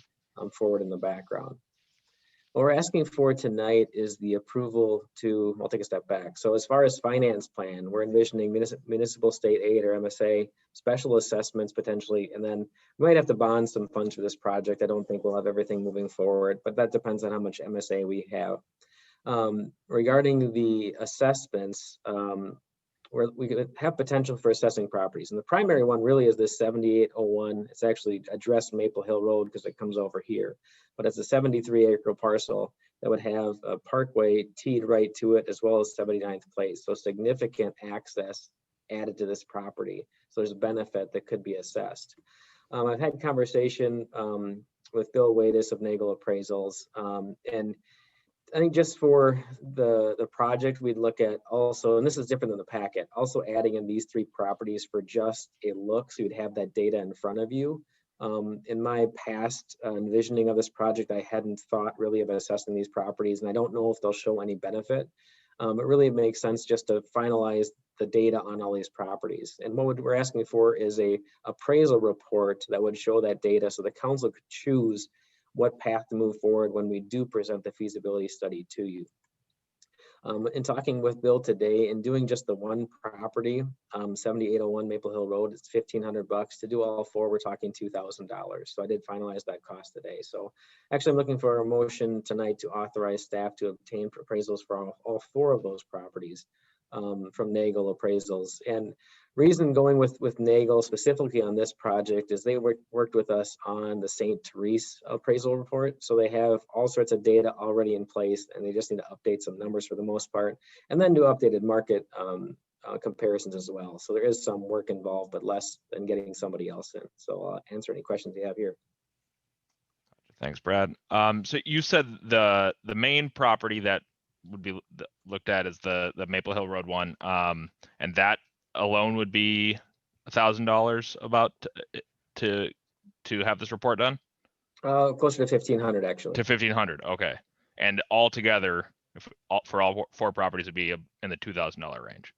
forward in the background. What we're asking for tonight is the approval to, I'll take a step back. So as far as finance plan, we're envisioning municipal state aid or MSA, special assessments potentially, and then we might have to bond some funds for this project. I don't think we'll have everything moving forward, but that depends on how much MSA we have. Regarding the assessments, we could have potential for assessing properties. And the primary one really is this 7801. It's actually addressed Maple Hill Road because it comes over here. But it's a 73-acre parcel that would have a Parkway teed right to it, as well as 79th Place. So significant access added to this property. So there's a benefit that could be assessed. I've had conversation with Bill Wadis of Nagel Appraisals, and I think just for the project, we'd look at also, and this is different than the packet, also adding in these 3 properties for just a look, so you'd have that data in front of you. In my past envisioning of this project, I hadn't thought really of assessing these properties, and I don't know if they'll show any benefit. It really makes sense just to finalize the data on all these properties. And what we're asking for is a appraisal report that would show that data so the council could choose what path to move forward when we do present the feasibility study to you. In talking with Bill today and doing just the one property, 7801 Maple Hill Road, it's $1,500. To do all 4, we're talking $2,000. So I did finalize that cost today. So actually I'm looking for a motion tonight to authorize staff to obtain appraisals for all 4 of those properties from Nagel Appraisals. And reason going with Nagel specifically on this project is they worked with us on the St. Therese appraisal report. So they have all sorts of data already in place, and they just need to update some numbers for the most part, and then do updated market comparisons as well. So there is some work involved, but less than getting somebody else in. So I'll answer any questions you have here. Thanks, Brad. So you said the main property that would be looked at is the Maple Hill Road one, and that alone would be $1,000 about to have this report done? Closer to 1,500 actually. To 1,500, okay. And altogether, for all 4 properties, would be in the $2,000 range.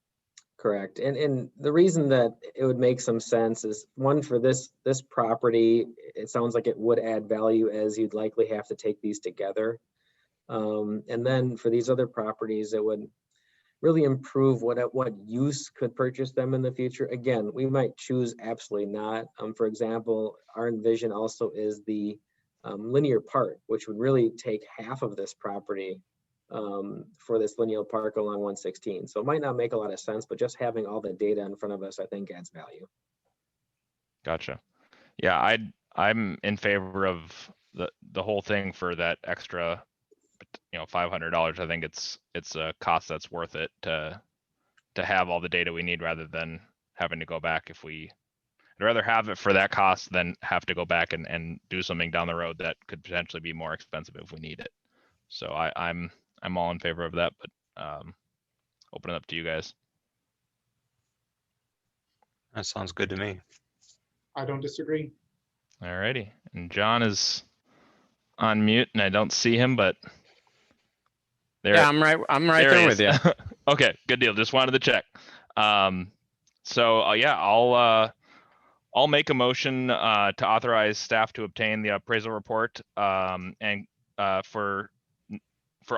Correct. And the reason that it would make some sense is, one, for this property, it sounds like it would add value, as you'd likely have to take these together. And then for these other properties, it would really improve what use could purchase them in the future. Again, we might choose absolutely not. For example, our envision also is the linear park, which would really take half of this property for this linear park along 116. So it might not make a lot of sense, but just having all the data in front of us, I think adds value. Gotcha. Yeah, I'm in favor of the whole thing for that extra, $500. I think it's a cost that's worth it to have all the data we need, rather than having to go back. I'd rather have it for that cost than have to go back and do something down the road that could potentially be more expensive if we need it. So I'm all in favor of that, but open it up to you guys. That sounds good to me. I don't disagree. All righty. And John is on mute and I don't see him, but Yeah, I'm right there with you. Okay, good deal. Just wanted to check. So yeah, I'll make a motion to authorize staff to obtain the appraisal report and for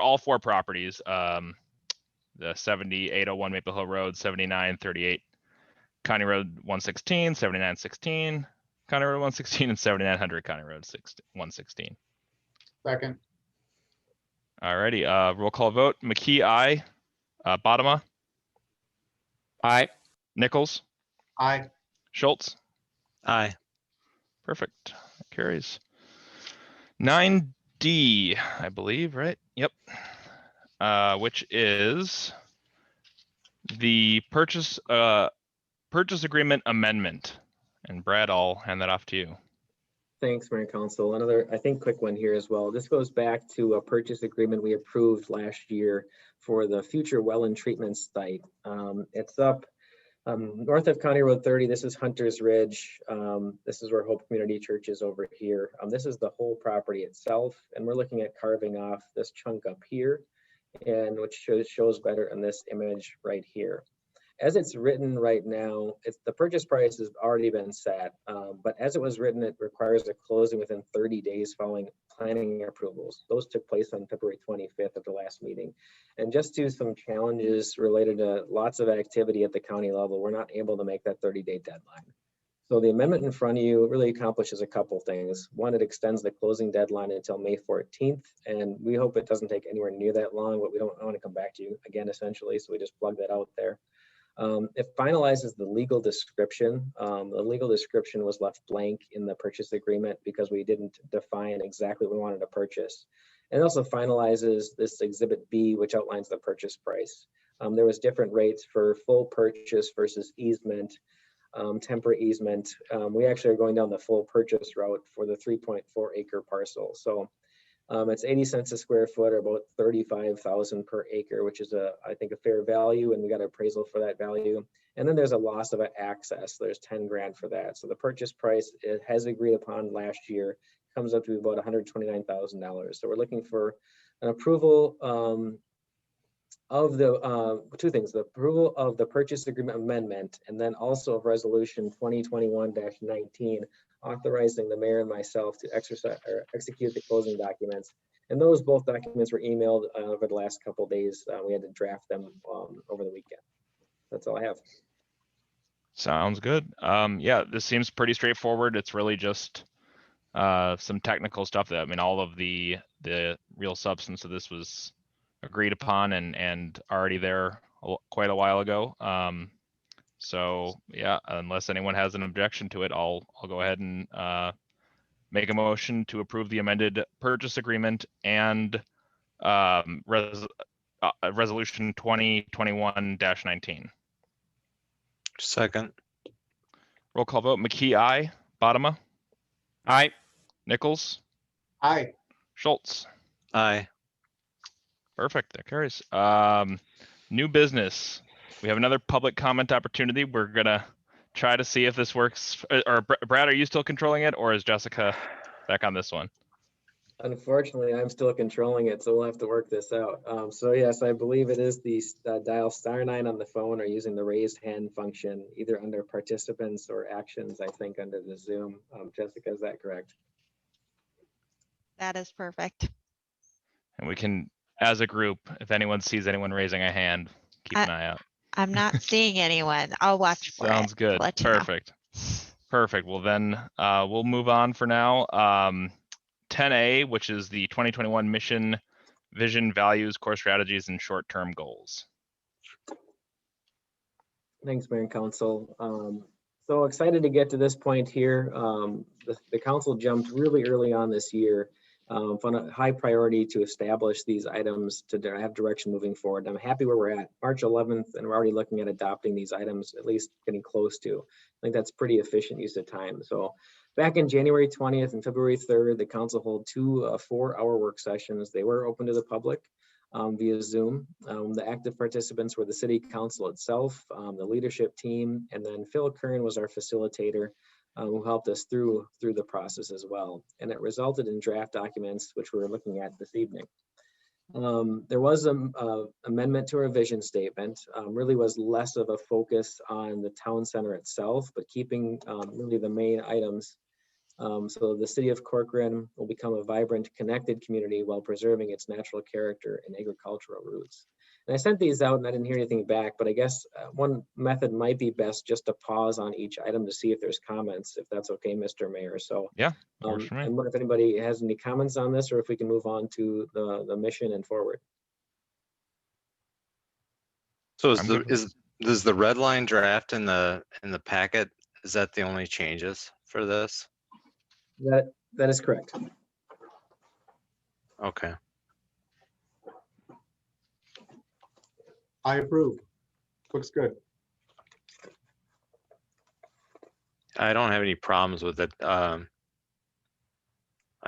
all 4 properties, the 7801 Maple Hill Road, 7938 County Road 116, 7916 County Road 116, and 7900 County Road 116. Second. Alrighty, roll call vote. McKee, aye. Bottoма, Aye. Nichols, Aye. Schultz. Aye. Perfect. That carries. 9D, I believe, right? Yep. Which is the purchase agreement amendment. And Brad, I'll hand that off to you. Thanks, Mayor and Council. Another, I think, quick one here as well. This goes back to a purchase agreement we approved last year for the future well and treatment site. It's up north of County Road 30. This is Hunter's Ridge. This is where Hope Community Church is over here. This is the whole property itself, and we're looking at carving off this chunk up here, and which shows better in this image right here. As it's written right now, the purchase price has already been set, but as it was written, it requires a closing within 30 days following planning approvals. Those took place on February 25th at the last meeting. And just due to some challenges related to lots of activity at the county level, we're not able to make that 30-day deadline. So the amendment in front of you really accomplishes a couple things. One, it extends the closing deadline until May 14th, and we hope it doesn't take anywhere near that long, but we don't want to come back to you again, essentially, so we just plug that out there. It finalizes the legal description. The legal description was left blank in the purchase agreement because we didn't define exactly what we wanted to purchase. And also finalizes this Exhibit B, which outlines the purchase price. There was different rates for full purchase versus easement, temporary easement. We actually are going down the full purchase route for the 3.4 acre parcel. So it's 80 cents a square foot, or about 35,000 per acre, which is I think a fair value, and we got an appraisal for that value. And then there's a loss of access. There's 10 grand for that. So the purchase price, it has agreed upon last year, comes up to about $129,000. So we're looking for an approval of the two things: the approval of the purchase agreement amendment, and then also of resolution 2021-19. Authorizing the mayor and myself to execute the closing documents. And those both documents were emailed over the last couple of days. We had to draft them over the weekend. That's all I have. Sounds good. Yeah, this seems pretty straightforward. It's really just some technical stuff that, I mean, all of the real substance of this was agreed upon and already there quite a while ago. So yeah, unless anyone has an objection to it, I'll go ahead and make a motion to approve the amended purchase agreement and resolution 2021-19. Second. Roll call vote. McKee, aye. Bottoma, Aye. Nichols, Aye. Schultz. Aye. Perfect. That carries. New business. We have another public comment opportunity. We're gonna try to see if this works. Or Brad, are you still controlling it, or is Jessica back on this one? Unfortunately, I'm still controlling it, so we'll have to work this out. So yes, I believe it is the dial *9 on the phone, or using the raised hand function, either under participants or actions, I think under the Zoom. Jessica, is that correct? That is perfect. And we can, as a group, if anyone sees anyone raising a hand, keep an eye out. I'm not seeing anyone. I'll watch for it. Sounds good. Let you know. Perfect. Perfect. Well, then we'll move on for now. 10A, which is the 2021 mission, vision, values, core strategies, and short-term goals. Thanks, Mayor and Council. So excited to get to this point here. The council jumped really early on this year. Found a high priority to establish these items to have direction moving forward. I'm happy where we're at, March 11th, and we're already looking at adopting these items, at least getting close to. I think that's pretty efficient use of time. So back in January 20th and February 3rd, the council held two 4-hour work sessions. They were open to the public via Zoom. The active participants were the city council itself, the leadership team, and then Phil Kern was our facilitator, who helped us through the process as well. And it resulted in draft documents, which we're looking at this evening. There was an amendment to our vision statement, really was less of a focus on the town center itself, but keeping really the main items. So the city of Corcoran will become a vibrant, connected community while preserving its natural character and agricultural roots. And I sent these out and I didn't hear anything back, but I guess one method might be best just to pause on each item to see if there's comments, if that's okay, Mr. Mayor. So Yeah, works for me. I wonder if anybody has any comments on this or if we can move on to the mission and forward. So I'm good with is the red line draft in the packet, is that the only changes for this? That is correct. Okay. I approve. Looks good. I don't have any problems with it. I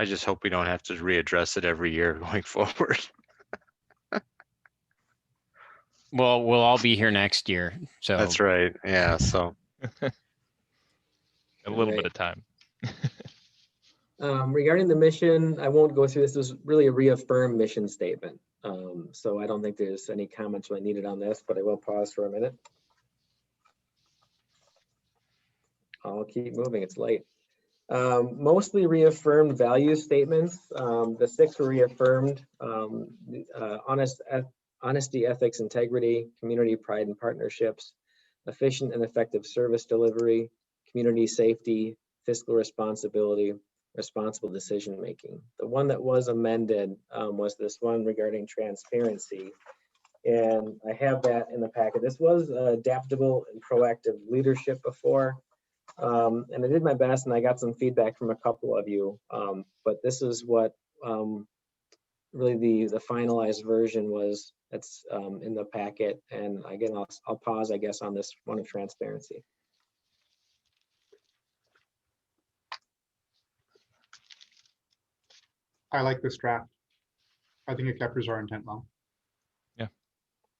just hope we don't have to readdress it every year going forward. Well, we'll all be here next year. So That's right. Yeah. So a little bit of time. Regarding the mission, I won't go through this. This is really a reaffirmed mission statement. So I don't think there's any comments really needed on this, but I will pause for a minute. I'll keep moving, it's late. Mostly reaffirmed value statements. The 6 were reaffirmed: honesty, ethics, integrity, community pride and partnerships, efficient and effective service delivery, community safety, fiscal responsibility, responsible decision making. The one that was amended was this one regarding transparency. And I have that in the packet. This was adaptable and proactive leadership before. And I did my best and I got some feedback from a couple of you. But this is what really the finalized version was. That's in the packet. And again, I'll pause, I guess, on this one of transparency. I like this draft. I think it captures our intent well.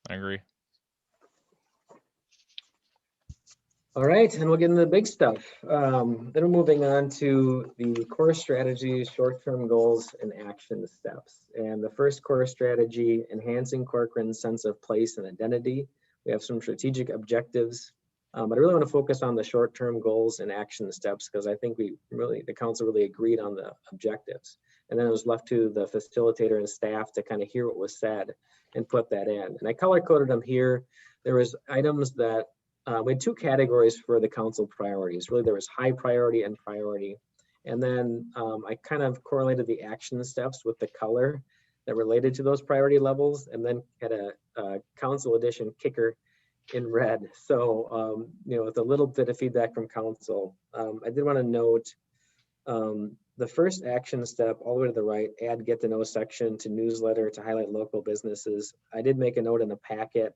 I agree. All right, and we'll get into the big stuff. Then we're moving on to the core strategies, short-term goals, and action steps. And the first core strategy, enhancing Corcoran's sense of place and identity. We have some strategic objectives, but I really want to focus on the short-term goals and action steps because I think the council really agreed on the objectives. And then it was left to the facilitator and staff to kind of hear what was said and put that in. And I color-coded them here. There was items that we had 2 categories for the council priorities. Really, there was high priority and priority. And then I kind of correlated the action steps with the color that related to those priority levels, and then had a council edition kicker in red. So, with a little bit of feedback from council, I did want to note the first action step all the way to the right, add get to know section to newsletter to highlight local businesses. I did make a note in the packet.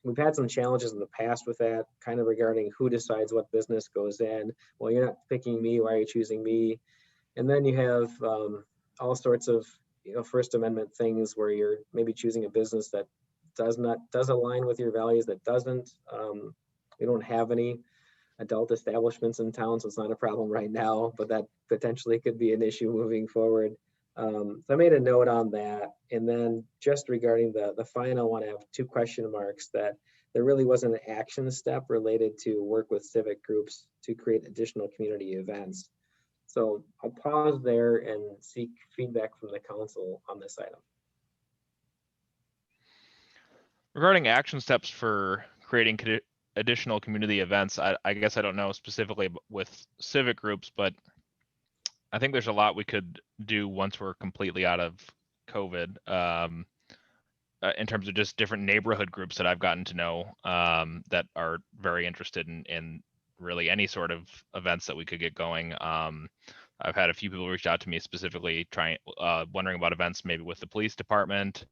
We've had some challenges in the past with that, kind of regarding who decides what business goes in. Well, you're not picking me, why are you choosing me? And then you have all sorts of First Amendment things where you're maybe choosing a business that does align with your values, that doesn't. We don't have any adult establishments in town, so it's not a problem right now, but that potentially could be an issue moving forward. So I made a note on that. And then just regarding the final one, I have 2 question marks that there really wasn't an action step related to work with civic groups to create additional community events. So I'll pause there and seek feedback from the council on this item. Regarding action steps for creating additional community events, I guess I don't know specifically with civic groups, but I think there's a lot we could do once we're completely out of COVID, in terms of just different neighborhood groups that I've gotten to know that are very interested in really any sort of events that we could get going. I've had a few people reach out to me specifically wondering about events maybe with the police department,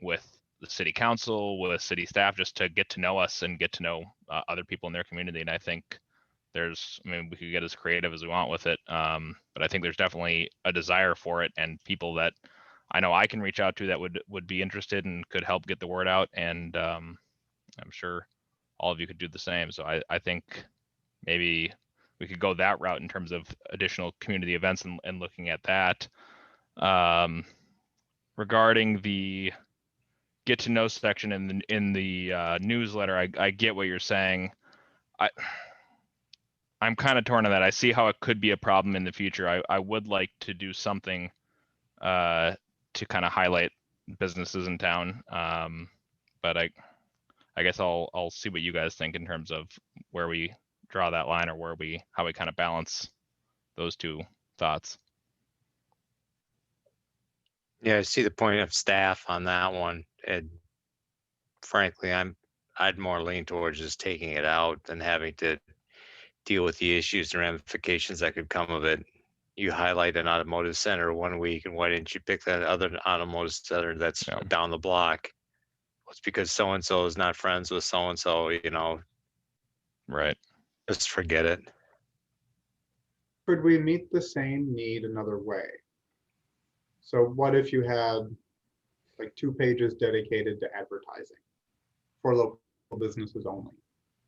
with the city council, with city staff, just to get to know us and get to know other people in their community. And I think we could get as creative as we want with it. But I think there's definitely a desire for it, and people that I know I can reach out to that would be interested and could help get the word out. And I'm sure all of you could do the same. So I think maybe we could go that route in terms of additional community events and looking at that. Regarding the get to know section in the newsletter, I get what you're saying. I'm kind of torn on that. I see how it could be a problem in the future. I would like to do something to kind of highlight, businesses in town. But I guess I'll see what you guys think in terms of where we draw that line, or how we kind of balance those two thoughts. Yeah, I see the point of staff on that one. And frankly, I'd more lean towards just taking it out than having to deal with the issues and ramifications that could come of it. You highlight an automotive center one week, and why didn't you pick that other automotive center that's Yeah. down the block? Well, it's because so-and-so is not friends with so-and-so, Right. just forget it. Could we meet the same need another way? So what if you had like 2 pages dedicated to advertising for local businesses only?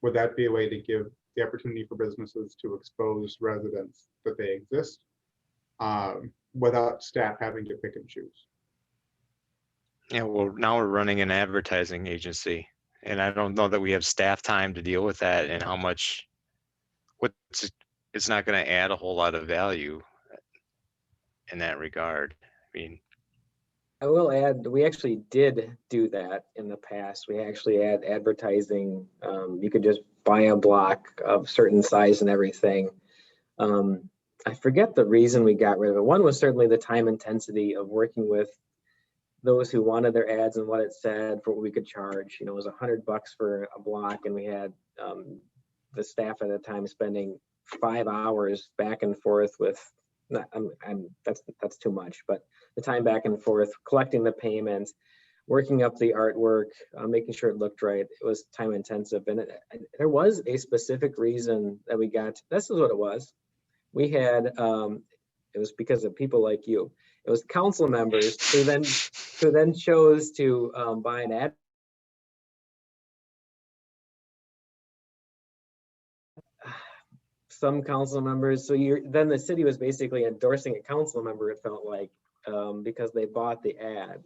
Would that be a way to give the opportunity for businesses to expose residents that they exist without staff having to pick and choose? Yeah, well, now we're running an advertising agency, and I don't know that we have staff time to deal with that, and it's not going to add a whole lot of value in that regard. I mean, I will add, we actually did do that in the past. We actually had advertising. You could just buy a block of certain size and everything. I forget the reason we got rid of it. One was certainly the time intensity of working with those who wanted their ads and what it said for what we could charge. It was $100 for a block, and we had the staff at the time spending 5 hours back and forth with, that's too much, but the time back and forth, collecting the payments, working up the artwork, making sure it looked right. It was time intensive, and there was a specific reason that we got. This is what it was. We had it was because of people like you. It was council members who then chose to buy an ad. Some council members, so then the city was basically endorsing a council member, it felt like, because they bought the ad.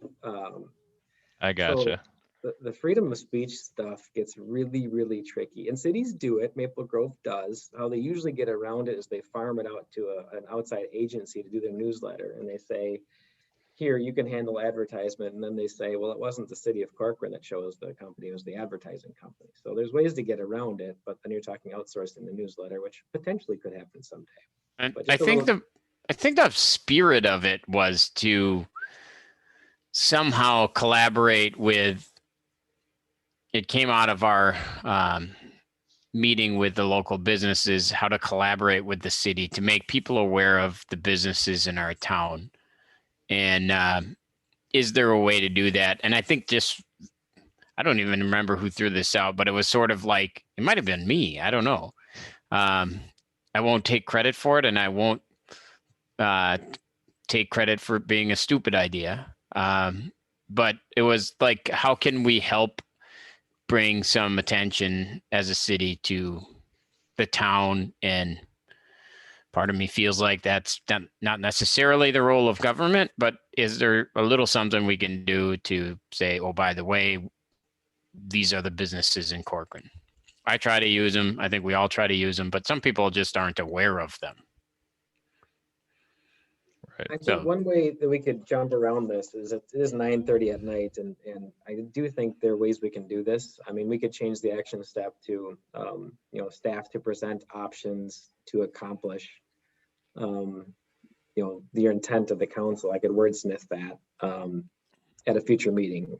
I gotcha. So the freedom of speech stuff gets really, really tricky, and cities do it. Maple Grove does. How they usually get around it is they farm it out to an outside agency to do their newsletter, and they say, here, you can handle advertisement. And then they say, well, it wasn't the city of Corcoran that chose the company, it was the advertising company. So there's ways to get around it, but then you're talking outsourcing the newsletter, which potentially could happen someday. And I think the spirit of it was to somehow collaborate with, it came out of our meeting with the local businesses, how to collaborate with the city to make people aware of the businesses in our town. And is there a way to do that? And I think I don't even remember who threw this out, but it was sort of like, it might have been me. I don't know. I won't take credit for it, and I won't take credit for it being a stupid idea. But it was like, how can we help bring some attention as a city to the town? And part of me feels like that's not necessarily the role of government, but is there a little something we can do to say, oh, by the way, these are the businesses in Corcoran? I try to use them. I think we all try to use them, but some people just aren't aware of them. Right. I think one way that we could jump around this is it is 9:30 at night, and I do think there are ways we can do this. I mean, we could change the action step to, staff to present options to accomplish, the intent of the council. I could wordsmith that at a future meeting.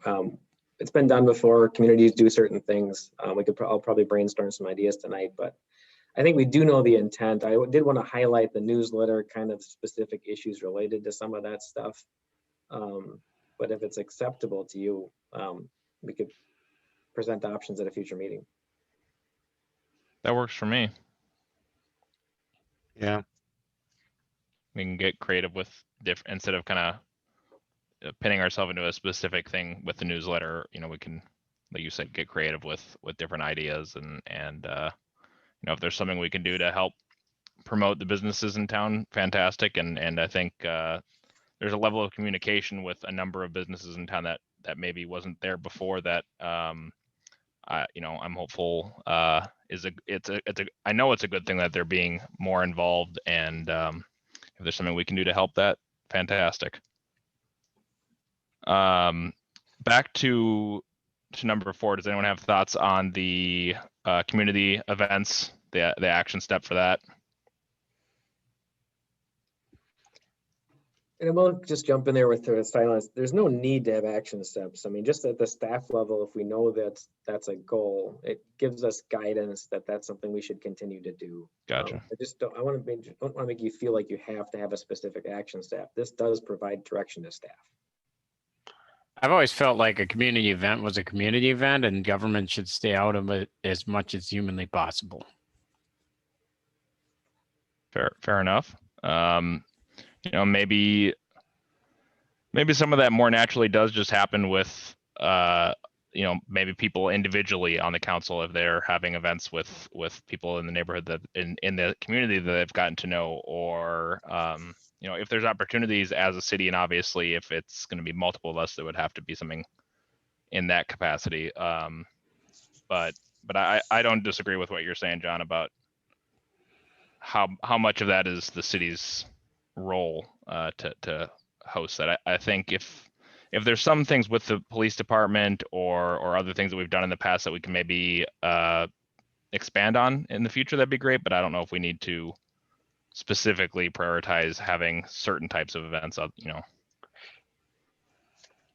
It's been done before. Communities do certain things. I'll probably brainstorm some ideas tonight, but I think we do know the intent. I did want to highlight the newsletter, kind of specific issues related to some of that stuff. But if it's acceptable to you, we could present options at a future meeting. That works for me. yeah. We can get creative with instead of kind of pinning ourselves into a specific thing with the newsletter. We can, like you said, get creative with different ideas, and if there's something we can do to help promote the businesses in town, fantastic. And I think there's a level of communication with a number of businesses in town that maybe wasn't there before, that I'm hopeful I know it's a good thing that they're being more involved, and if there's something we can do to help that, fantastic. Back to number 4. Does anyone have thoughts on the community events, the action step for that? And we'll just jump in there with the silence. There's no need to have action steps. I mean, just at the staff level, if we know that that's a goal, it gives us guidance that that's something we should continue to do. Gotcha. I just don't want to make you feel like you have to have a specific action step. This does provide direction to staff. I've always felt like a community event was a community event and government should stay out of it as much as humanly possible. Fair enough. You know, maybe some of that more naturally does just happen with, you know, maybe people individually on the council if they're having events with people in the neighborhood that in the community that they've gotten to know, or you know, if there's opportunities as a city, and obviously if it's going to be multiple of us, there would have to be something in that capacity. But I don't disagree with what you're saying, John, about how much of that is the city's role to host that. I think if there's some things with the police department or other things that we've done in the past that we can maybe expand on in the future, that'd be great. But I don't know if we need to specifically prioritize having certain types of events, you know.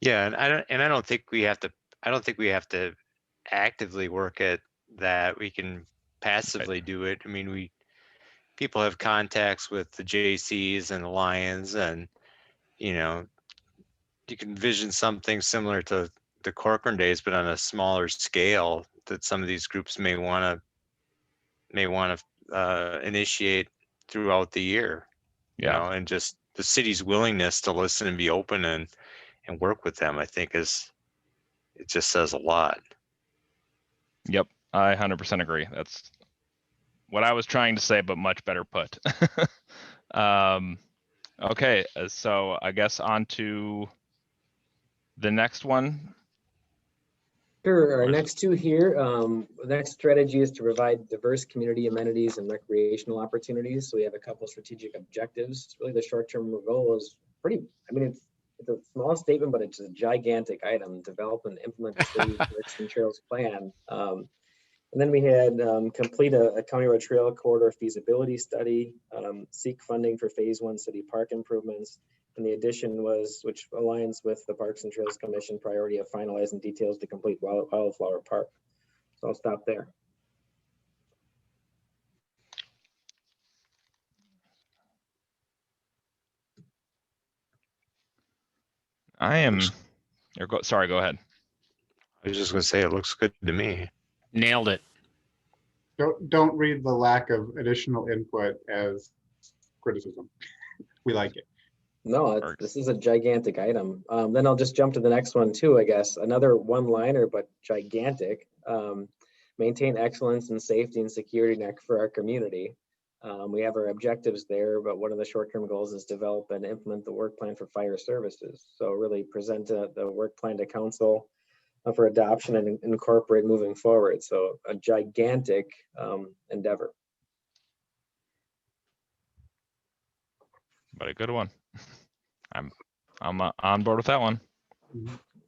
Yeah, and I don't think we have to actively work at that. We can passively do it. I mean, people have contacts with the JCs and the Lions, and you know, you can envision something similar to the Corcoran days, but on a smaller scale that some of these groups may want to initiate throughout the year. You know, and just the city's willingness to listen and be open and work with them, I think it just says a lot. Yep, I 100% agree. That's what I was trying to say, but much better put. Okay, so I guess on to the next one. Sure, our next two here, the next strategy is to provide diverse community amenities and recreational opportunities. So we have a couple strategic objectives. Really the short-term goal is pretty, I mean, it's a small statement, but it's a gigantic item: develop and implement the city's Parks and Trails plan. And then we had complete a County Road Trail Corridor feasibility study, seek funding for phase 1 city park improvements. And the addition was, which aligns with the Parks and Trails Commission priority of finalizing details to complete Wildflower Park. So I'll stop there. Sorry, go ahead. I was just going to say, it looks good to me. Nailed it. Don't read the lack of additional input as criticism. We like it. No, this is a gigantic item. Then I'll just jump to the next one too, I guess. Another one-liner, but gigantic. Maintain excellence in safety and security net for our community. We have our objectives there, but one of the short-term goals is develop and implement the work plan for fire services. So really present the work plan to council for adoption and incorporate moving forward. So a gigantic endeavor. But a good one. I'm on board with that one.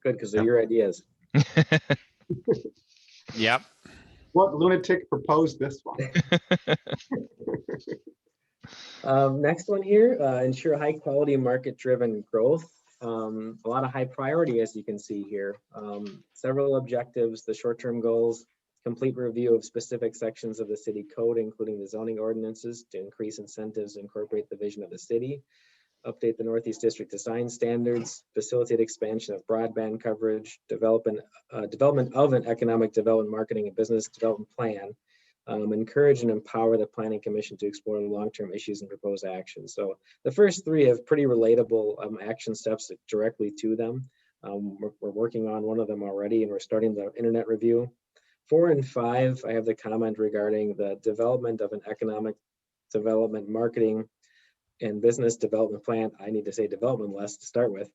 Good, because they're your ideas. Yep. What lunatic proposed this one? Next one here, ensure high quality market driven growth. A lot of high priority, as you can see here. Several objectives, the short-term goals: complete review of specific sections of the city code, including the zoning ordinances, to increase incentives, incorporate the vision of the city, update the Northeast District design standards, facilitate expansion of broadband coverage, development of an economic development, marketing, and business development plan, encourage and empower the Planning Commission to explore long-term issues and propose actions. So the first three have pretty relatable action steps directly to them. We're working on one of them already, and we're starting the internet review. 4 and 5, I have the comment regarding the development of an economic development, marketing, and business development plan. I need to say development less to start with.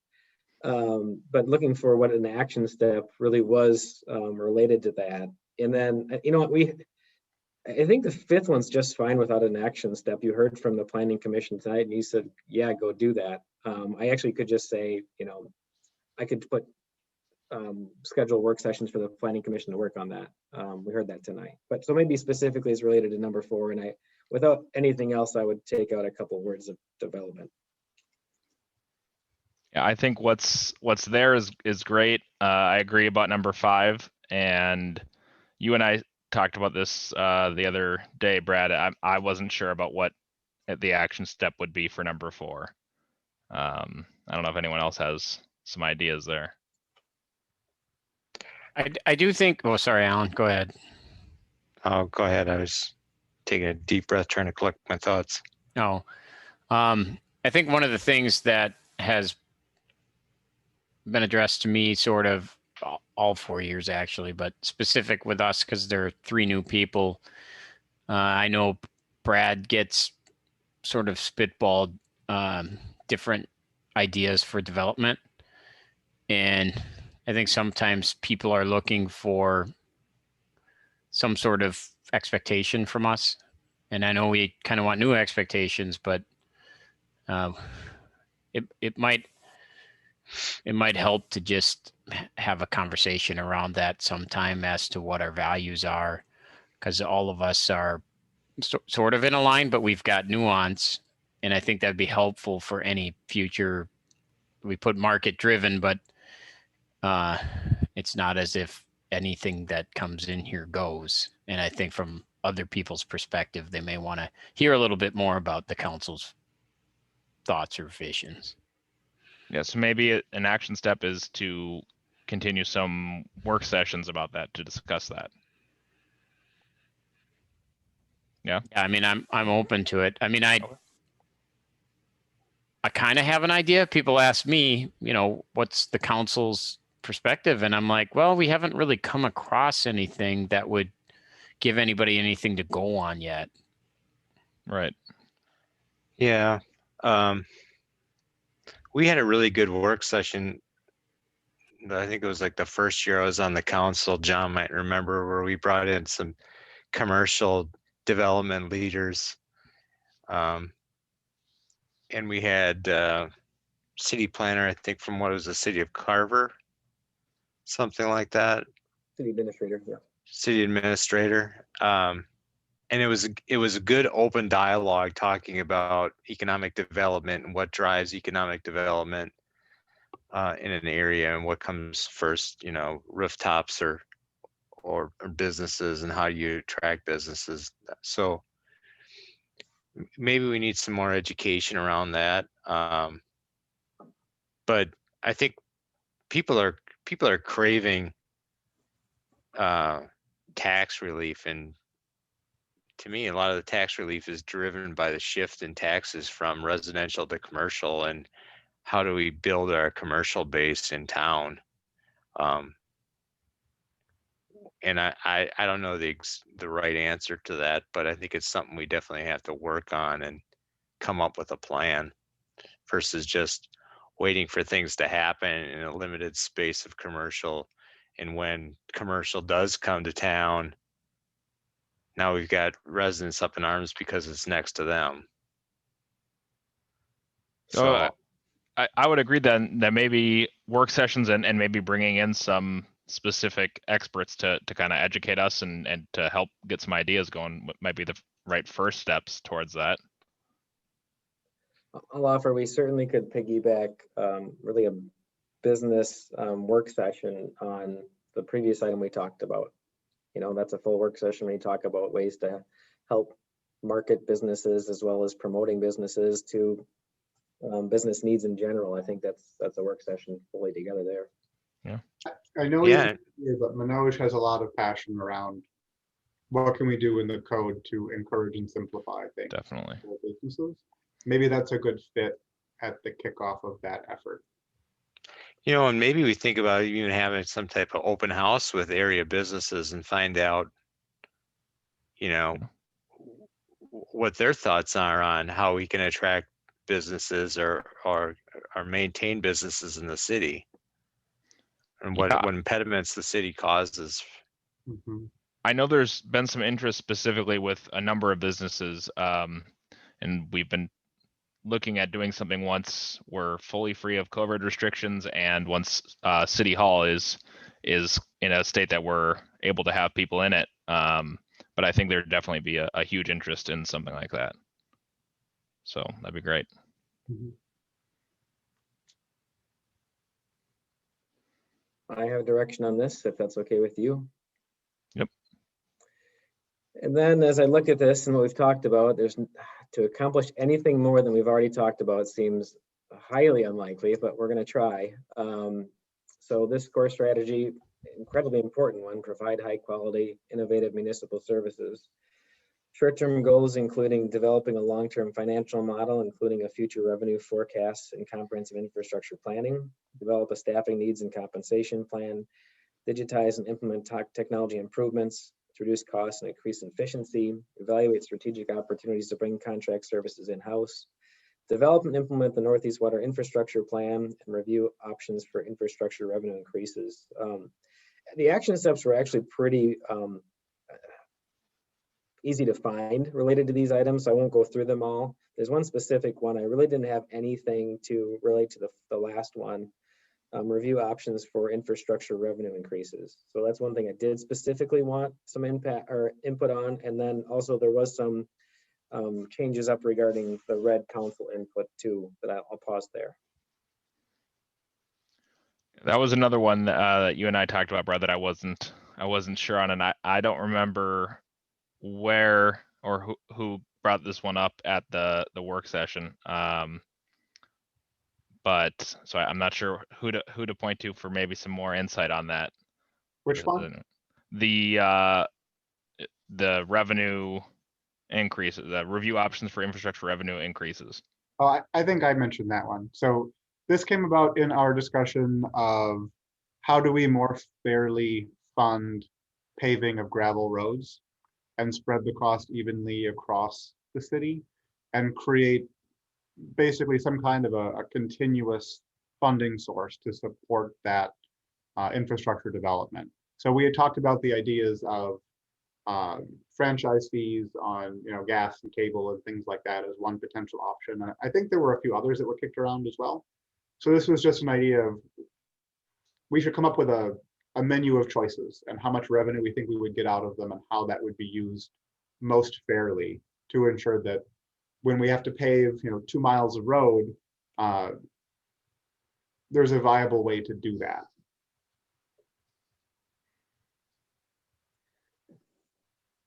But looking for what an action step really was related to that. And then, you know what, I think the 5th one's just fine without an action step. You heard from the Planning Commission tonight and you said, yeah, go do that. I actually could just say, you know, I could put schedule work sessions for the planning commission to work on that. We heard that tonight, but so maybe specifically is related to number 4. And without anything else, I would take out a couple words of development. Yeah, I think what's there is great. I agree about number 5, and you and I talked about this the other day, Brad. I wasn't sure about what the action step would be for number 4. I don't know if anyone else has some ideas there. I do think, oh, sorry, Alan, go ahead. Oh, go ahead. I was taking a deep breath, trying to collect my thoughts. No, I think one of the things that has been addressed to me sort of all 4 years actually, but specific with us because there are 3 new people. I know Brad gets sort of spitballed different ideas for development. And I think sometimes people are looking for some sort of expectation from us. And I know we kind of want new expectations, but it might help to just have a conversation around that sometime as to what our values are, because all of us are sort of in a line, but we've got nuance. And I think that'd be helpful for any future. We put market driven, but it's not as if anything that comes in here goes. And I think from other people's perspective, they may want to hear a little bit more about the council's thoughts or visions. Yeah, so maybe an action step is to continue some work sessions about that to discuss that. Yeah. I mean, I'm open to it. I mean, I kind of have an idea. People ask me, what's the council's perspective? And I'm like, well, we haven't really come across anything that would give anybody anything to go on yet. Right. Yeah. We had a really good work session. I think it was like the first year I was on the council, John might remember, where we brought in some commercial development leaders. And we had city planner, I think from what was the city of Carver, something like that. City administrator, yeah. City administrator. And it was a good open dialogue talking about economic development and what drives economic development in an area and what comes first, rooftops or businesses and how you attract businesses. So maybe we need some more education around that. But I think people are craving tax relief, and to me, a lot of the tax relief is driven by the shift in taxes from residential to commercial, and how do we build our commercial base in town? And I don't know the right answer to that, but I think it's something we definitely have to work on and come up with a plan versus just waiting for things to happen in a limited space of commercial. And when commercial does come to town, now we've got residents up in arms because it's next to them. So I would agree that maybe work sessions and maybe bringing in some specific experts to kind of educate us and to help get some ideas going might be the right first steps towards that. I'll offer, we certainly could piggyback really a business work session on the previous item we talked about. That's a full work session. We talk about ways to help market businesses as well as promoting businesses to business needs in general. I think that's a work session fully together there. Yeah. I know, yeah, but Manoj has a lot of passion around what can we do in the code to encourage and simplify things. Definitely. For businesses. Maybe that's a good fit at the kickoff of that effort. And maybe we think about even having some type of open house with area businesses and find out, what their thoughts are on how we can attract businesses or maintain businesses in the city, and what impediments the city causes. Mm-hmm. I know there's been some interest specifically with a number of businesses, and we've been looking at doing something once we're fully free of COVID restrictions and once City Hall is in a state that we're able to have people in it. But I think there'd definitely be a huge interest in something like that. So that'd be great. I have direction on this, if that's okay with you. Yep. And then as I look at this and what we've talked about, to accomplish anything more than we've already talked about seems highly unlikely, but we're going to try. So this core strategy, incredibly important one, provide high quality, innovative municipal services. Short-term goals including developing a long-term financial model, including a future revenue forecast and comprehensive infrastructure planning, develop a staffing needs and compensation plan, digitize and implement technology improvements, to reduce costs and increase efficiency, evaluate strategic opportunities to bring contract services in-house, develop and implement the Northeast Water Infrastructure Plan, and review options for infrastructure revenue increases. The action steps were actually pretty easy to find related to these items, so I won't go through them all. There's one specific one. I really didn't have anything to relate to the last one. Review options for infrastructure revenue increases. So that's one thing I did specifically want some impact or input on. And then also there was some changes up regarding the red council input too, but I'll pause there. That was another one that you and I talked about, Brad, that I wasn't sure on, and I don't remember where or who brought this one up at the work session. But so I'm not sure who to point to for maybe some more insight on that. Which one? The revenue increases, the review options for infrastructure revenue increases. Oh, I think I mentioned that one. So this came about in our discussion of how do we more fairly fund paving of gravel roads and spread the cost evenly across the city and create basically some kind of a continuous funding source to support that infrastructure development. So we had talked about the ideas of franchise fees on gas and cable and things like that as one potential option. And I think there were a few others that were kicked around as well. So this was just an idea of we should come up with a menu of choices and how much revenue we think we would get out of them and how that would be used most fairly to ensure that when we have to pave 2 miles of road, there's a viable way to do that.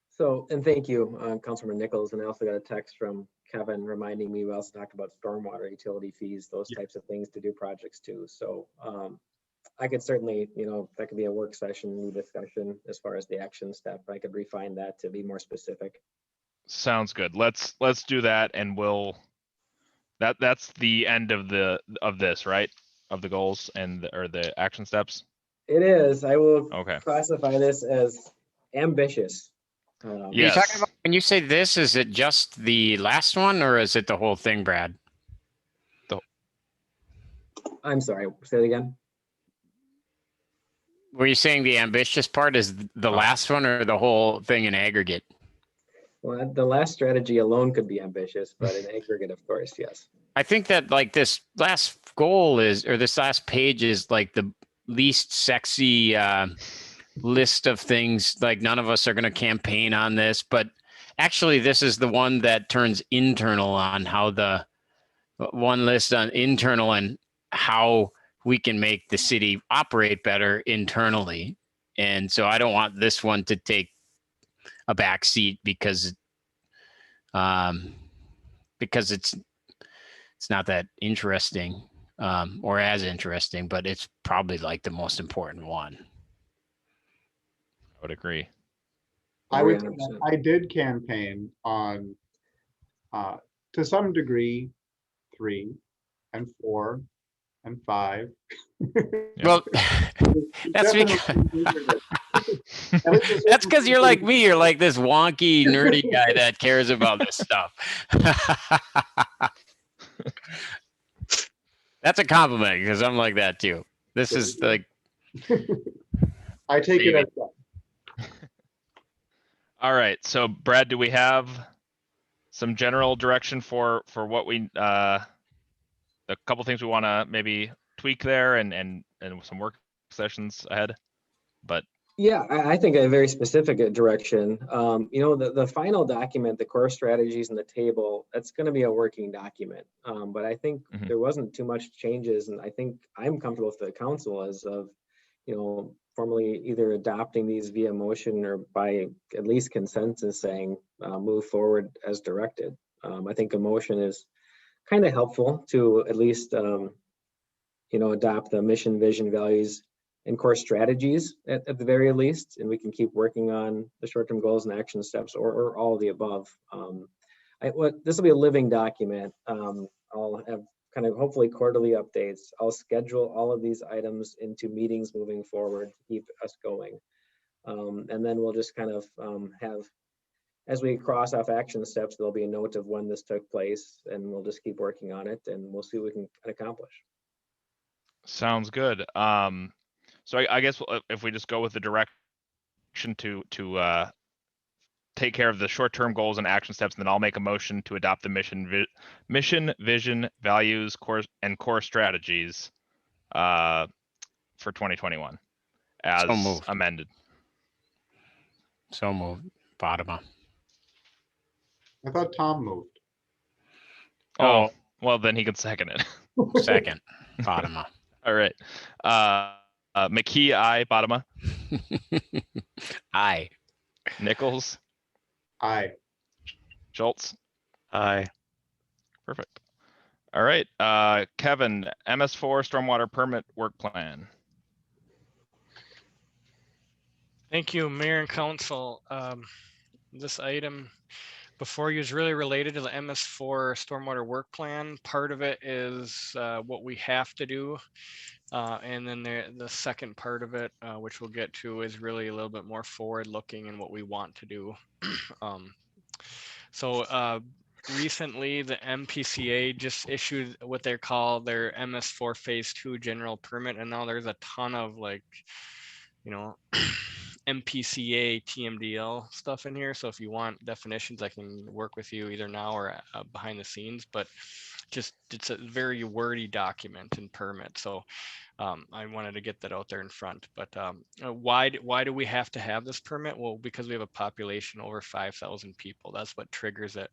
So, and thank you, Councilman Nichols. And I also got a text from Kevin reminding me we also talked about stormwater utility fees, those types of things to do projects too. So I could certainly, that could be a work session discussion as far as the action step. I could refine that to be more specific. Sounds good. Let's do that, and that's the end of this, right? Of the goals or the action steps. It is. I will Okay. classify this as ambitious. Yes. You talking about, when you say this, is it just the last one or is it the whole thing, Brad? I'm sorry, say it again. Were you saying the ambitious part is the last one or the whole thing in aggregate? Well, the last strategy alone could be ambitious, but in aggregate, of course, yes. I think that like this last goal is, or this last page is like the least sexy list of things. Like none of us are going to campaign on this, but actually this is the one that turns internal on how the one list on internal and how we can make the city operate better internally. And so I don't want this one to take a back seat because it's not that interesting or as interesting, but it's probably like the most important one. I would agree. I did campaign on, to some degree, 3 and 4 and 5. Well, that's because you're like me. You're like this wonky, nerdy guy that cares about this stuff. That's a compliment because I'm like that too. This is like. I take it as that. All right. So, Brad, do we have some general direction for what we the couple things we want to maybe tweak there and some work sessions ahead. But Yeah, I think a very specific direction. You know, the final document, the core strategies and the table, that's going to be a working document. But I think Mhm. there wasn't too much changes, and I think I'm comfortable with the council as of, you know, formally either adopting these via motion or by at least consensus saying move forward as directed. I think a motion is kind of helpful to at least you know, adopt the mission, vision, values, and core strategies at the very least, and we can keep working on the short-term goals and action steps, or all of the above. This will be a living document. I'll have kind of hopefully quarterly updates. I'll schedule all of these items into meetings moving forward to keep us going. And then we'll just kind of have, as we cross off action steps, there'll be a note of when this took place, and we'll just keep working on it, and we'll see what we can accomplish. sounds good. So I guess if we just go with the direction to take care of the short-term goals and action steps, and then I'll make a motion to adopt the mission, vision, values, core strategies for 2021 as So moved. amended. So moved. Bottom. I thought Tom moved. Oh, well, then he can second it. Second. Bottom. All right. McKee, aye. Bottom. Aye. Nichols, Aye. Schultz. Aye. Perfect. All right. Kevin, MS4 stormwater permit work plan. Thank you, Mayor and Council. This item before you is really related to the MS4 stormwater work plan. Part of it is what we have to do. And then the second part of it, which we'll get to, is really a little bit more forward looking and what we want to do. Recently, the MPCA just issued what they call their MS4 Phase 2 general permit. And now there's a ton of MPCA TMDL stuff in here. So if you want definitions, I can work with you either now or behind the scenes, but it's a very wordy document and permit. So I wanted to get that out there in front. But why do we have to have this permit? Well, because we have a population over 5,000 people. That's what triggers it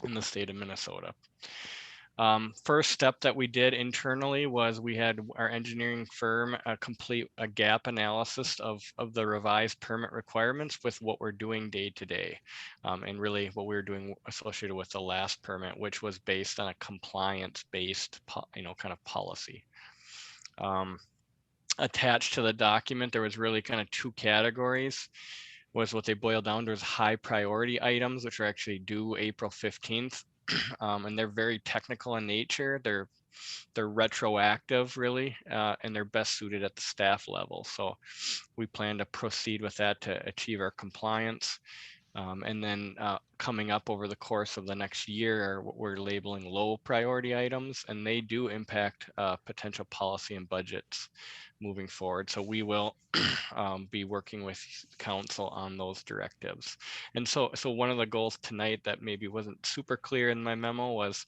in the state of Minnesota. First step that we did internally was we had our engineering firm complete a gap analysis of the revised permit requirements with what we're doing day to day, and really what we were doing associated with the last permit, which was based on a compliance-based, kind of policy. Attached to the document, there was really kind of two categories. Was what they boiled down to as high priority items, which are actually due April 15th. And they're very technical in nature. They're retroactive really, and they're best suited at the staff level. So we plan to proceed with that to achieve our compliance. And then coming up over the course of the next year are what we're labeling low priority items, and they do impact potential policy and budgets moving forward. So we will be working with council on those directives. And so one of the goals tonight that maybe wasn't super clear in my memo was,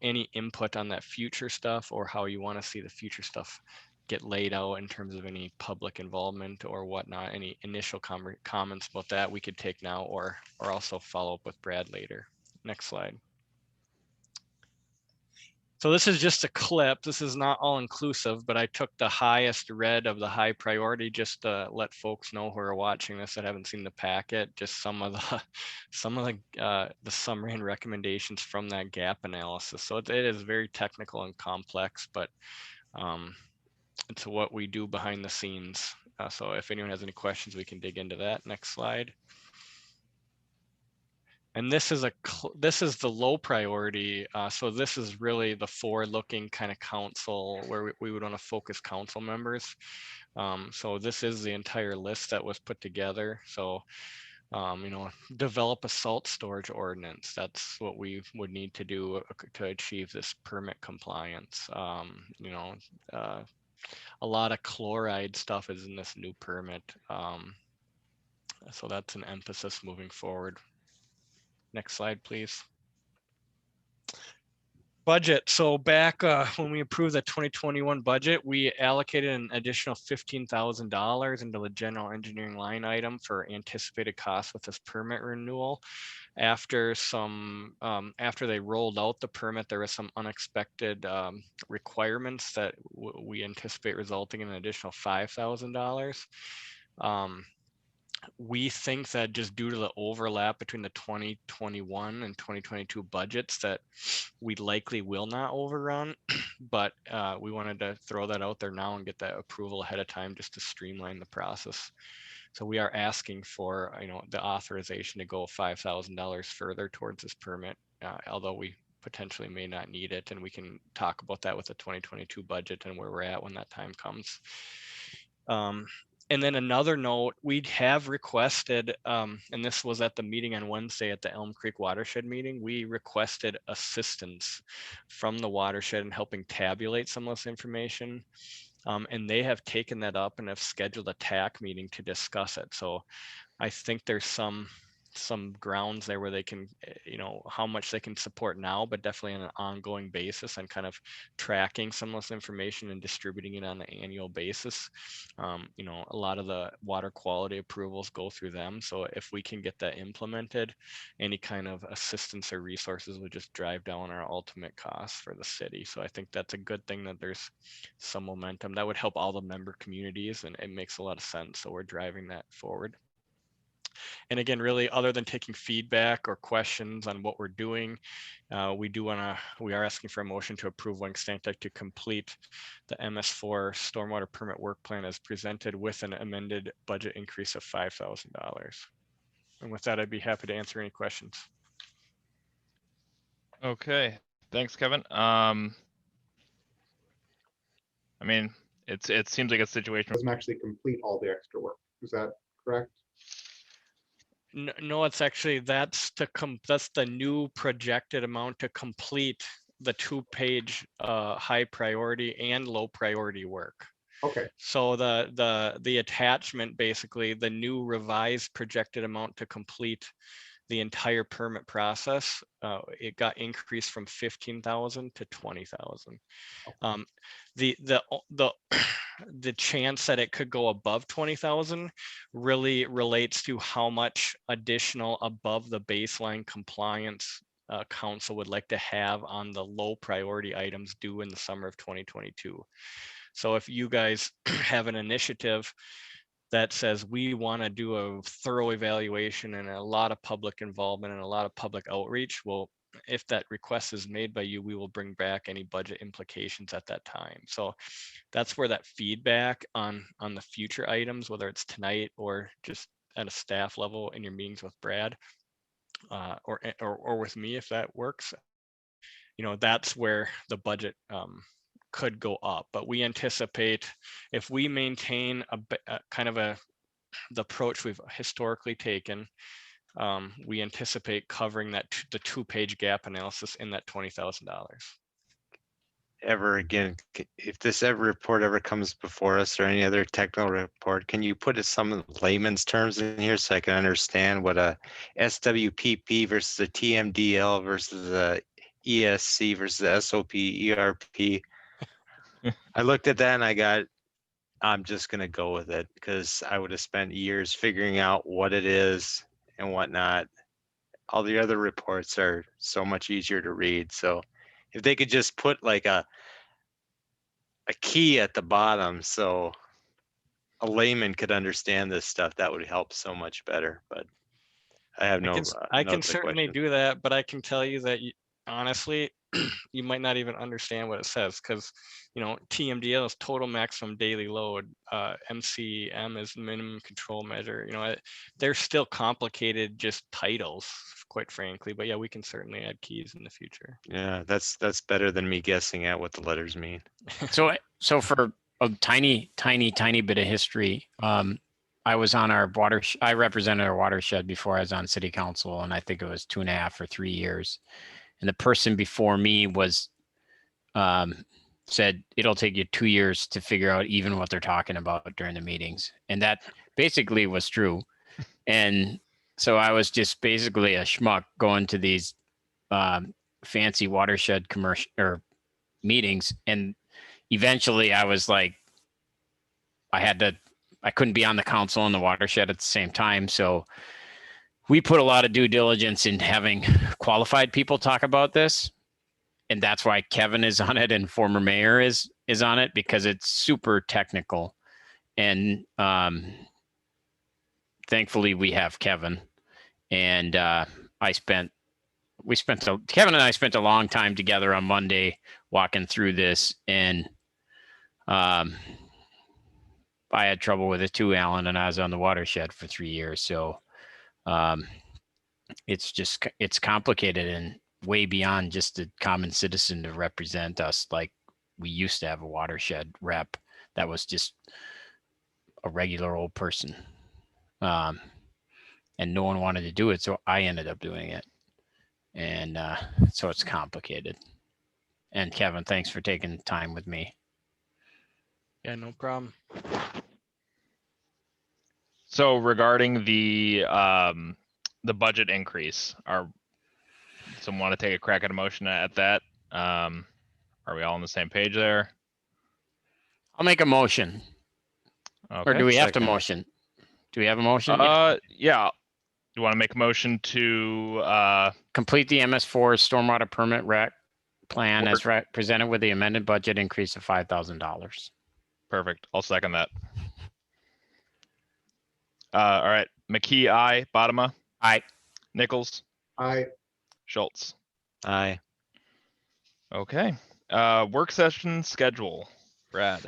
any input on that future stuff or how you want to see the future stuff get laid out in terms of any public involvement or whatnot. Any initial comments about that we could take now or also follow up with Brad later. Next slide. So this is just a clip. This is not all inclusive, but I took the highest red of the high priority just to let folks know who are watching this that haven't seen the packet, just some of the summary and recommendations from that gap analysis. So it is very technical and complex, but it's what we do behind the scenes. So if anyone has any questions, we can dig into that. Next slide. And this is the low priority. So this is really the forward-looking kind of council where we would want to focus council members. So this is the entire list that was put together. So, develop a salt storage ordinance. That's what we would need to do to achieve this permit compliance. A lot of chloride stuff is in this new permit. So that's an emphasis moving forward. Next slide, please. Budget. So back when we approved the 2021 budget, we allocated an additional $15,000 into the general engineering line item for anticipated costs with this permit renewal. After after they rolled out the permit, there was some unexpected requirements that we anticipate resulting in an additional $5,000. We think that just due to the overlap between the 2021 and 2022 budgets that we likely will not overrun, but we wanted to throw that out there now and get that approval ahead of time just to streamline the process. So we are asking for, the authorization to go $5,000 further towards this permit, although we potentially may not need it, and we can talk about that with the 2022 budget and where we're at when that time comes. And then another note, we have requested, and this was at the meeting on Wednesday at the Elm Creek Watershed meeting, we requested assistance from the watershed in helping tabulate some of this information. And they have taken that up and have scheduled a TAC meeting to discuss it. So I think there's some grounds there where they can, how much they can support now, but definitely on an ongoing basis and kind of tracking some of this information and distributing it on an annual basis. A lot of the water quality approvals go through them. So if we can get that implemented, any kind of assistance or resources would just drive down our ultimate costs for the city. So I think that's a good thing that there's some momentum that would help all the member communities, and it makes a lot of sense. So we're driving that forward. And again, really, other than taking feedback or questions on what we're doing, we are asking for a motion to approve Wink Stantec to complete the MS4 stormwater permit work plan as presented with an amended budget increase of $5,000. And with that, I'd be happy to answer any questions. Okay, thanks, Kevin. It seems like a situation. Doesn't actually complete all the extra work. Is that correct? No, it's actually, that's the new projected amount to complete the 2-page high priority and low priority work. Okay. So the attachment, basically the new revised projected amount to complete the entire permit process, it got increased from 15,000 to 20,000. The chance that it could go above 20,000 really relates to how much additional above the baseline compliance council would like to have on the low priority items due in the summer of 2022. So if you guys have an initiative that says we want to do a thorough evaluation and a lot of public involvement and a lot of public outreach, well, if that request is made by you, we will bring back any budget implications at that time. So that's where that feedback on the future items, whether it's tonight or just at a staff level in your meetings with Brad or with me, if that works, that's where the budget could go up. But we anticipate if we maintain a kind of the approach we've historically taken, we anticipate covering the 2-page gap analysis in that $20,000. Ever again, if this report ever comes before us or any other technical report, can you put some layman's terms in here so I can understand what a SWPP versus a TMDL versus a ESC versus a SOP ERP? I looked at that and I'm just going to go with it because I would have spent years figuring out what it is and whatnot. All the other reports are so much easier to read. So if they could just put like a key at the bottom so a layman could understand this stuff, that would help so much better. But I have I can certainly do that, but I can tell you that honestly, you might not even understand what it says because, TMDL is total maximum daily load. MCM is minimum control measure. They're still complicated, just titles, quite frankly. But yeah, we can certainly add keys in the future. Yeah, that's better than me guessing at what the letters mean. So for a tiny bit of history, I was on our I represented our watershed before I was on city council, and I think it was 2.5 or 3 years. And the person before me was said it'll take you 2 years to figure out even what they're talking about during the meetings, and that basically was true. And so I was just basically a schmuck going to these fancy watershed commercial or meetings. And eventually I was like, I couldn't be on the council and the watershed at the same time. So we put a lot of due diligence in having qualified people talk about this. And that's why Kevin is on it and former mayor is on it, because it's super technical. And thankfully we have Kevin. And Kevin and I spent a long time together on Monday walking through this, and I had trouble with it too, Alan, and I was on the watershed for 3 years. So it's complicated and way beyond just a common citizen to represent us. Like, we used to have a watershed rep that was just a regular old person. And no one wanted to do it. So I ended up doing it. And so it's complicated. And Kevin, thanks for taking time with me. Yeah, no problem. So regarding the budget increase, someone want to take a crack at a motion at that? Are we all on the same page there? I'll make a motion. Okay. Or do we have to motion? Do we have a motion? Yeah. You want to make a motion to Complete the MS4 stormwater permit rec plan as presented with the amended budget increase of $5,000. Perfect. I'll second that. All right. McKee, aye. Bottoма? Aye. Nichols? Aye. Schultz? Aye. Okay. Work session schedule. Brad?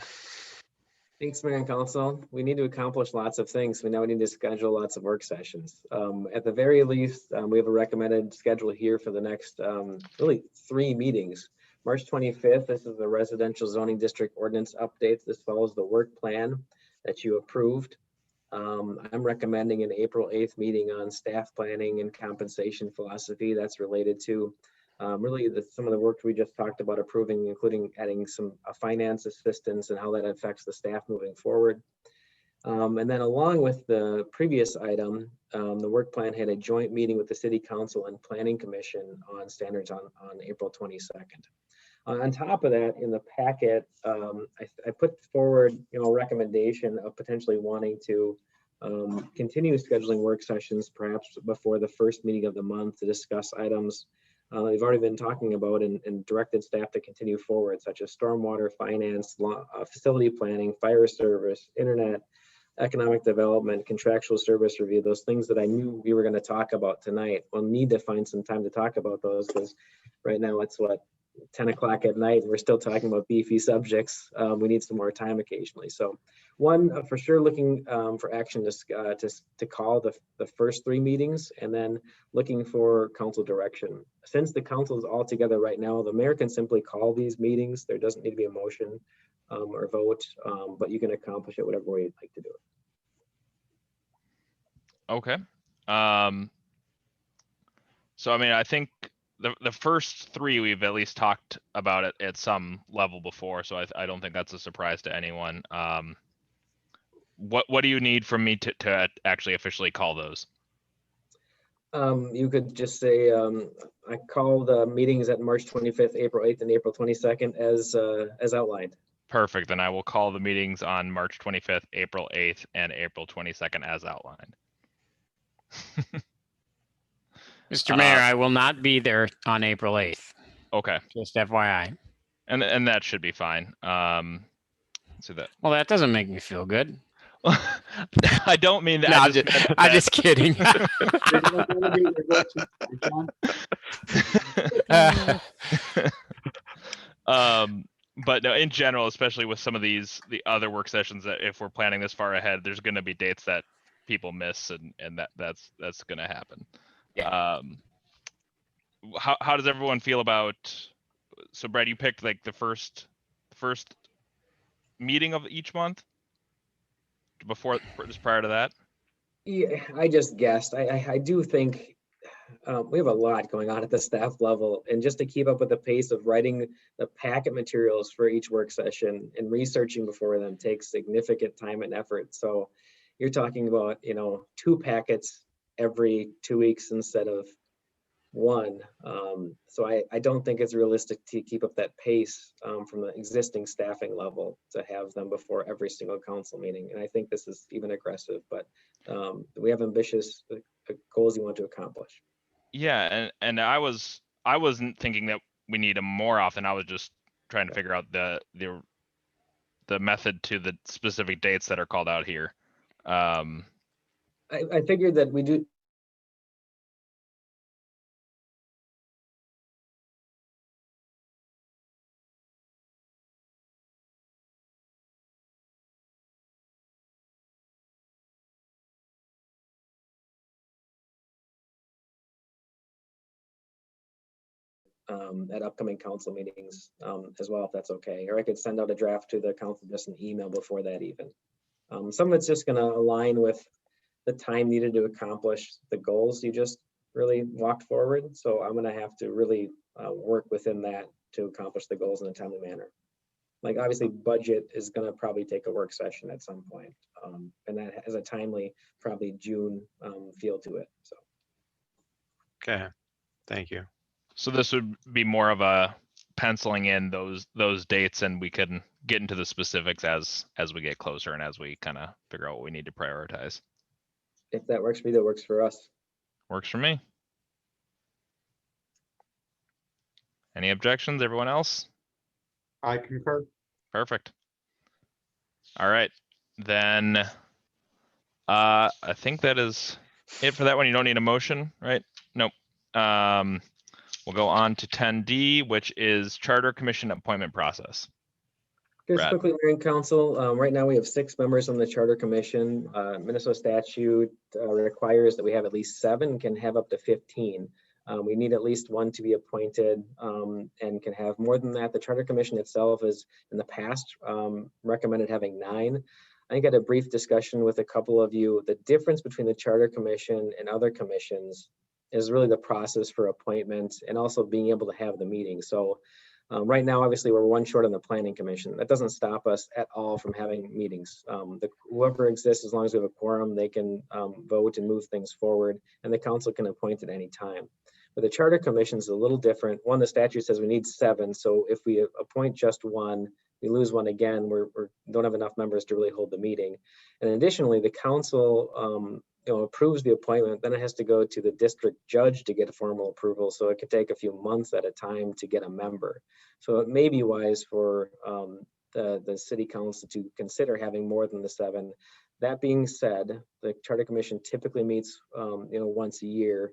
Thanks, Mayor and Council. We need to accomplish lots of things. We now need to schedule lots of work sessions. At the very least, we have a recommended schedule here for the next really 3 meetings. March 25th, this is the residential zoning district ordinance updates. This follows the work plan that you approved. I'm recommending an April 8th meeting on staff planning and compensation philosophy. That's related to really some of the work we just talked about approving, including adding some finance assistance and how that affects the staff moving forward. And then along with the previous item, the work plan had a joint meeting with the City Council and Planning Commission on standards on April 22nd. On top of that, in the packet, I put forward a recommendation of potentially wanting to continue scheduling work sessions, perhaps before the first meeting of the month, to discuss items we've already been talking about and directed staff to continue forward, such as stormwater, finance, facility planning, fire service, internet, economic development, contractual service review, those things that I knew we were going to talk about tonight. We'll need to find some time to talk about those, because right now it's 10 o'clock at night and we're still talking about beefy subjects. We need some more time occasionally. So one, for sure, looking for action to call the first 3 meetings, and then looking for council direction. Since the council is all together right now, the mayor can simply call these meetings. There doesn't need to be a motion or vote, but you can accomplish it whatever way you'd like to do it. Okay. So, I mean, I think the first 3 we've at least talked about it at some level before, so I don't think that's a surprise to anyone. What do you need from me to actually officially call those? You could just say I call the meetings at March 25th, April 8th, and April 22nd as outlined. Perfect. Then I will call the meetings on March 25th, April 8th, and April 22nd as outlined. Mr. Mayor, I will not be there on April 8th. Okay. Just FYI. And that should be fine. So that. Well, that doesn't make me feel good. I don't mean that. No, I'm just kidding. But no, in general, especially with some of the other work sessions, that if we're planning this far ahead, there's going to be dates that people miss, and that's going to happen. Yeah. How does everyone feel about? So Brad, you picked like the first meeting of each month just prior to that. Yeah, I just guessed. I do think we have a lot going on at the staff level, and just to keep up with the pace of writing the packet materials for each work session and researching before them takes significant time and effort. So you're talking about 2 packets every 2 weeks instead of one. So I don't think it's realistic to keep up that pace from the existing staffing level to have them before every single council meeting. And I think this is even aggressive, but we have ambitious goals you want to accomplish. Yeah, and I wasn't thinking that we need them more often. I was just trying to figure out the method to the specific dates that are called out here. I figured that we do. At upcoming council meetings as well, if that's okay. Or I could send out a draft to the council, just an email before that even. Some of it's just gonna align with the time needed to accomplish the goals you just really walked forward. So I'm gonna have to really work within that to accomplish the goals in a timely manner. Like obviously budget is gonna probably take a work session at some point. And that has a timely, probably June feel to it, so. Okay, thank you. So this would be more of a penciling in those dates, and we can get into the specifics as we get closer and as we kind of figure out what we need to prioritize. If that works for you, that works for us. Works for me. Any objections, everyone else? I concur. Perfect. All right, then I think that is it for that one. You don't need a motion, right? Nope. We'll go on to 10D, which is Charter Commission appointment process. Just Brad. quickly, Mayor and Council, right now we have 6 members on the Charter Commission. Minnesota statute requires that we have at least 7, can have up to 15. We need at least 1 to be appointed and can have more than that. The Charter Commission itself is in the past recommended having 9. I think I had a brief discussion with a couple of you. The difference between the Charter Commission and other commissions is really the process for appointment and also being able to have the meeting. So right now, obviously, we're 1 short on the Planning Commission. That doesn't stop us at all from having meetings. Whoever exists, as long as we have a quorum, they can vote and move things forward, and the council can appoint at any time. But the Charter Commission is a little different. One, the statute says we need 7. So if we appoint just 1, we lose 1 again, we don't have enough members to really hold the meeting. And additionally, the council approves the appointment, then it has to go to the district judge to get a formal approval. So it could take a few months at a time to get a member. So it may be wise for the city council to consider having more than the 7. That being said, the Charter Commission typically meets once a year,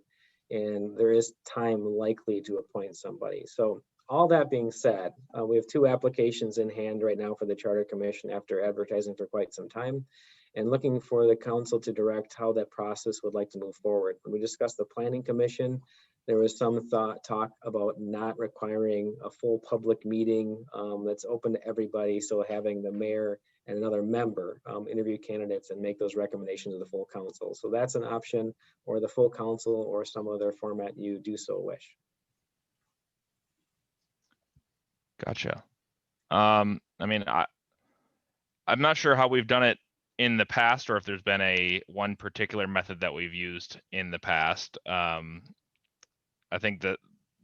and there is time likely to appoint somebody. So all that being said, we have 2 applications in hand right now for the Charter Commission after advertising for quite some time, and looking for the council to direct how that process would like to move forward. When we discussed the Planning Commission, there was some talk about not requiring a full public meeting that's open to everybody. So having the mayor and another member interview candidates and make those recommendations to the full council. So that's an option, or the full council or some other format you do so wish. Gotcha. I mean, I'm not sure how we've done it in the past, or if there's been one particular method that we've used in the past. I think that,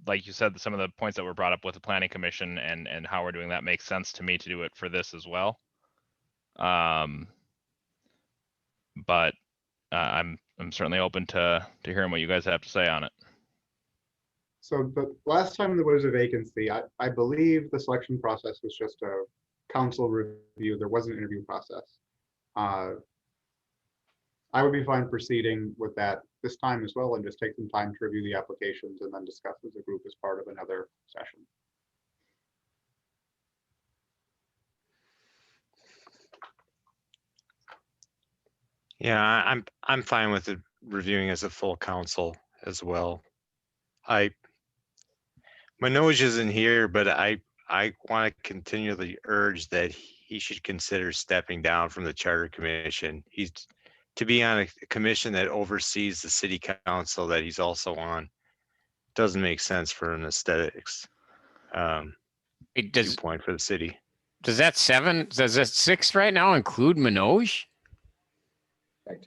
like you said, some of the points that were brought up with the Planning Commission and how we're doing that makes sense to me to do it for this as well. But I'm certainly open to hearing what you guys have to say on it. So the last time there was a vacancy, I believe the selection process was just a council review. There was an interview process. I would be fine proceeding with that this time as well, and just take some time to review the applications and then discuss as a group as part of another session. Yeah, I'm fine with it reviewing as a full council as well. Manoj isn't here, but I want to continually urge that he should consider stepping down from the Charter Commission. He's to be on a commission that oversees the city council that he's also on. Doesn't make sense for an aesthetics viewpoint for the city. Does that 6 right now include Manoj? Right.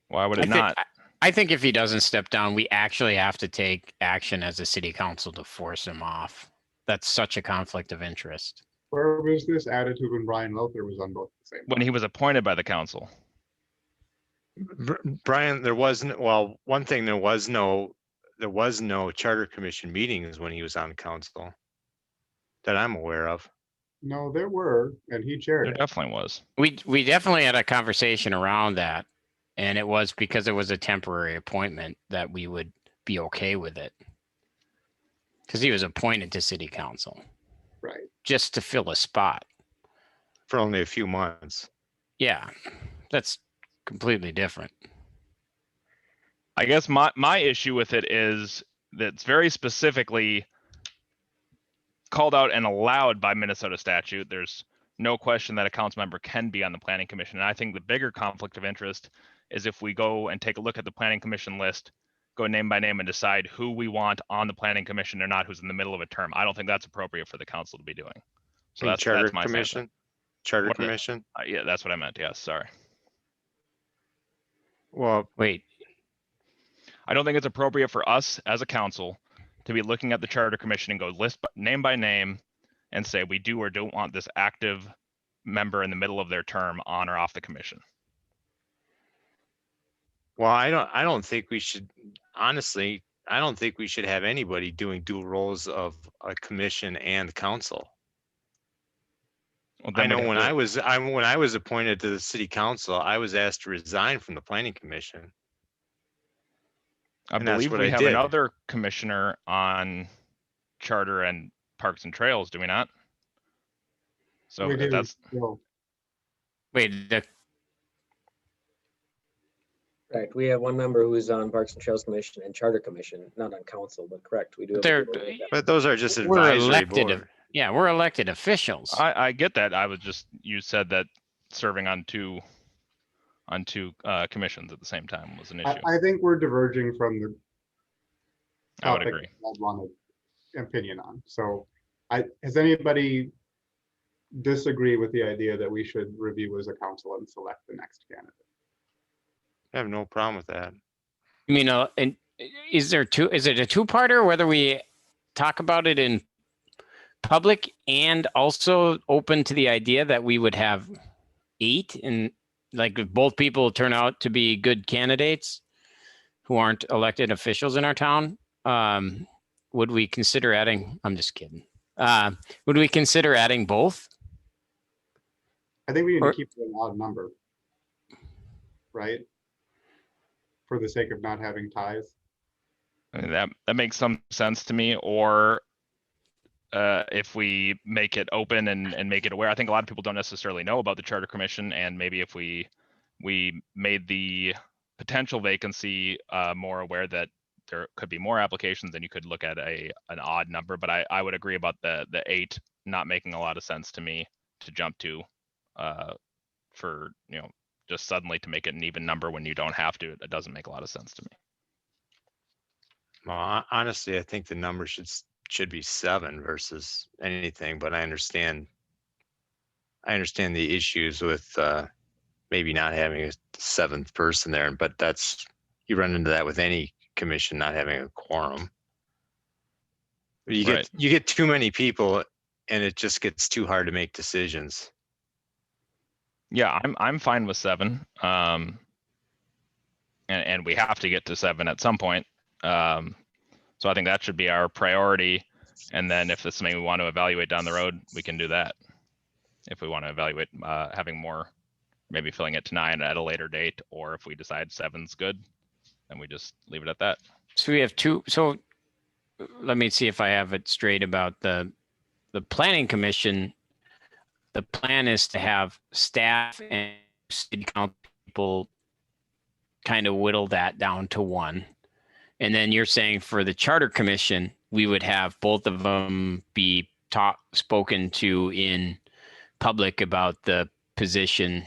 Why would it not? I think if he doesn't step down, we actually have to take action as a city council to force him off. That's such a conflict of interest. Where was this attitude when Brian Lother was on both at the same When time? he was appointed by the council. Brian, there wasn't, well, one thing, there was no charter commission meetings when he was on council that I'm aware of. No, there were, and he chaired There it. definitely was. We definitely had a conversation around that. And it was because it was a temporary appointment that we would be okay with it. Because he was appointed to city council Right. just to fill a spot. For only a few months. Yeah, that's completely different. I guess my issue with it is that it's very specifically called out and allowed by Minnesota statute. There's no question that a council member can be on the planning commission. And I think the bigger conflict of interest is if we go and take a look at the planning commission list, go name by name and decide who we want on the planning commission or not, who's in the middle of a term. I don't think that's appropriate for the council to be doing. So that's Charter my commission, assessment. charter What- commission. Yeah, that's what I meant. Yes, sorry. Well, Wait, I don't think it's appropriate for us as a council to be looking at the charter commission and go name by name and say we do or don't want this active member in the middle of their term on or off the commission. well, I don't think we should, honestly, I don't think we should have anybody doing dual roles of a commission and council. Well, I then know we'd when have when I was appointed to the city council, I was asked to resign from the planning commission. I and that's believe what we I have did. another commissioner on charter and parks and trails, do we not? So We if do. that's, Well, wait, Right, we have one member who's on Parks and Trails Commission and Charter Commission, not on council, but correct, we do. have a They're- dual role. But those are just we're advisory elected, board. yeah, we're elected officials. I get that. I was just, you said that serving on two commissions at the same time was an issue. I think we're diverging from the I would topic agree. I'd want an opinion on. So has anybody disagree with the idea that we should review as a council and select the next candidate? I have no problem with that. I mean, and is it a two-parter, whether we talk about it in public and also open to the idea that we would have 8 and like if both people turn out to be good candidates who aren't elected officials in our town, would we consider adding, I'm just kidding. Would we consider adding both? I think we need Or- to keep it an odd number. Right? For the sake of not having ties. I mean, that makes some sense to me. Or if we make it open and make it aware, I think a lot of people don't necessarily know about the charter commission, and maybe if we made the potential vacancy more aware that there could be more applications, then you could look at an odd number. But I would agree about the 8 not making a lot of sense to me to jump to for, just suddenly to make it an even number when you don't have to. It doesn't make a lot of sense to me. Well, honestly, I think the number should be 7 versus anything, but I understand the issues with maybe not having a 7th person there, but you run into that with any commission not having a quorum. You Right. get too many people and it just gets too hard to make decisions. Yeah, I'm fine with 7. And we have to get to 7 at some point. So I think that should be our priority. And then if it's something we want to evaluate down the road, we can do that. If we want to evaluate having more, maybe filling it to 9 at a later date, or if we decide 7's good, then we just leave it at that. So we have 2. So let me see if I have it straight about the planning commission. The plan is to have staff and city council people kind of whittle that down to 1. And then you're saying for the charter commission, we would have both of them be spoken to in public about the position.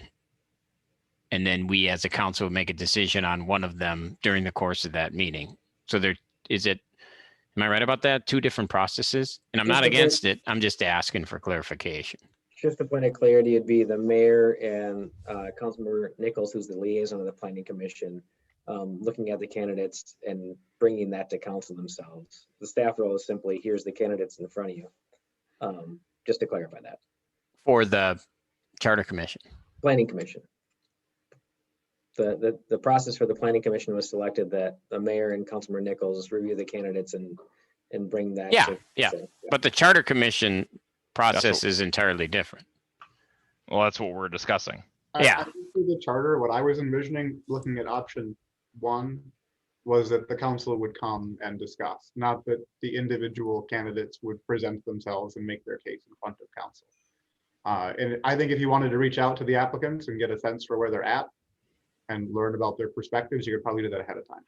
And then we as a council would make a decision on one of them during the course of that meeting. So am I right about that? 2 different processes? And I'm not against it. I'm just asking for clarification. Just a point of clarity, it'd be the mayor and Councilmember Nichols, who's the liaison of the planning commission, looking at the candidates and bringing that to council themselves. The staff role is simply, here's the candidates in front of you. Just to clarify that. For the Charter Commission. Planning Commission. The process for the Planning Commission was selected that the mayor and Councilmember Nichols review the candidates and bring that. Yeah, to- yeah. so, But the Charter Commission process is entirely different. Well, that's what we're discussing. Yeah. I think through the charter, what I was envisioning, looking at option 1, was that the council would come and discuss, not that the individual candidates would present themselves and make their case in front of council. And I think if you wanted to reach out to the applicants and get a sense for where they're at and learn about their perspectives, you could probably do that ahead of time.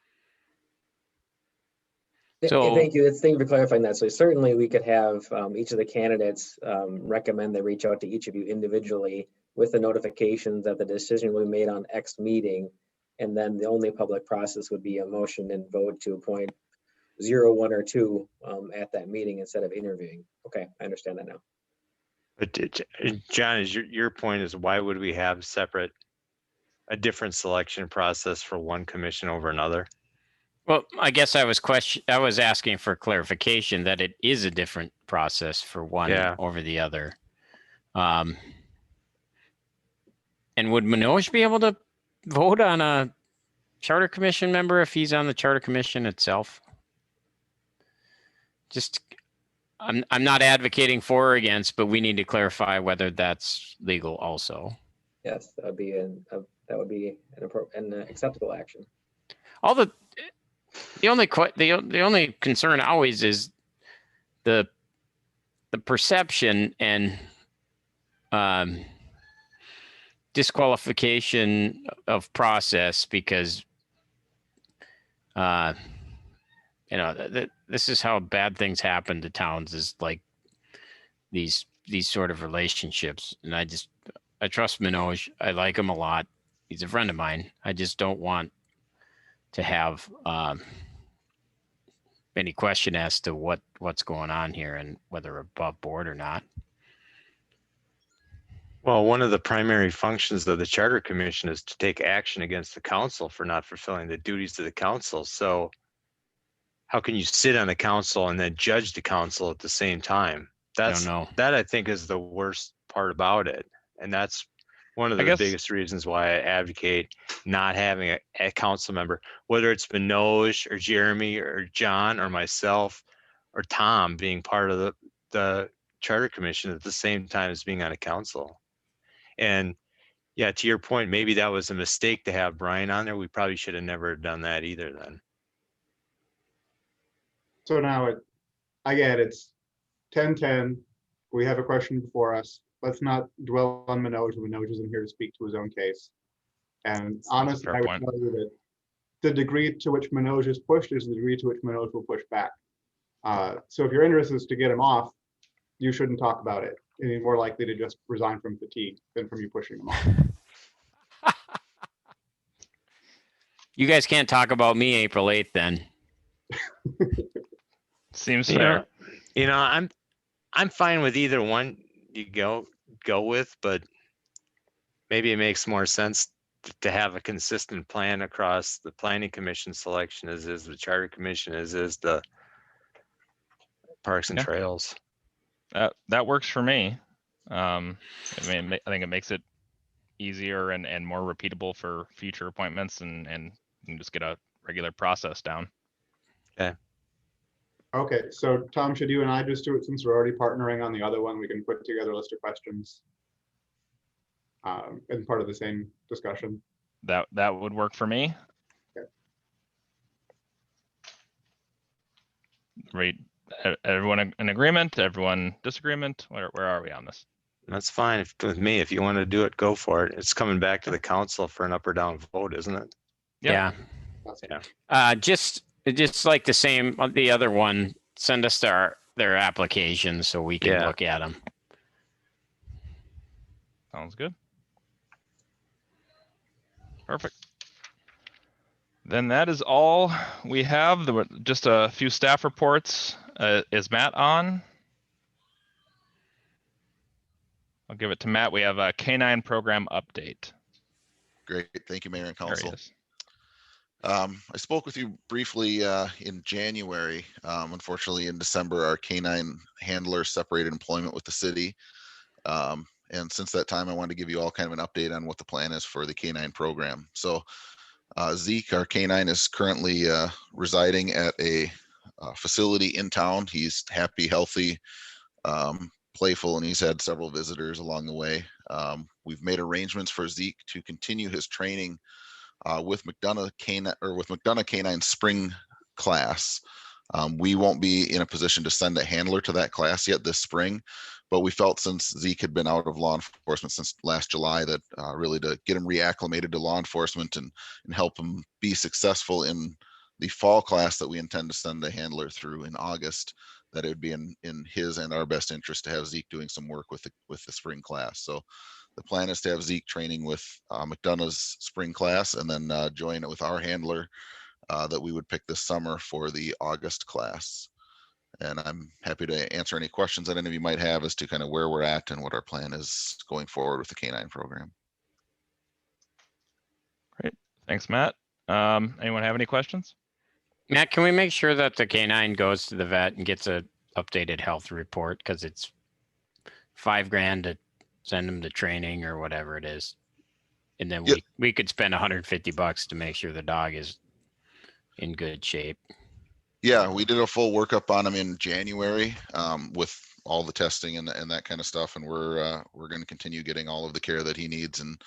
So- Thank you. Thank you for clarifying that. So certainly we could have each of the candidates recommend they reach out to each of you individually with the notifications that the decision will be made on X meeting. And then the only public process would be a motion and vote to appoint 0, 1, or 2 at that meeting instead of interviewing. Okay, I understand that now. But John, is your point is why would we have a different selection process for one commission over another? Well, I guess I was asking for clarification that it is a different process for one over the other. And would Manoj be able to vote on a Charter Commission member if he's on the Charter Commission itself? Just, I'm not advocating for or against, but we need to clarify whether that's legal also. Yes, that would be an acceptable action. All the only concern always is the perception and disqualification of process, because this is how bad things happen to towns, is like these sort of relationships. And I trust Manoj. I like him a lot. He's a friend of mine. I just don't want to have any question as to what's going on here and whether we're above board or not. Well, one of the primary functions of the Charter Commission is to take action against the council for not fulfilling the duties of the council. So how can you sit on the council and then judge the council at the same time? That I think is the worst part about it. And that's one of the biggest reasons why I advocate not having a council member, whether it's Manoj or Jeremy or John or myself or Tom, being part of the Charter Commission at the same time as being on a council. And yeah, to your point, maybe that was a mistake to have Brian on there. We probably should have never done that either then. So now I get it's 10:10. We have a question before us. Let's not dwell on Manoj. Manoj isn't here to speak to his own case. And honestly, I would tell you that the degree to which Manoj is pushed is the degree to which Manoj will push back. So if your interest is to get him off, you shouldn't talk about it. You're more likely to just resign from fatigue than from you pushing him off. You guys can't talk about me April 8th then. Seems fair. I'm fine with either one you go with, but maybe it makes more sense to have a consistent plan across the Planning Commission selection as is the Charter Commission, as is the Parks and Trails. That works for me. I think it makes it easier and more repeatable for future appointments, and you can just get a regular process down. Okay, so Tom, should you and I just do it since we're already partnering on the other one? We can put together a list of questions and part of the same discussion. That would work for me. Okay. Right. Everyone in agreement? Everyone disagreement? Where are we on this? That's fine with me. If you want to do it, go for it. It's coming back to the council for an up or down vote, isn't it? Yeah. Just like the same on the other one, send us their applications so we can look at them. Sounds good. Perfect. Then that is all we have. There were just a few staff reports. Is Matt on? I'll give it to Matt. We have a K9 program update. Great. Thank you, Mayor and Council. I spoke with you briefly in January. Unfortunately, in December, our canine handler separated employment with the city. And since that time, I wanted to give you all kind of an update on what the plan is for the canine program. So Zeke, our canine, is currently residing at a facility in town. He's happy, healthy, playful, and he's had several visitors along the way. We've made arrangements for Zeke to continue his training with McDonough Canine Spring class. We won't be in a position to send a handler to that class yet this spring, but we felt since Zeke had been out of law enforcement since last July that really to get him reacclimated to law enforcement and help him be successful in the fall class that we intend to send a handler through in August, that it would be in his and our best interest to have Zeke doing some work with the spring class. So the plan is to have Zeke training with McDonough's spring class and then join it with our handler that we would pick this summer for the August class. And I'm happy to answer any questions that any of you might have as to kind of where we're at and what our plan is going forward with the canine program. Great. Thanks, Matt. Anyone have any questions? Matt, can we make sure that the canine goes to the vet and gets a updated health report? Because it's $5,000 to send them to training or whatever it is. And then we could spend $150 to make sure the dog is in good shape. Yeah, we did a full workup on him in January with all the testing and that kind of stuff. And we're going to continue getting all of the care that he needs and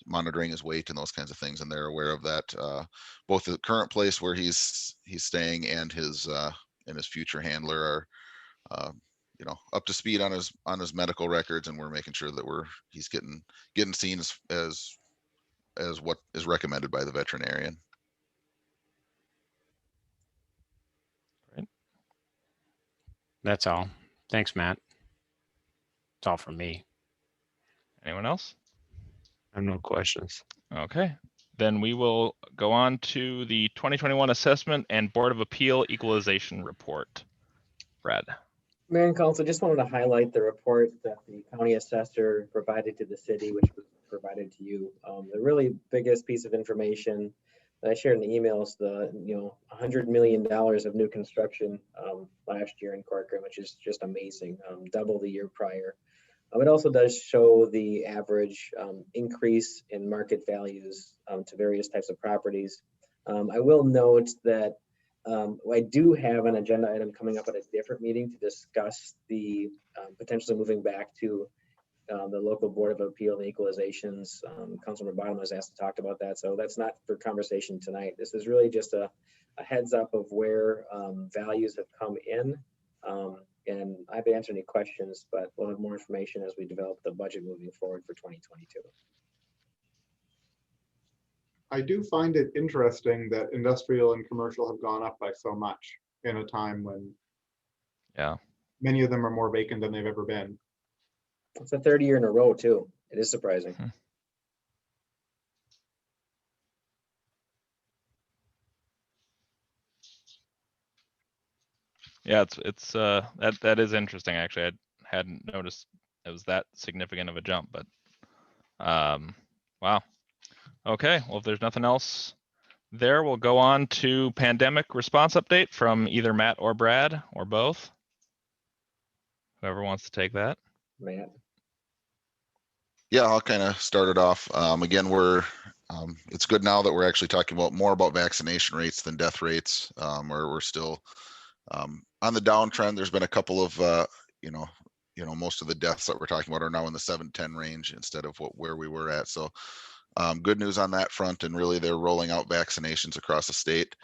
monitoring his weight and those kinds of things. And they're aware of that, both the current place where he's staying and his future handler are, up to speed on his medical records. And we're making sure that he's getting seen as what is recommended by the veterinarian. That's all. Thanks, Matt. That's all from me. Anyone else? I have no questions. Okay, then we will go on to the 2021 Assessment and Board of Appeal Equalization Report. Brad. Mayor and Council, just wanted to highlight the report that the county assessor provided to the city, which was provided to you. The really biggest piece of information that I shared in the emails, the $100 million of new construction last year in Corcoran, which is just amazing, double the year prior. It also does show the average increase in market values to various types of properties. I will note that I do have an agenda item coming up at a different meeting to discuss the potentially moving back to the local Board of Appeal and Equalizations. Councilmember Bottom was asked to talk about that, so that's not for conversation tonight. This is really just a heads up of where values have come in. And I've answered any questions, but we'll have more information as we develop the budget moving forward for 2022. I do find it interesting that industrial and commercial have gone up by so much in a time when many of them are more vacant than they've ever been. It's the third year in a row too. It is surprising. Yeah, it's that is interesting. Actually, I hadn't noticed it was that significant of a jump, but wow. Okay, well, if there's nothing else there, we'll go on to pandemic response update from either Matt or Brad or both. Whoever wants to take that. Matt. Yeah, I'll kind of start it off. Again, it's good now that we're actually talking more about vaccination rates than death rates. We're still on the downtrend. There's been a couple of, most of the deaths that we're talking about are now in the 7-10 range instead of where we were at. So good news on that front. And really they're rolling out vaccinations across the state.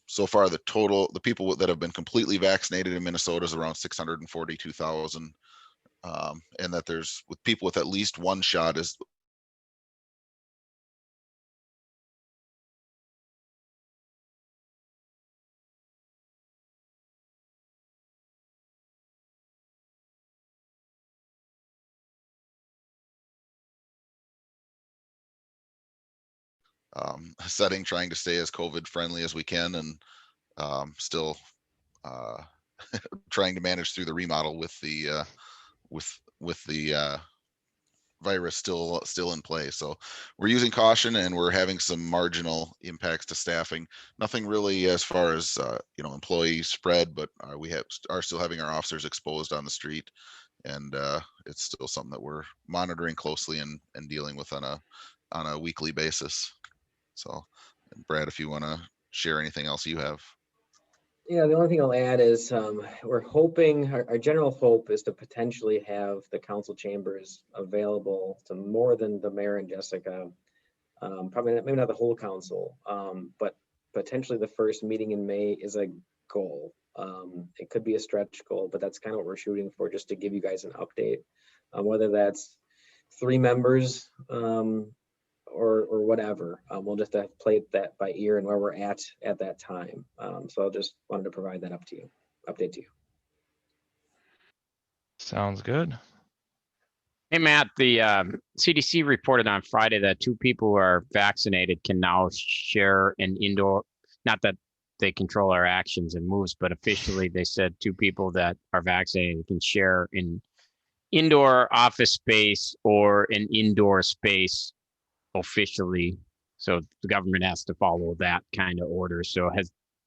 So far, the people that have been completely vaccinated in Minnesota is around 642,000. And that there's with people with at least one shot is setting, trying to stay as COVID friendly as we can, and still trying to manage through the remodel with the virus still in play. So we're using caution, and we're having some marginal impacts to staffing. Nothing really as far as employee spread, but we are still having our officers exposed on the street, and it's still something that we're monitoring closely and dealing with on a weekly basis. So, Brad, if you want to share anything else you have. Yeah, the only thing I'll add is we're hoping, our general hope is to potentially have the council chambers available to more than the mayor and Jessica. Probably maybe not the whole council, but potentially the first meeting in May is a goal. It could be a stretch goal, but that's kind of what we're shooting for, just to give you guys an update, whether that's 3 members or whatever. We'll just have to play that by ear and where we're at that time. So I just wanted to provide that update to you. Sounds good. Hey, Matt, the CDC reported on Friday that 2 people who are vaccinated can now share an indoor, not that they control our actions and moves, but officially they said 2 people that are vaccinated can share an indoor office space or an indoor space officially. So the government has to follow that kind of order. So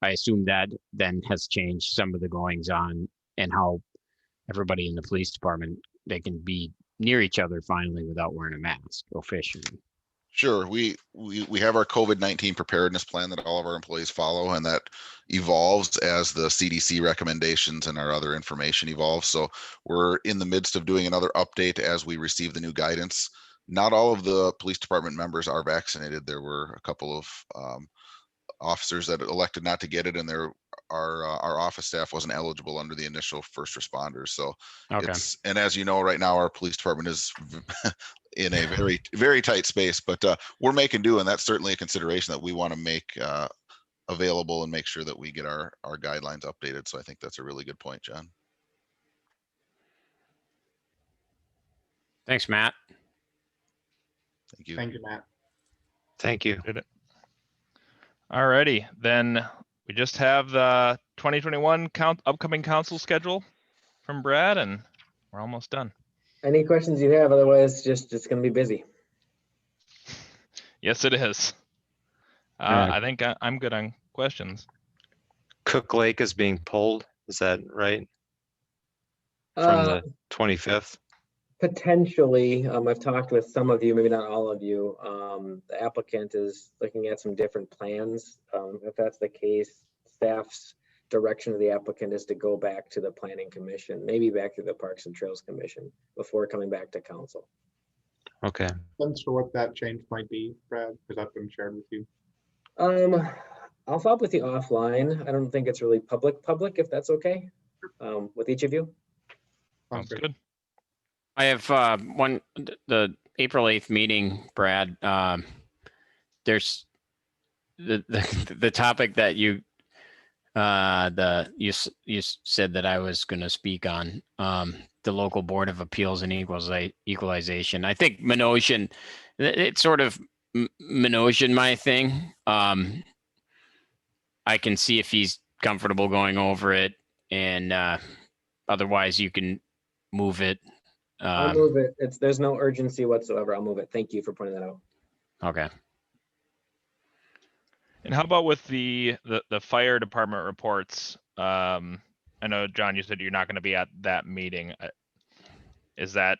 I assume that then has changed some of the goings on and how everybody in the police department, they can be near each other finally without wearing a mask officially. Sure. We have our COVID-19 preparedness plan that all of our employees follow, and that evolves as the CDC recommendations and our other information evolves. So we're in the midst of doing another update as we receive the new guidance. Not all of the police department members are vaccinated. There were a couple of officers that elected not to get it, and our office staff wasn't eligible under the initial first responders. So Okay. and as you know, right now our police department is in a very, very tight space, but we're making do, and that's certainly a consideration that we want to make available and make sure that we get our guidelines updated. So I think that's a really good point, John. Thanks, Matt. Thank you. Thank you, Matt. Thank you. All righty, then we just have the 2021 upcoming council schedule from Brad, and we're almost done. Any questions you have? Otherwise, it's going to be busy. Yes, it is. Yeah. I think I'm good on questions. Cook Lake is being pulled. Is that right? From the 25th? Potentially. I've talked with some of you, maybe not all of you. The applicant is looking at some different plans. If that's the case, staff's direction of the applicant is to go back to the Planning Commission, maybe back to the Parks and Trails Commission before coming back to council. Okay. Sense for what that change might be, Brad, because that's been shared with you. I'll follow up with you offline. I don't think it's really public, if that's okay, with each of you. Sounds good. I have the April 8th meeting, Brad. There's the topic that you said that I was going to speak on, the local board of appeals and equalization. I think Minosian, it's sort of Minosian my thing. I can see if he's comfortable going over it, and otherwise you can move it. I'll move it. There's no urgency whatsoever. I'll move it. Thank you for pointing that out. Okay. And how about with the fire department reports? I know, John, you said you're not going to be at that meeting. Is that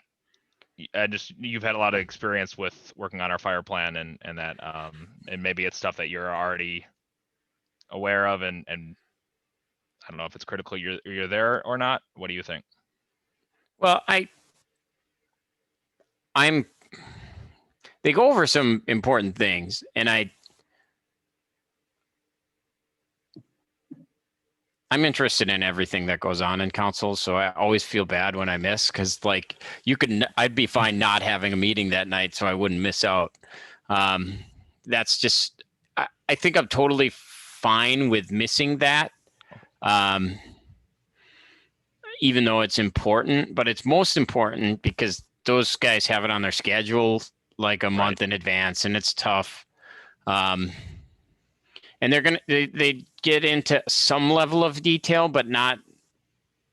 you've had a lot of experience with working on our fire plan and that and maybe it's stuff that you're already aware of, and I don't know if it's critical you're there or not. What do you think? Well, they go over some important things, and I'm interested in everything that goes on in council, so I always feel bad when I miss, because like I'd be fine not having a meeting that night so I wouldn't miss out. That's just, I think I'm totally fine with missing that, even though it's important, but it's most important because those guys have it on their schedule like a month in advance, and it's tough. And they get into some level of detail, but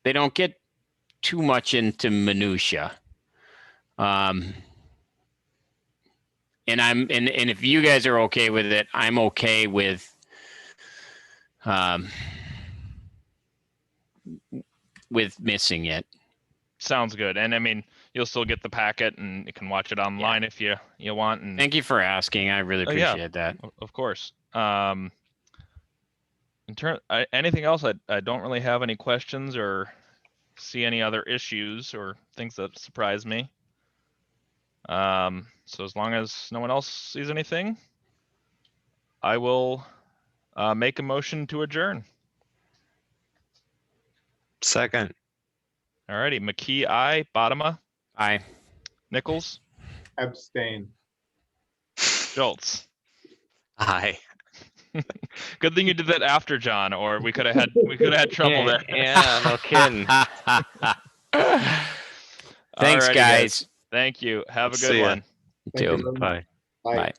they don't get too much into minutia. and if you guys are okay with it, I'm okay with missing it. Sounds good. And I mean, you'll still get the packet and you can watch it online if you want. And Thank you for asking. I really Oh, yeah. appreciate that. of course. Anything else? I don't really have any questions or see any other issues or things that surprise me. So as long as no one else sees anything, I will make a motion to adjourn. Second. Alrighty, McKee, aye. Bottoма, Aye. Nichols, Abstain. Schultz. Aye. Good thing you did that after John, or we could have had trouble there. Yeah, no kidding. Thanks, Alrighty, guys. Thank you. Have a See good ya. one. Thank you Too. very much. Bye. Bye.